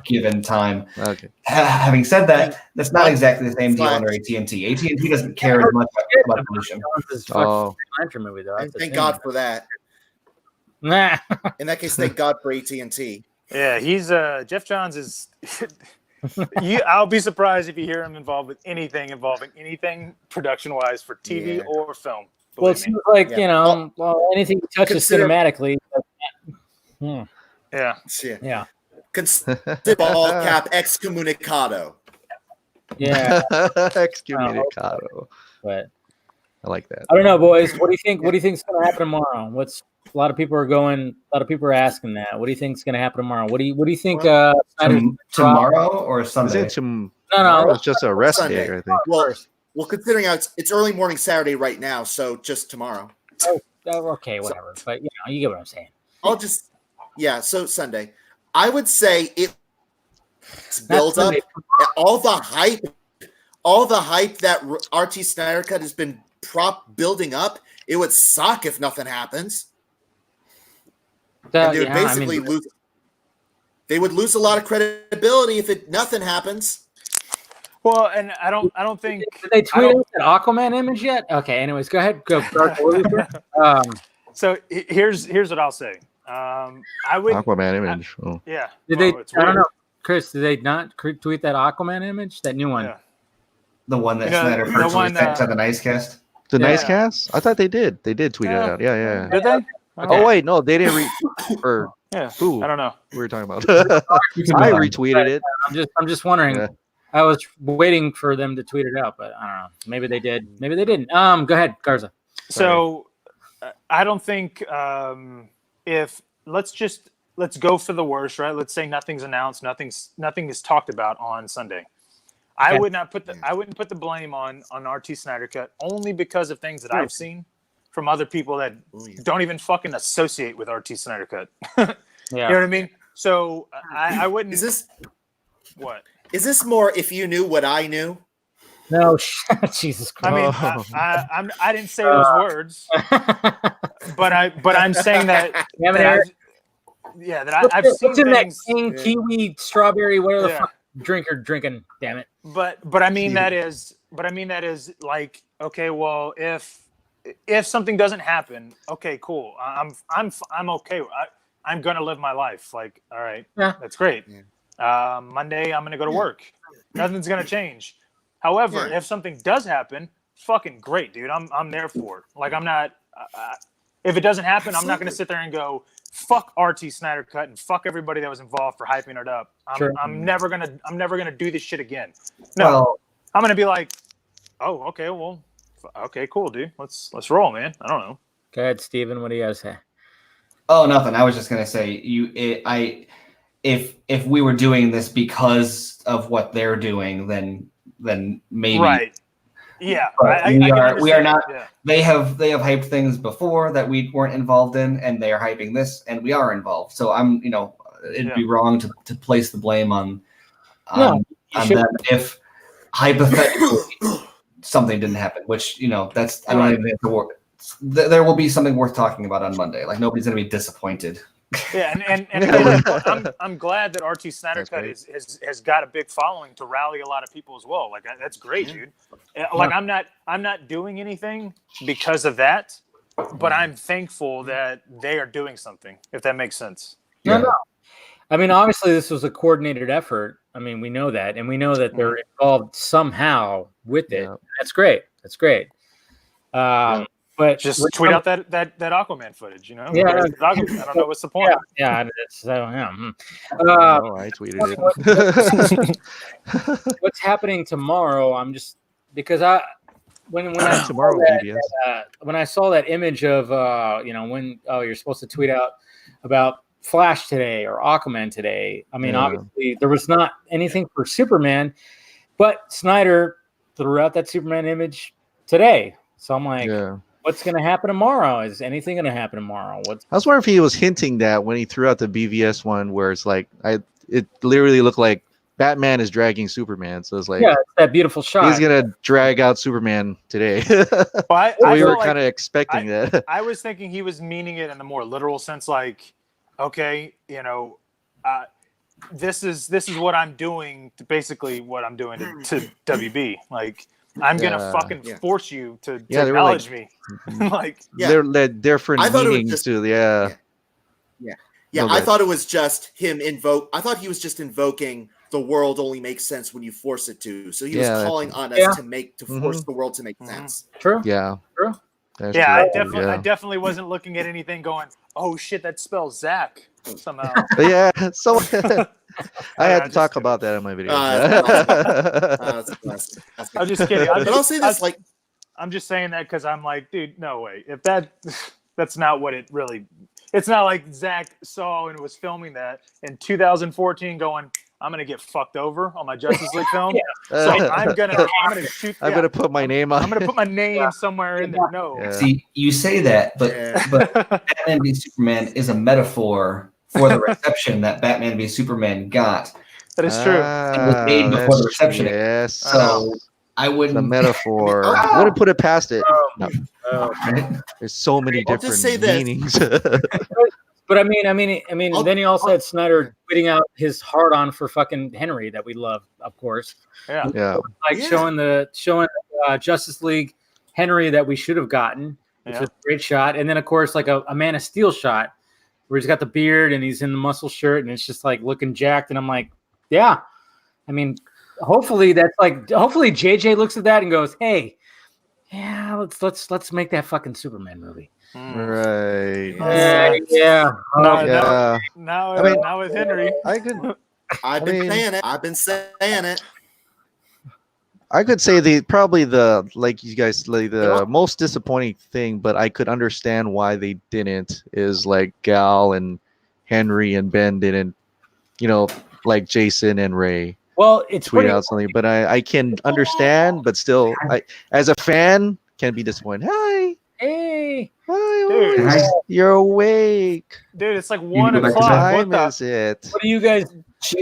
[SPEAKER 6] given time.
[SPEAKER 5] Okay.
[SPEAKER 6] Having said that, that's not exactly the same deal
[SPEAKER 3] Flash.
[SPEAKER 6] under AT&T. AT&T doesn't care as much about pollution.
[SPEAKER 5] Oh.
[SPEAKER 1] Movie, though.
[SPEAKER 3] And thank God for that.
[SPEAKER 1] Nah.
[SPEAKER 3] In that case, thank God for AT&T.
[SPEAKER 2] Yeah, he's Jeff Johns is. I'll be surprised if you hear him involved with anything involving anything production-wise for TV
[SPEAKER 3] Yeah.
[SPEAKER 2] or film.
[SPEAKER 1] Well, it
[SPEAKER 2] Believe me.
[SPEAKER 1] seems like,
[SPEAKER 3] Yeah.
[SPEAKER 1] anything he touches
[SPEAKER 3] Consider-
[SPEAKER 1] cinematically. Hmm.
[SPEAKER 2] Yeah.
[SPEAKER 3] Shit.
[SPEAKER 1] Yeah.
[SPEAKER 3] Consider all cap excommunicado.
[SPEAKER 1] Yeah.
[SPEAKER 5] Excommunicado.
[SPEAKER 1] But
[SPEAKER 5] I like that.
[SPEAKER 1] I don't know, boys. What do you think? What do you think is going to happen tomorrow? A lot of people are asking that. What do you think is going to happen tomorrow? What do you think?
[SPEAKER 6] Tomorrow or
[SPEAKER 5] Is
[SPEAKER 6] Sunday?
[SPEAKER 5] it
[SPEAKER 1] No.
[SPEAKER 5] It's just a rest
[SPEAKER 3] Sunday.
[SPEAKER 5] day, I think.
[SPEAKER 3] Well, considering how it's early morning Saturday right now, so just tomorrow.
[SPEAKER 1] Okay, whatever. But you get what I'm saying.
[SPEAKER 3] So Sunday. I would say it's built up. All the hype that RT Snyder Cut has been building up. It would suck if nothing happens. And they would basically lose. They would lose a lot of credibility if nothing happens.
[SPEAKER 2] Well, and I don't think
[SPEAKER 1] Did they tweet out that Aquaman image yet? Okay. Anyways, go ahead. Go.
[SPEAKER 2] So here's what I'll say. I would
[SPEAKER 5] Aquaman image.
[SPEAKER 2] Yeah.
[SPEAKER 1] Did they? I don't know, Chris. Did they not tweet that Aquaman image? That new one.
[SPEAKER 2] Yeah.
[SPEAKER 6] The one that Snyder personally sent to the Nicecast?
[SPEAKER 5] The Nicecast? I thought they did. They did tweet it out. Yeah.
[SPEAKER 2] Did they?
[SPEAKER 5] Oh wait, no, they didn't or
[SPEAKER 2] Yeah.
[SPEAKER 5] who?
[SPEAKER 2] I don't know.
[SPEAKER 5] We were talking about. I retweeted it.
[SPEAKER 1] I'm just wondering.
[SPEAKER 5] Yeah.
[SPEAKER 1] I was waiting for them to tweet it out, but I don't know. Maybe they did. Maybe they didn't. Go ahead, Garza.
[SPEAKER 2] So I don't think if let's go for the worst, right? Let's say nothing's announced, nothing is talked about on Sunday. I wouldn't put the blame on RT Snyder Cut only because of things that I've seen from other people that don't even fucking associate with RT Snyder Cut. You know what I mean? So I wouldn't.
[SPEAKER 3] Is this
[SPEAKER 2] what?
[SPEAKER 3] Is this more if you knew what I knew?
[SPEAKER 1] No, Jesus Christ.
[SPEAKER 2] I mean, I didn't say those words, but I'm saying that. I've seen
[SPEAKER 1] what's in
[SPEAKER 2] things,
[SPEAKER 1] that king, kiwi, strawberry, whatever the fuck drink you're drinking. Damn it.
[SPEAKER 2] But I mean that is like, okay, well, if something doesn't happen, okay, cool. I'm okay. I'm gonna live my life. Like, all right, that's great. Yeah. Monday I'm gonna go to work. Nothing's gonna change. However, if something does happen, fucking great, dude. I'm there for it. Like, I'm not. If it doesn't happen, I'm not gonna sit there and go, fuck RT Snyder Cut and fuck everybody that was involved for hyping it up. I'm never gonna do this shit again. No, I'm gonna be like, oh, okay, well, okay, cool, dude. Let's roll, man. I don't know.
[SPEAKER 1] Go ahead, Steven. What do you guys say?
[SPEAKER 6] Oh, nothing. I was just gonna say if we were doing this because of what they're doing, then maybe
[SPEAKER 2] right. Yeah,
[SPEAKER 6] we are not. Yeah. They have hyped things before that we weren't involved in, and they are hyping this, and we are involved. So it'd be wrong to place the blame on them if hypothetically something didn't happen. Which that's I don't even have to work. There will be something worth talking about on Monday. Like, nobody's going to be disappointed.
[SPEAKER 2] Yeah, and I'm glad that RT Snyder Cut has got a big following to rally a lot of people as well. Like, that's great, dude. Like, I'm not doing anything because of that, but I'm thankful that they are doing something. If that makes sense.
[SPEAKER 1] No. I mean, obviously, this was a coordinated effort. I mean, we know that, and we know that they're involved somehow with it. Yeah. That's great. That's great. But
[SPEAKER 2] just tweet out that Aquaman footage,
[SPEAKER 1] Yeah,
[SPEAKER 2] I don't know what's the point.
[SPEAKER 1] I
[SPEAKER 5] tweeted
[SPEAKER 1] it. What's happening tomorrow? I'm just because when I saw that image of you're supposed to tweet out about Flash today or Aquaman today. I mean, obviously there was not anything for Superman, but Snyder threw out that Superman image today. So I'm like, what's going to happen tomorrow? Is anything going to happen tomorrow?
[SPEAKER 5] I was wondering if he was hinting that when he threw out the BVS one, where it's like it literally looked like Batman is dragging Superman, so it's like
[SPEAKER 1] Yeah, it's that beautiful shot.
[SPEAKER 5] he's gonna drag out Superman today.
[SPEAKER 2] But
[SPEAKER 5] we were
[SPEAKER 2] felt
[SPEAKER 5] kind of expecting that.
[SPEAKER 2] I was thinking he was meaning it in the more literal sense, like, okay, this is what I'm doing to basically what I'm doing to WB. Like, I'm gonna fucking force you to acknowledge me. Like,
[SPEAKER 5] they're different meanings too.
[SPEAKER 3] Yeah. I thought it was just him I thought he was just invoking the world only makes sense when you force it to. So he was calling on us to force the world to make sense.
[SPEAKER 1] True.
[SPEAKER 5] Yeah.
[SPEAKER 1] True.
[SPEAKER 5] That's
[SPEAKER 2] I
[SPEAKER 5] true.
[SPEAKER 2] definitely wasn't looking at anything going, oh shit, that spells Zach somehow.
[SPEAKER 5] Yeah. So I had to talk about that in my video.
[SPEAKER 2] I'm just kidding.
[SPEAKER 3] But I'll say this,
[SPEAKER 2] I'm just saying that because I'm like, dude, no way. If that's not what it really. It's not like Zach saw and was filming that in 2014, going, I'm gonna get fucked over on my Justice League film. So I'm gonna shoot.
[SPEAKER 5] I'm gonna put my name on.
[SPEAKER 2] I'm gonna put my name somewhere in there. No.
[SPEAKER 6] Yeah. See, you say that, but Batman v Superman is a metaphor for the reception that Batman v Superman got.
[SPEAKER 2] That is true.
[SPEAKER 6] It was made before the reception.
[SPEAKER 5] Yes.
[SPEAKER 6] So I wouldn't.
[SPEAKER 5] The metaphor. I wouldn't put it past it. No. There's so many
[SPEAKER 3] I'll
[SPEAKER 5] different
[SPEAKER 3] just say this.
[SPEAKER 5] meanings.
[SPEAKER 1] But I mean, then you also had Snyder tweeting out his hard on for fucking Henry that we love, of course.
[SPEAKER 2] Yeah.
[SPEAKER 1] Like showing Justice League Henry that we should have gotten, which was a great shot. And then of course like a Man of Steel shot where he's got the beard and he's in the muscle shirt and it's just like looking jacked. And I'm like, yeah. I mean, hopefully JJ looks at that and goes, hey, yeah, let's make that fucking Superman movie.
[SPEAKER 5] Right.
[SPEAKER 1] Yeah.
[SPEAKER 2] Now with Henry.
[SPEAKER 3] I've been saying it.
[SPEAKER 5] I could say like you guys the most disappointing thing, but I could understand why they didn't is like Gal and Henry and Ben didn't, like Jason and Ray.
[SPEAKER 1] Well, it's
[SPEAKER 5] tweet out something, but I can understand, but still, I as a fan can be disappointed.
[SPEAKER 1] Hey,
[SPEAKER 2] dude,
[SPEAKER 5] you're awake,
[SPEAKER 2] dude. It's like 1 o'clock.
[SPEAKER 5] What time is it?
[SPEAKER 1] What are you guys?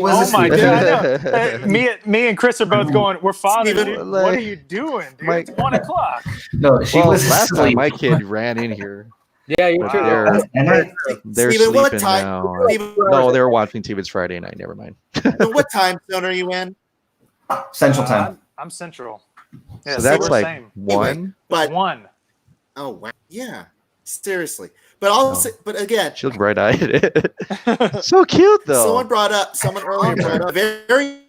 [SPEAKER 2] Oh my god! Me and Chris are both going. We're fathers. Dude. What are you doing, dude? It's 1 o'clock.
[SPEAKER 6] No, she was
[SPEAKER 5] last
[SPEAKER 6] asleep.
[SPEAKER 5] time my kid ran in here.
[SPEAKER 1] Yeah, you're true.
[SPEAKER 5] They're
[SPEAKER 3] Steven,
[SPEAKER 5] sleeping
[SPEAKER 3] what time?
[SPEAKER 5] now. No, they're watching TV. It's Friday night. Never mind.
[SPEAKER 3] What time zone are you in?
[SPEAKER 6] Central time.
[SPEAKER 2] I'm Central.
[SPEAKER 5] Yeah, so that's like same. 1.
[SPEAKER 3] Anyway, but
[SPEAKER 2] 1.
[SPEAKER 3] Oh wow. Yeah. Seriously. But but again,
[SPEAKER 5] she looks bright-eyed. So cute though.
[SPEAKER 3] Someone earlier brought up the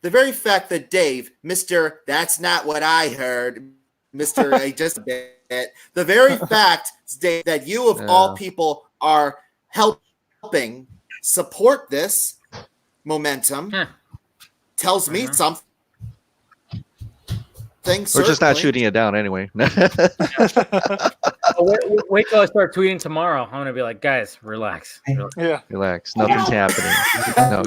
[SPEAKER 3] very fact that Dave, Mr. That's not what I heard, Mr. I just bit. The very fact, Dave, that you of all people are helping support this momentum tells me something.
[SPEAKER 5] We're just not shooting it down anyway.
[SPEAKER 1] Wait till I start tweeting tomorrow. I'm gonna be like, guys, relax.
[SPEAKER 2] Yeah,
[SPEAKER 5] relax. Nothing's happening. No.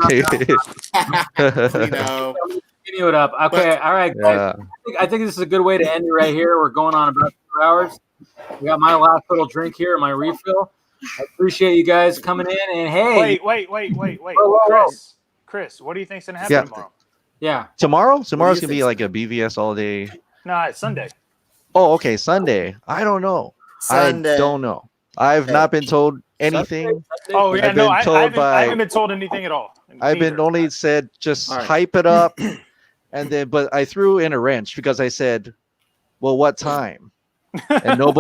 [SPEAKER 1] Continue it up. Okay, all right, guys. I think this is a good way to end it right here. We're going on about 2 hours. We got my last little drink here, my refill. I appreciate you guys coming in. And hey,
[SPEAKER 2] wait.
[SPEAKER 1] Whoa.
[SPEAKER 2] Chris, what do you think's gonna happen tomorrow?
[SPEAKER 1] Yeah.
[SPEAKER 5] Tomorrow's gonna be like a BVS all day.
[SPEAKER 2] No, it's Sunday.
[SPEAKER 5] Oh, okay, Sunday. I don't know.
[SPEAKER 3] Sunday.
[SPEAKER 5] I don't know. I've not been told anything.
[SPEAKER 2] Oh yeah, I haven't been told anything at all.
[SPEAKER 5] I've been only said just hype it up, and then but I threw in a wrench because I said, "Well, what time?" and no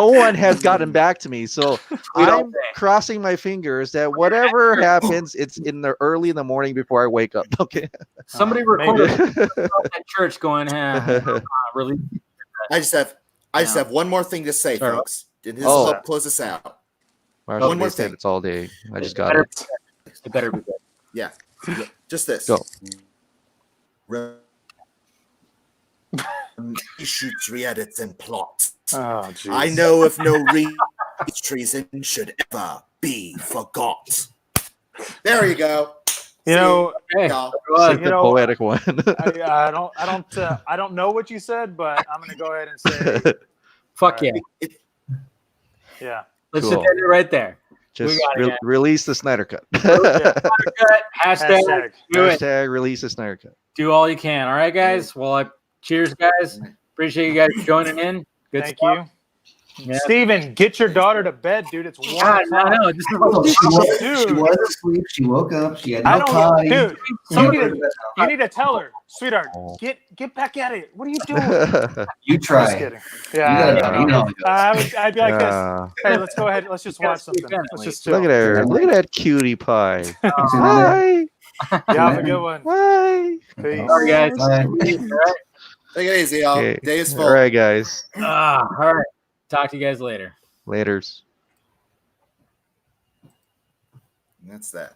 [SPEAKER 5] one has gotten back to me. So I'm crossing my fingers that whatever happens, it's early in the morning before I wake up. Okay.
[SPEAKER 1] Somebody recorded at church going, really.
[SPEAKER 3] I just have one more thing to say, folks. And this will help close us out.
[SPEAKER 5] One more thing. It's all day. I just got it.
[SPEAKER 1] It better be good.
[SPEAKER 3] Yeah. Just this.
[SPEAKER 5] Go.
[SPEAKER 3] He shoots, re-edits, and plots.
[SPEAKER 2] Oh,
[SPEAKER 3] I know if no treason should ever be forgot. There you go.
[SPEAKER 5] The poetic one.
[SPEAKER 2] I don't know what you said, but I'm gonna go ahead and say,
[SPEAKER 1] "Fuck yeah,
[SPEAKER 2] yeah."
[SPEAKER 1] Let's just end it right there.
[SPEAKER 5] Just
[SPEAKER 1] got it, yeah.
[SPEAKER 5] release the Snyder Cut.
[SPEAKER 1] Hashtag do it.
[SPEAKER 5] Hashtag release the Snyder Cut.
[SPEAKER 1] Do all you can. All right, guys. Well, cheers, guys. Appreciate you guys joining in. Good
[SPEAKER 2] Thank
[SPEAKER 1] stuff.
[SPEAKER 2] you.
[SPEAKER 1] Yeah.
[SPEAKER 2] Steven, get your daughter to bed, dude. It's 1
[SPEAKER 1] God,
[SPEAKER 2] o'clock.
[SPEAKER 1] no.
[SPEAKER 6] She was asleep. She woke up. She had
[SPEAKER 2] I
[SPEAKER 6] no
[SPEAKER 2] don't,
[SPEAKER 6] potty.
[SPEAKER 2] dude. You need to tell her, sweetheart.
[SPEAKER 5] Oh.
[SPEAKER 2] Get back at it. What are you doing?
[SPEAKER 6] You try.
[SPEAKER 2] Just kidding.
[SPEAKER 6] You
[SPEAKER 2] Yeah,
[SPEAKER 6] gotta- you know how it goes.
[SPEAKER 2] I'd be like
[SPEAKER 5] Yeah.
[SPEAKER 2] this. Hey, let's go ahead. Let's just watch something. Let's just chill.
[SPEAKER 5] Look at her. Look at that cutie pie.
[SPEAKER 6] Hi.
[SPEAKER 5] Hi.
[SPEAKER 2] Yeah, have a good one.
[SPEAKER 5] Hi.
[SPEAKER 2] Peace.
[SPEAKER 1] All right, guys.
[SPEAKER 6] Bye.
[SPEAKER 1] All right.
[SPEAKER 3] Take it easy, y'all.
[SPEAKER 5] Okay.
[SPEAKER 3] Day is full.
[SPEAKER 5] All right, guys.
[SPEAKER 1] All right. Talk to you guys later.
[SPEAKER 5] Laters.
[SPEAKER 3] And that's that.